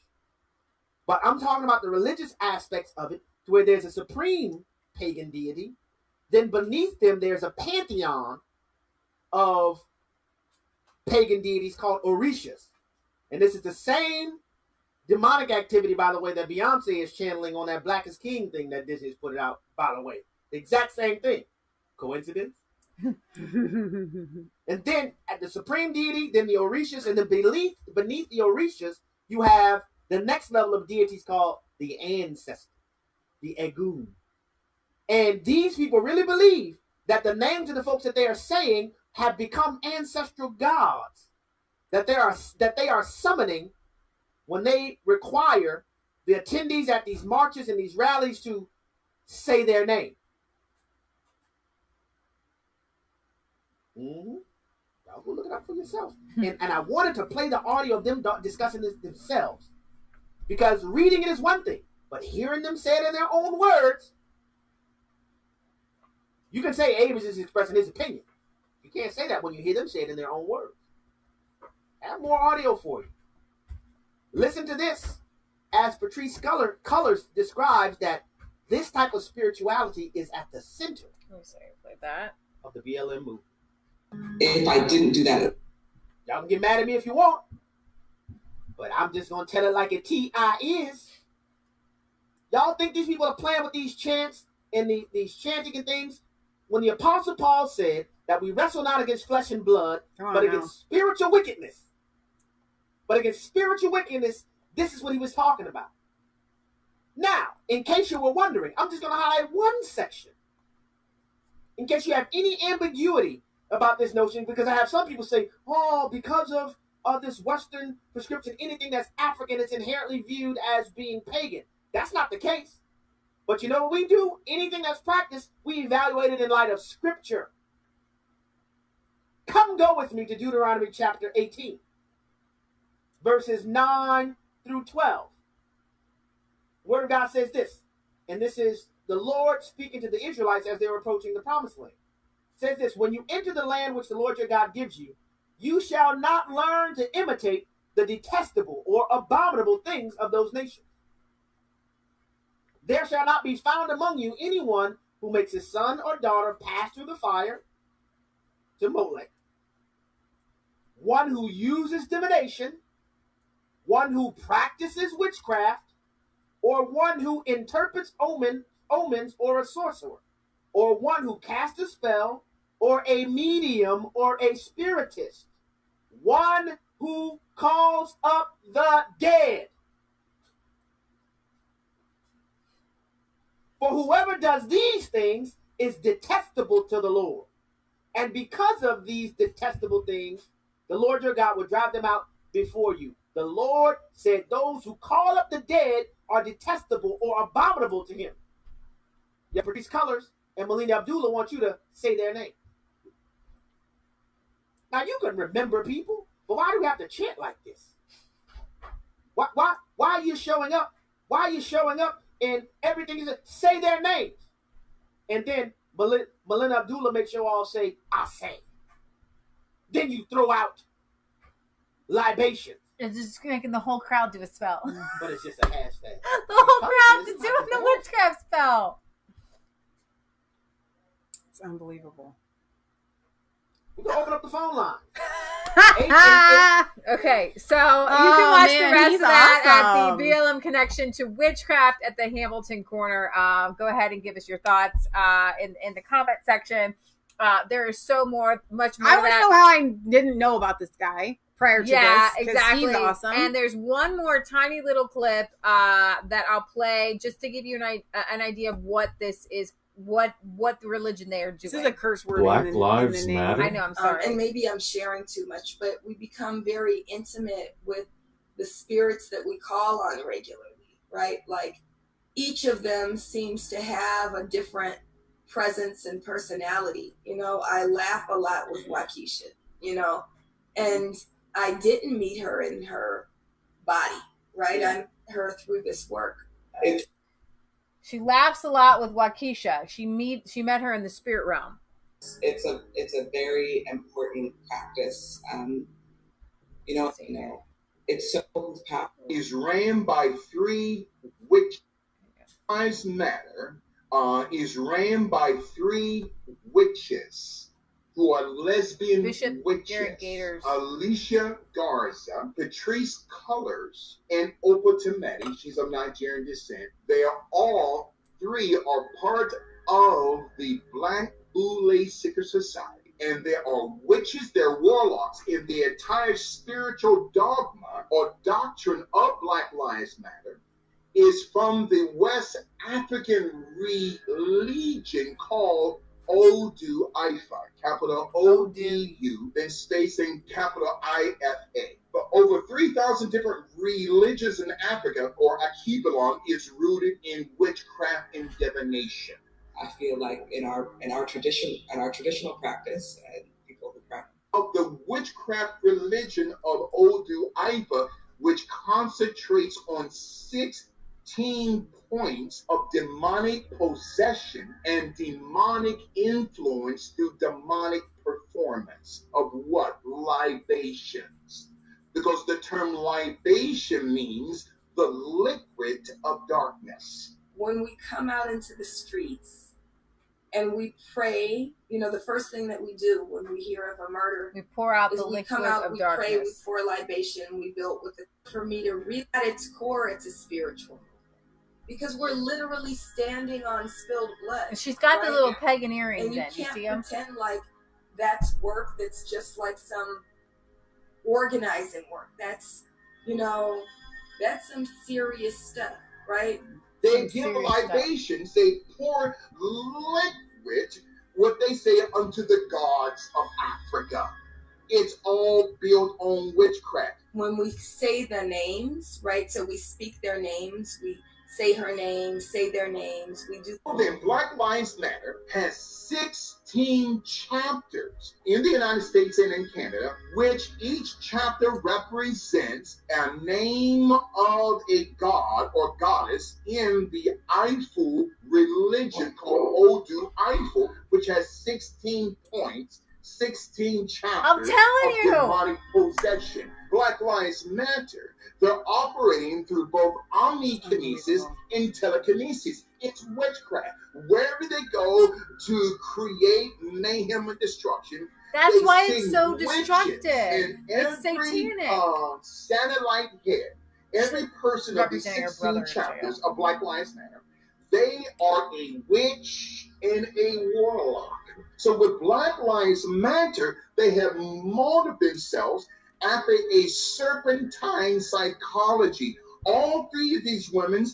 But I'm talking about the religious aspects of it, to where there's a supreme pagan deity. Then beneath them, there's a pantheon of pagan deities called Orishas. And this is the same demonic activity, by the way, that Beyonce is channeling on that Black is King thing that Disney's put it out, by the way. The exact same thing. Coincidence? And then at the supreme deity, then the Orishas, and then beneath the Orishas, you have the next level of deities called the ancestor, the Egun. And these people really believe that the names of the folks that they are saying have become ancestral gods, that they are summoning when they require the attendees at these marches and these rallies to say their name. Y'all go look it up for yourself. And I wanted to play the audio of them discussing this themselves, because reading it is one thing, But hearing them say it in their own words, you can say Abe is just expressing his opinion. You can't say that when you hear them say it in their own words. I have more audio for you. Listen to this. As Patrice Cullors describes that this type of spirituality is at the center like that of the BLM movement. If I didn't do that, y'all can get mad at me if you want, but I'm just going to tell it like it is. Y'all think these people are playing with these chants and these chanting and things? When the Apostle Paul said that we wrestle not against flesh and blood, but against spiritual wickedness. But against spiritual wickedness, this is what he was talking about. Now, in case you were wondering, I'm just going to highlight one section. In case you have any ambiguity about this notion, because I have some people say, oh, because of this Western prescription, anything that's African is inherently viewed as being pagan. That's not the case. But you know what we do? Anything that's practiced, we evaluate it in light of Scripture. Come go with me to Deuteronomy chapter 18, verses 9 through 12. The Word of God says this, and this is the Lord speaking to the Israelites as they were approaching the promised land. It says this, when you enter the land which the Lord your God gives you, you shall not learn to imitate the detestable or abominable things of those nations. There shall not be found among you anyone who makes his son or daughter pass through the fire to Molech, one who uses divination, one who practices witchcraft, or one who interprets omens or a sorcerer, or one who casts a spell, or a medium, or a spiritist, one who calls up the dead. For whoever does these things is detestable to the Lord. And because of these detestable things, the Lord your God will drive them out before you. The Lord said those who call up the dead are detestable or abominable to him. Yet Patrice Cullors and Melina Abdullah want you to say their name. Now you can remember people, but why do we have to chant like this? Why are you showing up? Why are you showing up and everything is say their names? And then Melina Abdullah makes you all say, I say. Then you throw out libations. It's just making the whole crowd do a spell. But it's just a hashtag. The whole crowd is doing the witchcraft spell. It's unbelievable. We can open up the phone line. Okay, so you can watch the rest of that at the BLM Connection to Witchcraft at the Hamilton Corner. Go ahead and give us your thoughts in the comment section. There is so much more. I want to know how I didn't know about this guy prior to this. Yeah, exactly. He's awesome. And there's one more tiny little clip that I'll play just to give you an idea of what this is. What the religion they are doing. This is a curse word. Black Lives Matter. I know, I'm sorry. And maybe I'm sharing too much, but we become very intimate with the spirits that we call on regularly, right? Like each of them seems to have a different presence and personality. You know, I laugh a lot with Waukesha, you know, and I didn't meet her in her body, right? I met her through this work. She laughs a lot with Waukesha. She met her in the spirit realm. It's a very important practice. You know, it's so powerful. Is ran by three witch. Lives Matter is ran by three witches who are lesbian Bishop witches. Alicia Garza, Patrice Cullors, and Opa Tometi. She's of Nigerian descent. They are all three are part of the Black Ule Seeker Society. And there are witches, they're warlocks in the entire spiritual dogma or doctrine of Black Lives Matter is from the West African religion called Odu Ifa, capital O-D-U, then spacing capital I-F-A. But over 3,000 different religions in Africa, or Akibalon, is rooted in witchcraft and divination. I feel like in our traditional practice, people who practice of the witchcraft religion of Odu Ifa, which concentrates on 6 16 points of demonic possession and demonic influence through demonic performance of what? Libations. Because the term libation means the liquid of darkness. When we come out into the streets and we pray, the first thing that we do when we hear of a murder, we pour out the liquid of darkness. We pray, we pour libation, we build with it. For me to read at its core, it's a spiritual. Because we're literally standing on spilled blood. And she's got the little pagan earrings. And you can't pretend like that's work that's just like some organizing work. That's, that's some serious stuff, right? They give libations, they pour liquid, what they say, unto the gods of Africa. It's all built on witchcraft. When we say the names, right? So we speak their names, we say her name, say their names, we do. Then Black Lives Matter has 16 chapters in the United States and in Canada, which each chapter represents a name of a god or goddess in the Ifu religion called Odu Ifu, which has 16 points, 16 chapters of demonic possession. Black Lives Matter, they're operating through both omnikinesis and telekinesis. It's witchcraft. Wherever they go to create mayhem and destruction, that's why it's so destructive. It's satanic. Satellite head, every person of these 16 chapters of Black Lives Matter, they are a witch and a warlock. So with Black Lives Matter, they have molded themselves after a serpentine psychology. All three of these women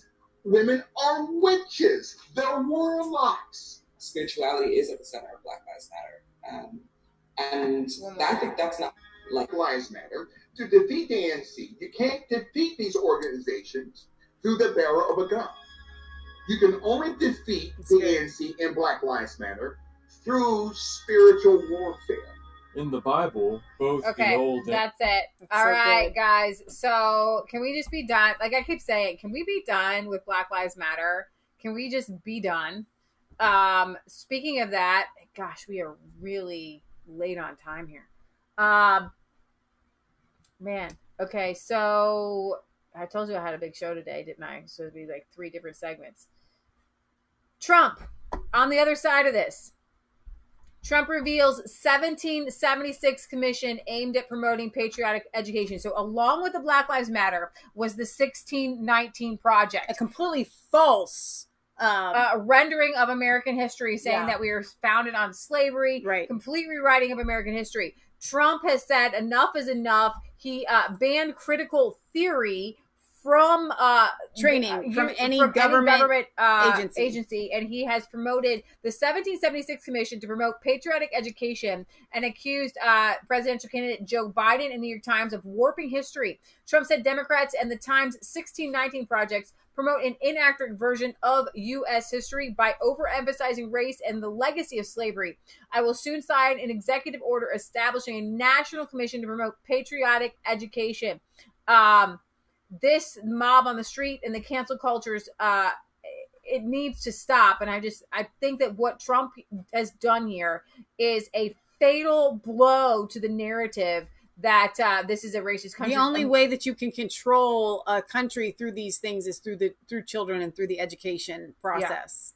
are witches. They're warlocks. Spirituality is at the center of Black Lives Matter. And I think that's not like Black Lives Matter. To defeat the ANC, you can't defeat these organizations through the barrel of a gun. You can only defeat the ANC and Black Lives Matter through spiritual warfare. In the Bible, both the Old and... That's it. All right, guys. So can we just be done? Like I keep saying, can we be done with Black Lives Matter? Can we just be done? Speaking of that, gosh, we are really late on time here. Man. Okay, so I told you I had a big show today, didn't I? So it'd be like 3 different segments. Trump, on the other side of this. Trump reveals 1776 commission aimed at promoting patriotic education. So along with the Black Lives Matter was the 1619 Project. A completely false rendering of American history, saying that we were founded on slavery, complete rewriting of American history. Trump has said enough is enough. He banned critical theory from training from any government agency, and he has promoted the 1776 Commission to promote patriotic education and accused presidential candidate Joe Biden in the New York Times of warping history. Trump said Democrats and the Times 1619 projects promote an inaccurate version of U.S. history by overemphasizing race and the legacy of slavery. I will soon sign an executive order establishing a national commission to promote patriotic education. This mob on the street and the cancel cultures, it needs to stop. And I think that what Trump has done here is a fatal blow to the narrative that this is a racist country. The only way that you can control a country through these things is through children and through the education process.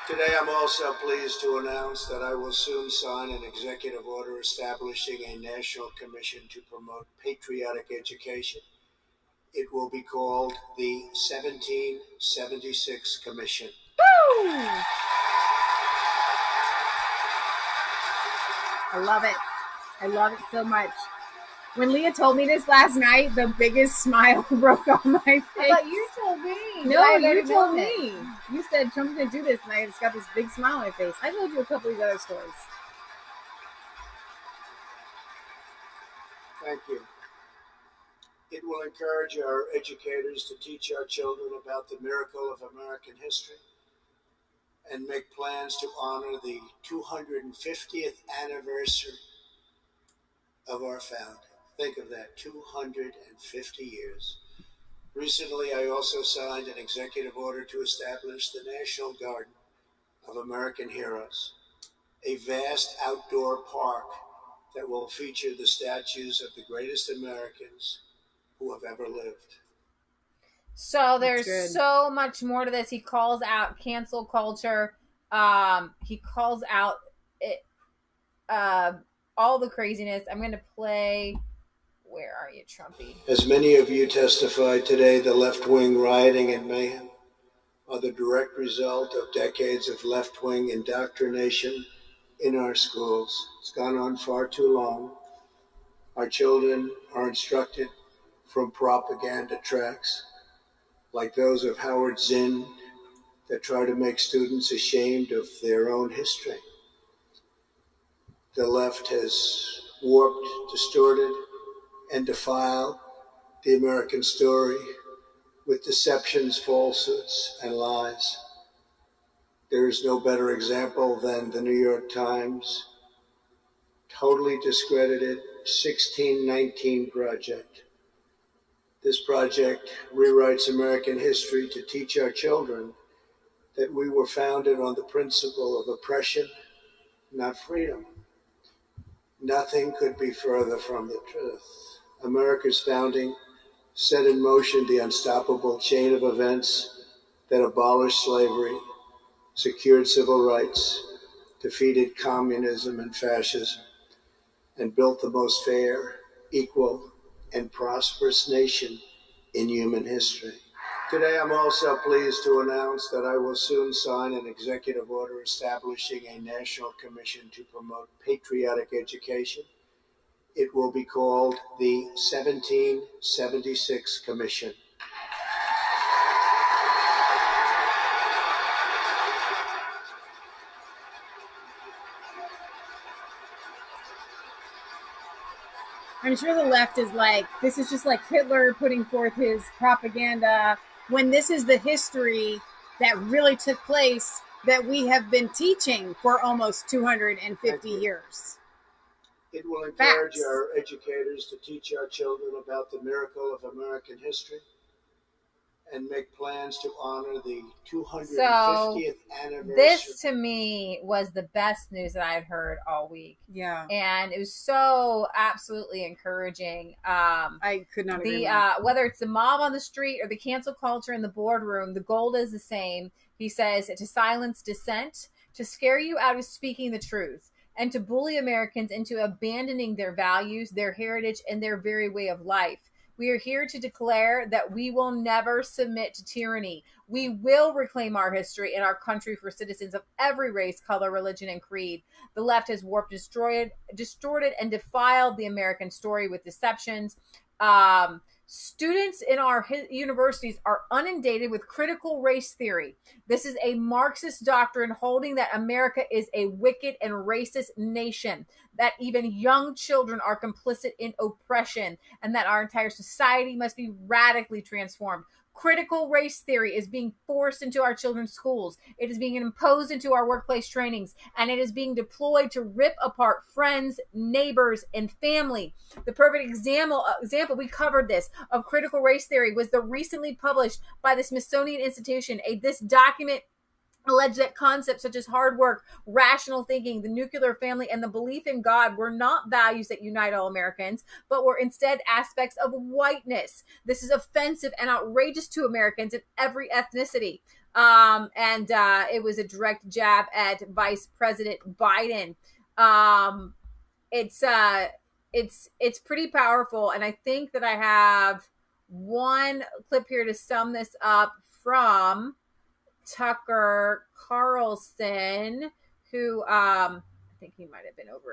Yeah. Today, I'm also pleased to announce that I will soon sign an executive order establishing a national commission to promote patriotic education. It will be called the 1776 Commission. Woo! I love it. I love it so much. When Leah told me this last night, the biggest smile broke on my face. But you told me. No, you told me. You said Trump's going to do this, and I just got this big smile on my face. I told you a couple of these other stories. Thank you. It will encourage our educators to teach our children about the miracle of American history and make plans to honor the 250th anniversary of our founding. Think of that, 250 years. Recently, I also signed an executive order to establish the National Garden of American Heroes, a vast outdoor park that will feature the statues of the greatest Americans who have ever lived. So there's so much more to this. He calls out cancel culture. He calls out it, all the craziness. I'm going to play. Where are you, Trumpy? As many of you testified today, the left-wing rioting and mayhem are the direct result of decades of left-wing indoctrination in our schools. It's gone on far too long. Our children are instructed from propaganda tracks like those of Howard Zinn that try to make students ashamed of their own history. The left has warped, distorted, and defiled the American story with deceptions, falsehoods, and lies. There is no better example than the New York Times totally discredited 1619 Project. This project rewrites American history to teach our children that we were founded on the principle of oppression, not freedom. Nothing could be further from the truth. America's founding set in motion the unstoppable chain of events that abolished slavery, secured civil rights, defeated communism and fascism, and built the most fair, equal, and prosperous nation in human history. Today, I'm also pleased to announce that I will soon sign an executive order establishing a national commission to promote patriotic education. It will be called the 1776 Commission. I'm sure the left is like, this is just like Hitler putting forth his propaganda, when this is the history that really took place that we have been teaching for almost 250 years. It will encourage our educators to teach our children about the miracle of American history and make plans to honor the 250th anniversary. This to me was the best news that I had heard all week. Yeah. And it was so absolutely encouraging. I could not agree more. Whether it's the mob on the street or the cancel culture in the boardroom, the goal is the same. He says to silence dissent, to scare you out of speaking the truth, and to bully Americans into abandoning their values, their heritage, and their very way of life. We are here to declare that we will never submit to tyranny. We will reclaim our history and our country for citizens of every race, color, religion, and creed. The left has warped, distorted, and defiled the American story with deceptions. Students in our universities are inundated with critical race theory. This is a Marxist doctrine holding that America is a wicked and racist nation, that even young children are complicit in oppression, and that our entire society must be radically transformed. Critical race theory is being forced into our children's schools. It is being imposed into our workplace trainings, and it is being deployed to rip apart friends, neighbors, and family. The perfect example, we covered this, of critical race theory was the recently published by the Smithsonian Institution. This document alleged that concepts such as hard work, rational thinking, the nuclear family, and the belief in God were not values that unite all Americans, but were instead aspects of whiteness. This is offensive and outrageous to Americans in every ethnicity. It was a direct jab at Vice President Biden. It's pretty powerful, and I think that I have one clip here to sum this up from Tucker Carlson, who I think he might have been over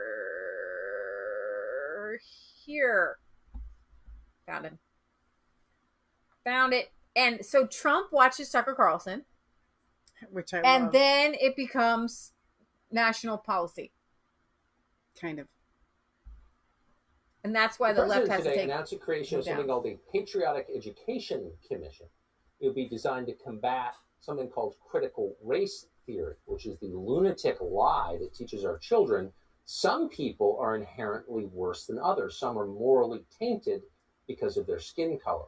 here. Found it. And so Trump watches Tucker Carlson, which I and love. Then it becomes national policy, kind of. And that's why the left has to take. Announced the creation of something called the Patriotic Education Commission. It would be designed to combat something called critical race theory, which is the lunatic lie that teaches our children some people are inherently worse than others. Some are morally tainted because of their skin color.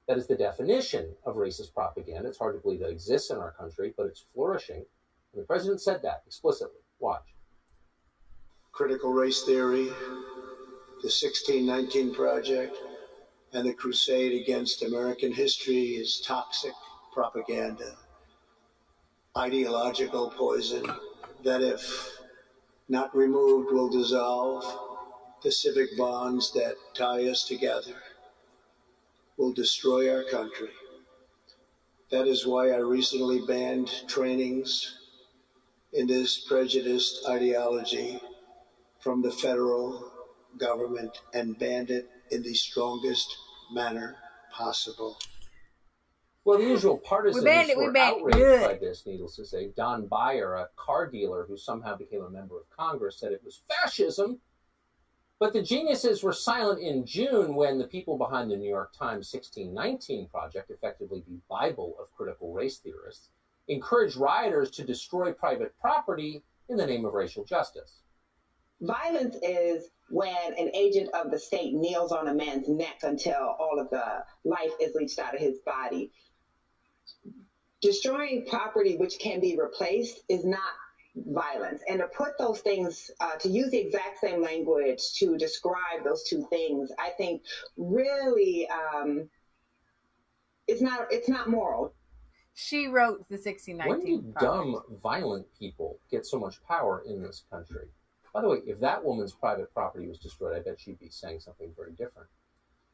That is the definition of racist propaganda. It's hard to believe that exists in our country, but it's flourishing. And the president said that explicitly. Watch. Critical race theory, the 1619 Project, and the crusade against American history is toxic propaganda, ideological poison that, if not removed, will dissolve the civic bonds that tie us together, will destroy our country. That is why I recently banned trainings in this prejudiced ideology from the federal government and banned it in the strongest manner possible. Well, the usual partisans were outraged by this, needless to say. Don Beyer, a car dealer who somehow became a member of Congress, said it was fascism. But the geniuses were silent in June when the people behind the New York Times 1619 Project, effectively the Bible of critical race theorists, encouraged rioters to destroy private property in the name of racial justice. Violence is when an agent of the state kneels on a man's neck until all of the life is leached out of his body. Destroying property which can be replaced is not violence. And to put those things, to use the exact same language to describe those two things, I think really it's not moral. She wrote the 1619. When did dumb, violent people get so much power in this country? By the way, if that woman's private property was destroyed, I bet she'd be saying something very different.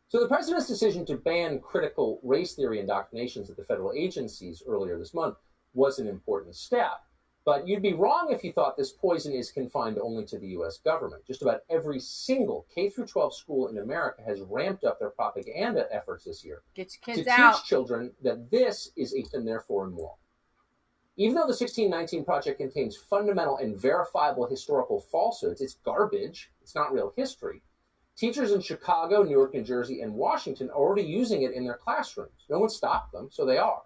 So the president's decision to ban critical race theory indoctrinations at the federal agencies earlier this month was an important step. But you'd be wrong if you thought this poison is confined only to the U.S. government. Just about every single K-12 school in America has ramped up their propaganda efforts this year Get your kids to out. teach children that this is a and therefore immoral. Even though the 1619 Project contains fundamental and verifiable historical falsehoods, it's garbage, it's not real history. Teachers in Chicago, New York, New Jersey, and Washington are already using it in their classrooms. No one stopped them, so they are.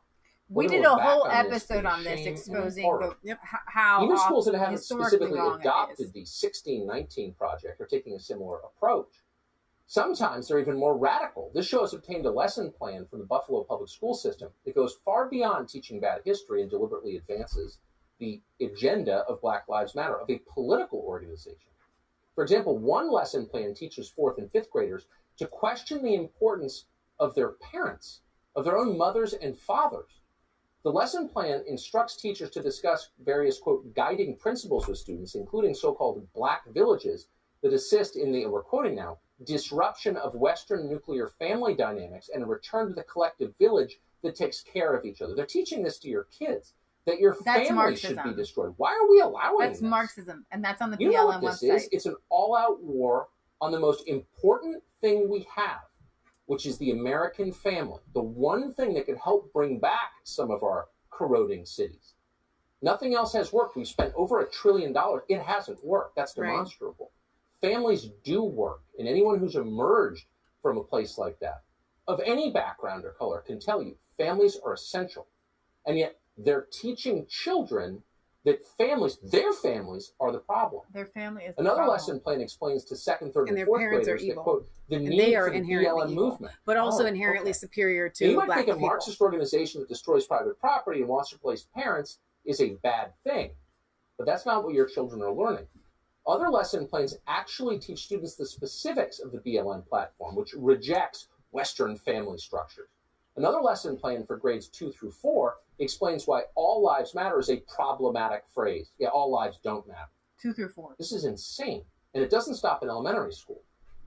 We did a whole episode on this, exposing how even schools that haven't specifically wrong adopted the 1619 Project are taking a similar approach. Sometimes they're even more radical. This show has obtained a lesson plan from the Buffalo public school system that goes far beyond teaching bad history and deliberately advances the agenda of Black Lives Matter, of a political organization. For example, one lesson plan teaches 4th and 5th graders to question the importance of their parents, of their own mothers and fathers. The lesson plan instructs teachers to discuss various, quote, guiding principles with students, including so-called black villages that assist in the, and we're quoting now, disruption of Western nuclear family dynamics and a return to the collective village that takes care of each other. They're teaching this to your kids, that your family should be destroyed. Why are we allowing this? That's Marxism, and that's on the BLM BLM know what this website. Is? It's an all-out war on the most important thing we have, which is the American family, the one thing that could help bring back some of our corroding cities. Nothing else has worked. We've spent over $1 trillion. It hasn't worked. That's demonstrable. Right. Families do work, and anyone who's emerged from a place like that, of any background or color, can tell you families are essential. And yet they're teaching children that families, their families, are the problem. Their family is Another lesson plan explains to 2nd, 3rd, and 4th graders that, quote, the need for the BLM movement. But also inherently superior to you might black think a people. Marxist organization that destroys private property and wants to replace parents is a bad thing. But that's not what your children are learning. Other lesson plans actually teach students the specifics of the BLM platform, which rejects Western family structures. Another lesson plan for grades 2 through 4 explains why all lives matter is a problematic phrase. Yeah, all lives don't matter. 2 through 4. This is insane. And it doesn't stop in elementary school.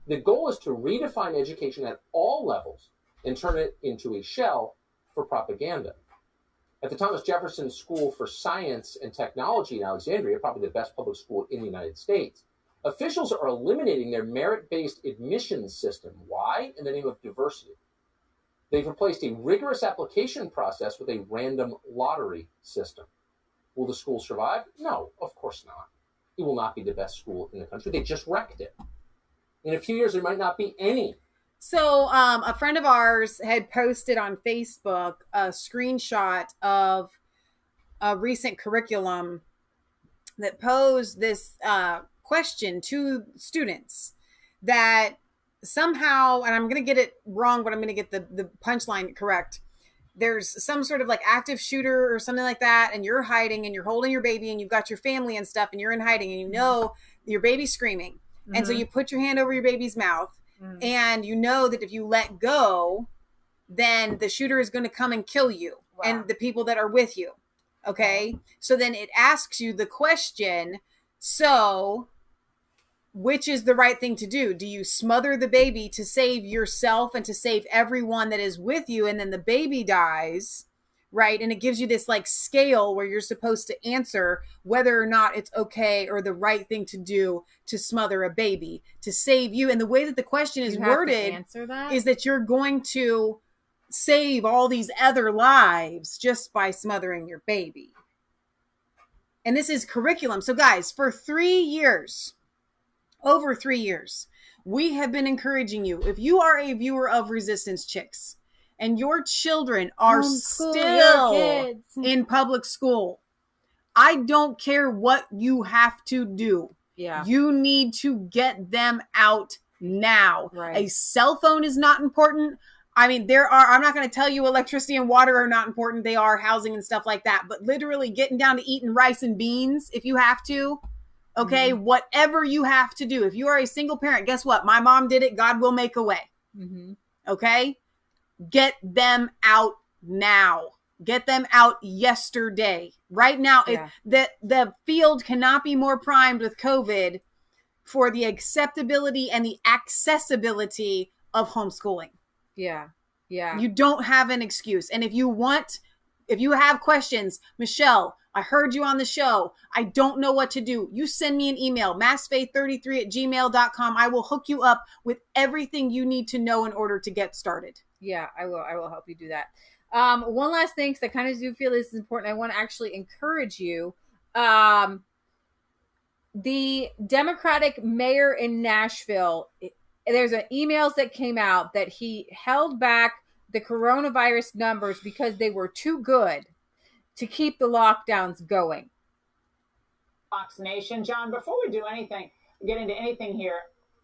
The goal is to redefine education at all levels and turn it into a shell for propaganda. At the Thomas Jefferson School for Science and Technology in Alexandria, probably the best public school in the United States, officials are eliminating their merit-based admissions system. Why? In the name of diversity. They've replaced a rigorous application process with a random lottery system. Will the school survive? No, of course not. It will not be the best school in the country. They just wrecked it. In a few years, there might not be any. So a friend of ours had posted on Facebook a screenshot of a recent curriculum that posed this question to students that somehow, and I'm going to get it wrong, but I'm going to get the punchline correct. There's some sort of like active shooter or something like that, and you're hiding and you're holding your baby and you've got your family and stuff and you're in hiding and you know your baby's screaming. And so you put your hand over your baby's mouth and you know that if you let go, then the shooter is going to come and kill you and the people that are with you. Okay. So then it asks you the question, so which is the right thing to do? Do you smother the baby to save yourself and to save everyone that is with you? And then the baby dies, right? And it gives you this like scale where you're supposed to answer whether or not it's okay or the right thing to do to smother a baby to save you. And the way that the question is worded is that you're going to save all these other lives just by smothering your baby. And this is curriculum. So guys, for 3 years, over 3 years, we have been encouraging you. If you are a viewer of Resistance Chicks and your children are still in public school, I don't care what you have to do. Yeah. You need to get them out now. Right. A cell phone is not important. I mean, I'm not going to tell you electricity and water are not important. They are, housing and stuff like that. But literally getting down to eating rice and beans if you have to. Okay, whatever you have to do. If you are a single parent, guess what? My mom did it. God will make a way. Okay? Get them out now. Get them out yesterday. Right now, the field cannot be more primed with COVID for the acceptability and the accessibility of homeschooling. Yeah. Yeah. You don't have an excuse. And if you have questions, Michelle, I heard you on the show. I don't know what to do. You send me an email, massfaith33@gmail.com. I will hook you up with everything you need to know in order to get started. Yeah, I will help you do that. One last thing, because I kind of do feel this is important. I want to actually encourage you. The Democratic mayor in Nashville, there's emails that came out that he held back the coronavirus numbers because they were too good to keep the lockdowns going. Fox Nation. John, before we get into anything here,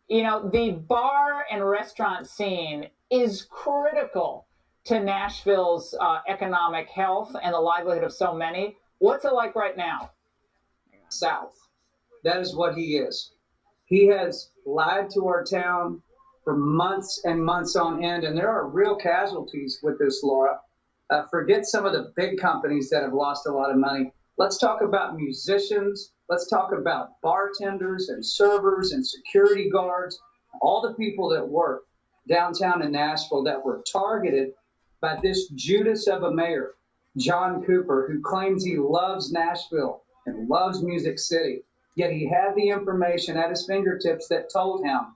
the bar and restaurant scene is critical to Nashville's economic health and the livelihood of so many. What's it like right now? South. That is what he is. He has lied to our town for months and months on end, and there are real casualties with this, Laura. Forget some of the big companies that have lost a lot of money. Let's talk about musicians. Let's talk about bartenders and servers and security guards, all the people that work downtown in Nashville that were targeted by this Judas of a mayor, John Cooper, who claims he loves Nashville and loves Music City. Yet he had the information at his fingertips that told him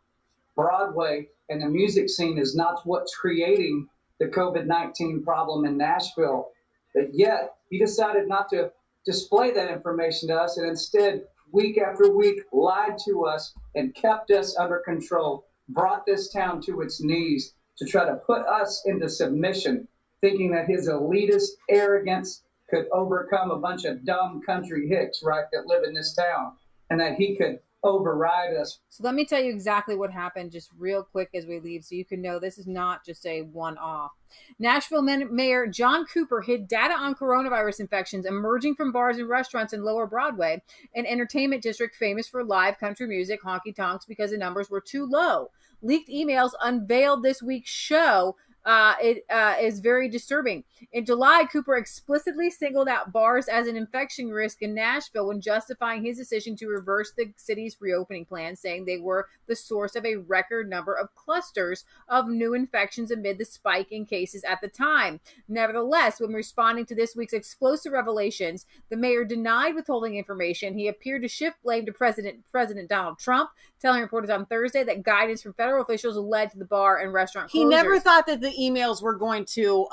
Broadway and the music scene is not what's creating the COVID-19 problem in Nashville. But yet he decided not to display that information to us and instead, week after week, lied to us and kept us under control, brought this town to its knees to try to put us into submission, thinking that his elitist arrogance could overcome a bunch of dumb country hicks, right, that live in this town, and that he could override us. So let me tell you exactly what happened just real quick as we leave so you can know this is not just a one-off. Nashville Mayor John Cooper hid data on coronavirus infections emerging from bars and restaurants in Lower Broadway, an entertainment district famous for live country music, honky-tonks, because the numbers were too low. Leaked emails unveiled this week's show. It is very disturbing. In July, Cooper explicitly singled out bars as an infection risk in Nashville when justifying his decision to reverse the city's reopening plan, saying they were the source of a record number of clusters of new infections amid the spike in cases at the time. Nevertheless, when responding to this week's explosive revelations, the mayor denied withholding information. He appeared to shift blame to President Donald Trump, telling reporters on Thursday that guidance from federal officials led to the bar and restaurant closures. He never thought that the emails were going to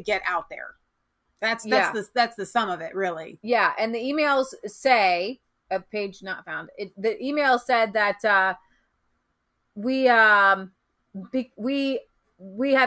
get out there. That's the sum of it, really. Yeah, and the emails say, a page not found. The email said that we have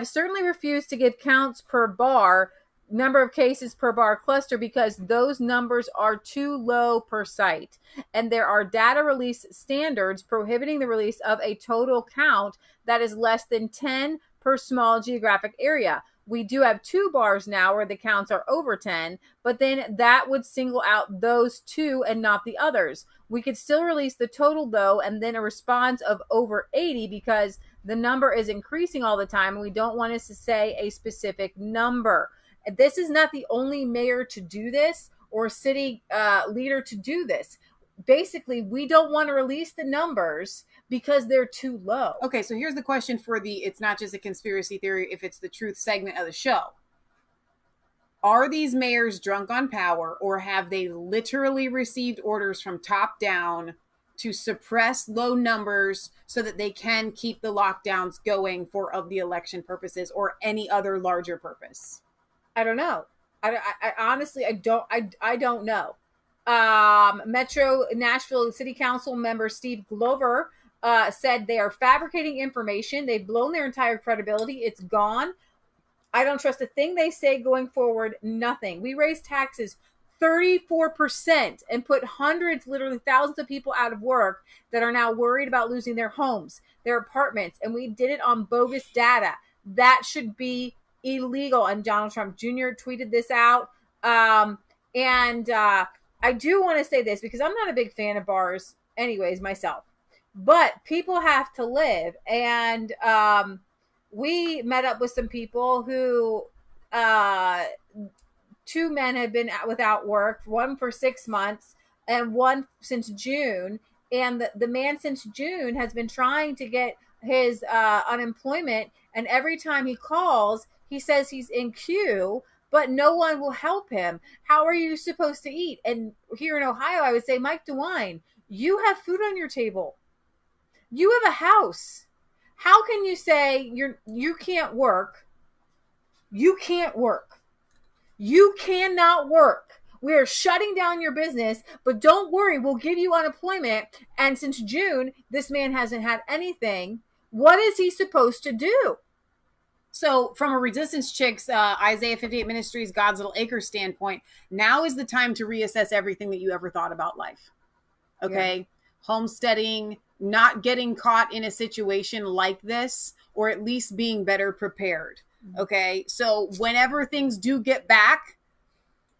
certainly refused to give counts per bar number of cases per bar cluster because those numbers are too low per site. And there are data release standards prohibiting the release of a total count that is less than 10 per small geographic area. We do have 2 bars now where the counts are over 10, but then that would single out those 2 and not the others. We could still release the total though, and then a response of over 80 because the number is increasing all the time and we don't want us to say a specific number. This is not the only mayor to do this or city leader to do this. Basically, we don't want to release the numbers because they're too low. Okay, so here's the question for the It's Not Just a Conspiracy Theory if it's the truth segment of the show. Are these mayors drunk on power, or have they literally received orders from top down to suppress low numbers so that they can keep the lockdowns going for of the election purposes or any other larger purpose? I don't know. I honestly, I don't know. Metro Nashville City Council member Steve Glover said they are fabricating information. They've blown their entire credibility. It's gone. I don't trust a thing they say going forward. Nothing. We raised taxes 34% and put hundreds, literally thousands of people out of work that are now worried about losing their homes, their apartments, and we did it on bogus data. That should be illegal. And Donald Trump Jr. tweeted this out. I do want to say this because I'm not a big fan of bars anyways myself, but people have to live. And we met up with some people who 2 men had been without work, one for 6 months and one since June. And the man since June has been trying to get his unemployment. And every time he calls, he says he's in queue, but no one will help him. How are you supposed to eat? And here in Ohio, I would say, Mike DeWine, you have food on your table. You have a house. How can you say you can't work? You can't work. You cannot work. We are shutting down your business, but don't worry, we'll give you unemployment. And since June, this man hasn't had anything. What is he supposed to do? So from a Resistance Chicks, Isaiah 58 Ministries, God's Little Acre standpoint, now is the time to reassess everything that you ever thought about life. Okay. Yeah. Homesteading, not getting caught in a situation like this, or at least being better prepared. Okay. So whenever things do get back,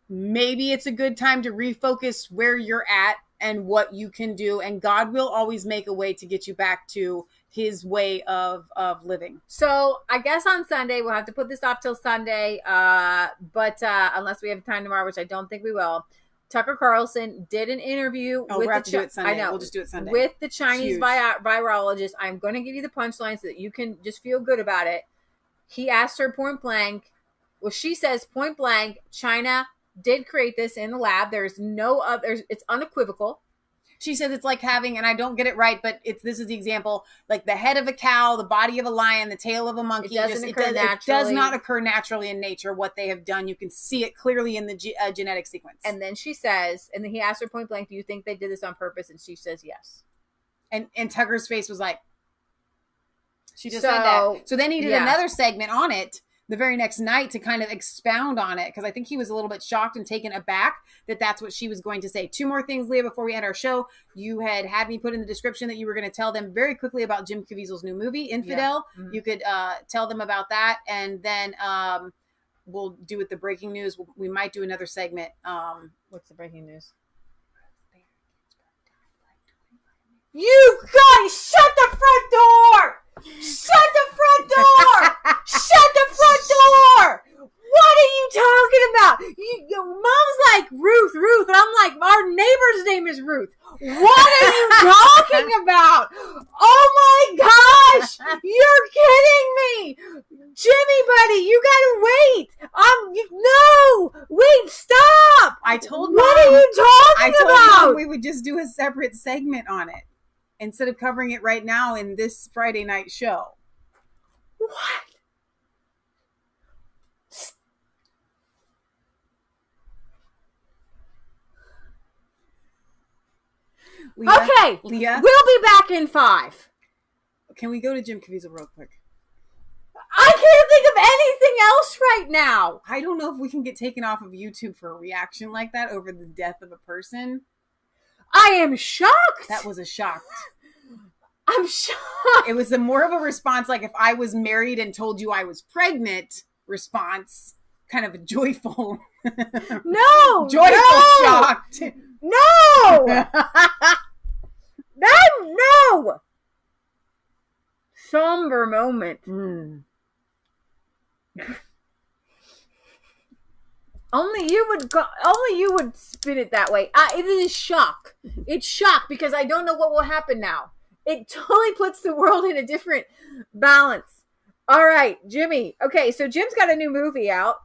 maybe it's a good time to refocus where you're at and what you can do. And God will always make a way to get you back to his way of living. So I guess on Sunday, we'll have to put this off till Sunday. But unless we have time tomorrow, which I don't think we will, Tucker Carlson did an interview with the do it Sunday. I know. We'll just do it Sunday. With the Chinese virologist. I'm going to give you the punchline so that you can just feel good about it. He asked her point blank. Well, she says point blank, China did create this in the lab. There's no other. It's unequivocal. She says it's like having, and I don't get it right, but this is the example, like the head of a cow, the body of a lion, the tail of a monkey. It does not occur naturally in nature. What they have done, you can see it clearly in the genetic sequence. And then she says, and then he asked her point blank, do you think they did this on purpose? And she says yes. And Tucker's face was like, she just said that. So then he did another segment on it the very next night to kind of expound on it, because I think he was a little bit shocked and taken aback that that's what she was going to say. 2 more things, Leah, before we end our show. You had me put in the description that you were going to tell them very quickly about Jim Caviezel's new movie, Infidel. Yeah. Mm-hmm. You could tell them about that, and then we'll do it the breaking news. We might do another segment. What's the breaking news? You guys, shut the front door! Shut the front door! Shut the front door! What are you talking about? Mom's like, Ruth, and I'm like, our neighbor's name is Ruth. What are you talking about? Oh my gosh! You're kidding me! Jimmy, buddy, you gotta wait! No! Wait, stop! I told Mom. What are you talking about? I told Mom we would just do a separate segment on it, instead of covering it right now in this Friday night show. What? Leah, okay, Leah, we'll be back in 5. Can we go to Jim Caviezel real quick? I can't think of anything else right now. I don't know if we can get taken off of YouTube for a reaction like that over the death of a person. I am shocked. That was a shock. I'm shocked. It was more of a response like if I was married and told you I was pregnant response. Kind of a joyful. No. Joyful shocked. No. No. Somber moment. Only you would spin it that way. It is shock. It's shock because I don't know what will happen now. It totally puts the world in a different balance. All right, Jimmy. Okay, so Jim's got a new movie out.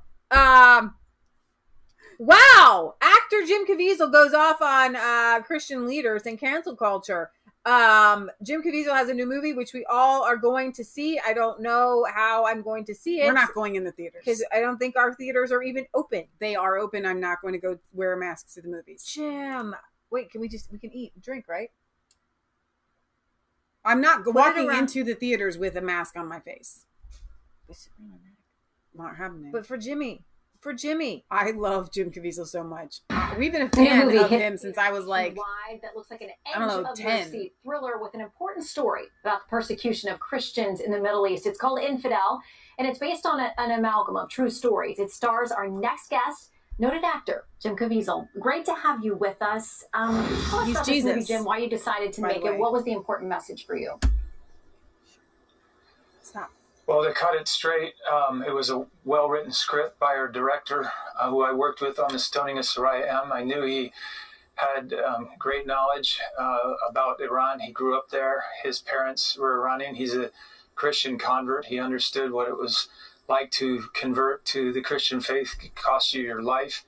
Wow. Actor Jim Caviezel goes off on Christian leaders and cancel culture. Jim Caviezel has a new movie which we all are going to see. I don't know how I'm going to see it. We're not going in the theaters because I don't think our theaters are even open. They are open. I'm not going to go wear masks to the movies. Jim, wait, we can eat and drink, right? I'm not walking into the theaters with a mask on my face. Not happening. But for Jimmy, I love Jim Caviezel so much. We've been a fan of him since I was like, that looks like an edge of 10. Mercy thriller with an important story about the persecution of Christians in the Middle East. It's called Infidel, and it's based on an amalgam of true stories. It stars our next guest, noted actor Jim Caviezel. Great to have you with us. Tell us about this movie, Jim, why you decided to make it. What was the important message for you? Stop. Well, to cut it straight, it was a well-written script by our director, who I worked with on the Stoning of Soraya M. I knew he had great knowledge about Iran. He grew up there. His parents were Iranian. He's a Christian convert. He understood what it was like to convert to the Christian faith. It could cost you your life.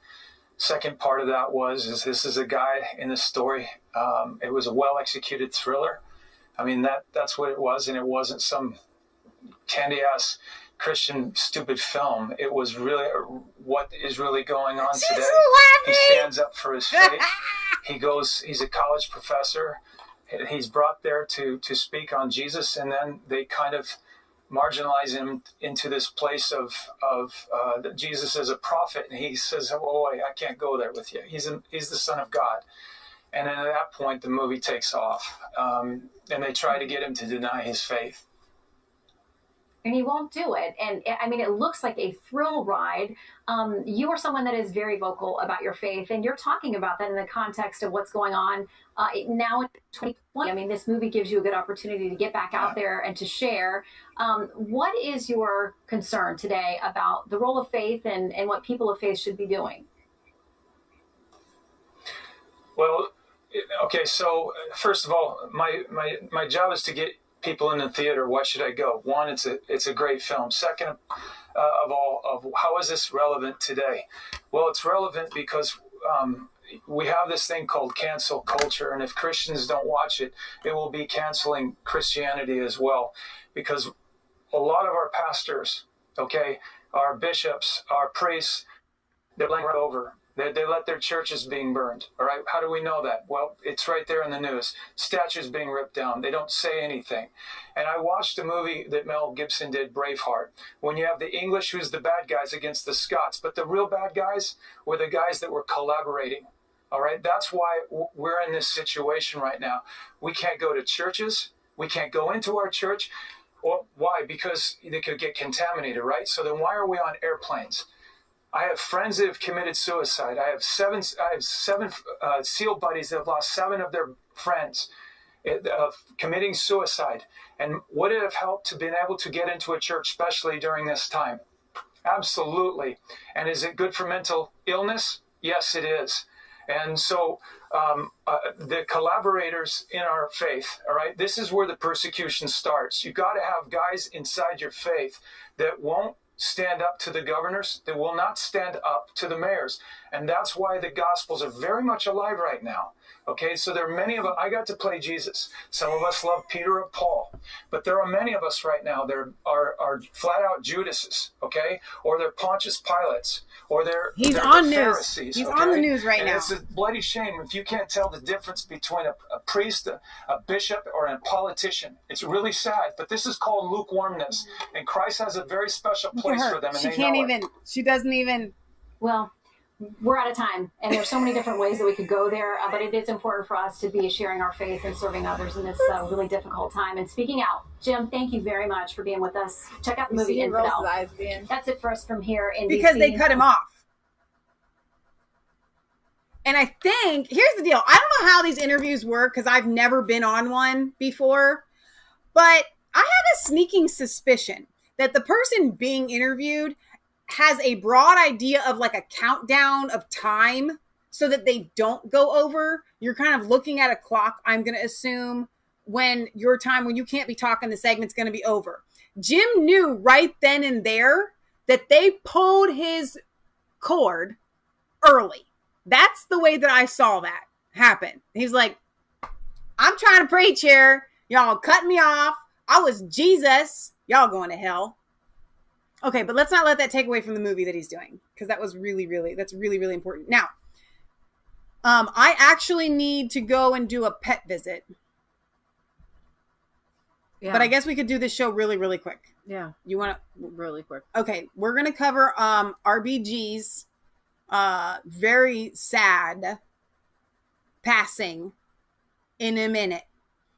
Second part of that is this is a guy in the story. It was a well-executed thriller. I mean, that's what it was, and it wasn't some candy-ass Christian stupid film. It was really what is really going on today. He stands up for his faith. He's a college professor. He's brought there to speak on Jesus, and then they kind of marginalize him into this place of Jesus as a prophet, and he says, "Oh, I can't go there with you. He's the Son of God." And then at that point, the movie takes off, and they try to get him to deny his faith. And he won't do it. And I mean, it looks like a thrill ride. You are someone that is very vocal about your faith, and you're talking about that in the context of what's going on now in 2020. I mean, this movie gives you a good opportunity to get back out there and to share. What is your concern today about the role of faith and what people of faith should be doing? Well, okay, so first of all, my job is to get people in the theater. Why should I go? One, it's a great film. Second of all, how is this relevant today? Well, it's relevant because we have this thing called cancel culture, and if Christians don't watch it, it will be canceling Christianity as well, because a lot of our pastors, okay, our bishops, our priests, they're laying right over. They let their churches being burned. All right. How do we know that? Well, it's right there in the news. Statues being ripped down. They don't say anything. And I watched a movie that Mel Gibson did, Braveheart, when you have the English who's the bad guys against the Scots. But the real bad guys were the guys that were collaborating. All right. That's why we're in this situation right now. We can't go to churches. We can't go into our church. Well, why? Because they could get contaminated, right? So then why are we on airplanes? I have friends that have committed suicide. I have seven SEAL buddies that have lost 7 of their friends committing suicide. And would it have helped to been able to get into a church, especially during this time? Absolutely. And is it good for mental illness? Yes, it is. And so the collaborators in our faith, all right, this is where the persecution starts. You got to have guys inside your faith that won't stand up to the governors, that will not stand up to the mayors. And that's why the Gospels are very much alive right now. Okay, so there are many of us. I got to play Jesus. Some of us love Peter or Paul, but there are many of us right now that are flat out Judases, okay, or they're Pontius Pilates, or they're on Pharisees. He's okay? on the news right now. It's a bloody shame if you can't tell the difference between a priest, a bishop, or a politician. It's really sad, but this is called lukewarmness, and Christ has a very special place for them. And she can't even. She doesn't even. Well, we're out of time, and there's so many different ways that we could go there, but it is important for us to be sharing our faith and serving others in this really difficult time and speaking out. Jim, thank you very much for being with us. Check out the movie Infidel. That's it for us from here in because DC. They cut him off. And I think, here's the deal. I don't know how these interviews work because I've never been on one before, but I have a sneaking suspicion that the person being interviewed has a broad idea of like a countdown of time so that they don't go over. You're kind of looking at a clock, I'm going to assume, when your time, when you can't be talking, the segment's going to be over. Jim knew right then and there that they pulled his cord early. That's the way that I saw that happen. He's like, I'm trying to preach here. Y'all cut me off. I was Jesus. Y'all going to hell. Okay, but let's not let that take away from the movie that he's doing, because that was really, really important. Now, I actually need to go and do a pet visit. Yeah. But I guess we could do this show really, really quick. Yeah. You want to? Really quick. Okay, we're going to cover RBG's very sad passing in a minute.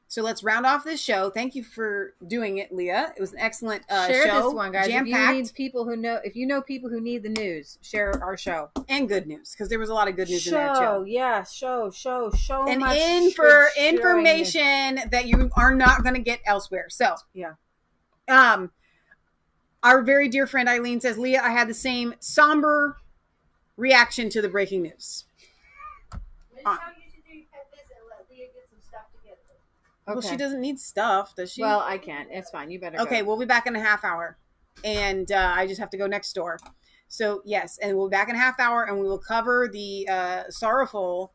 So let's round off this show. Thank you for doing it, Leah. It was an excellent share show. This one, guys. Jam-packed. If you know people who need the news, share our show. And good news, because there was a lot of good news in there too. Yeah, show and much in for information that you are not going to get elsewhere. So yeah. Our very dear friend Eileen says, Leah, I had the same somber reaction to the breaking news. Well, she doesn't need stuff, does she? Well, I can't. It's fine. You better Okay, go. we'll be back in a half hour. And I just have to go next door. So, yes, and we'll be back in a half hour, and we will cover the sorrowful,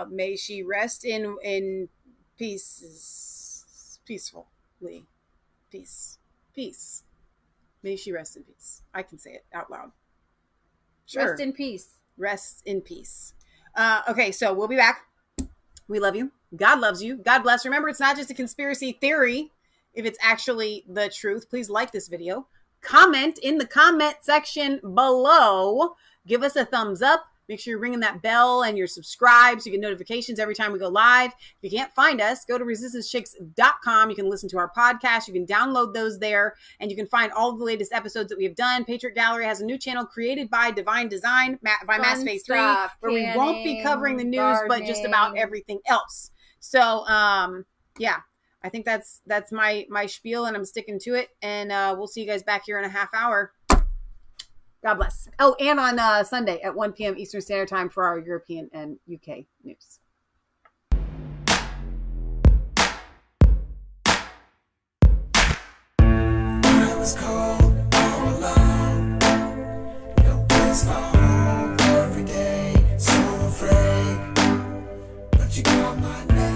may she rest in peace, peacefully. Peace. May she rest in peace. I can say it out loud. Sure. Rest in peace. Rest in peace. Okay, so we'll be back. We love you. God loves you. God bless. Remember, it's not just a conspiracy theory. If it's actually the truth, please like this video. Comment in the comment section below. Give us a thumbs up. Make sure you're ringing that bell and you're subscribed so you get notifications every time we go live. If you can't find us, go to resistancechicks.com. You can listen to our podcast. You can download those there, and you can find all of the latest episodes that we have done. Patriot Gallery has a new channel created by Divine Design by Mass Phase 3, where we won't be covering the news, but just about everything else. So, yeah, I think that's my spiel, and I'm sticking to it. And we'll see you guys back here in a half hour. God bless. Oh, and on Sunday at 1 p.m. Eastern Standard Time for our European and UK news. I was cold all alone. No place for home every day. So afraid. But you called my name.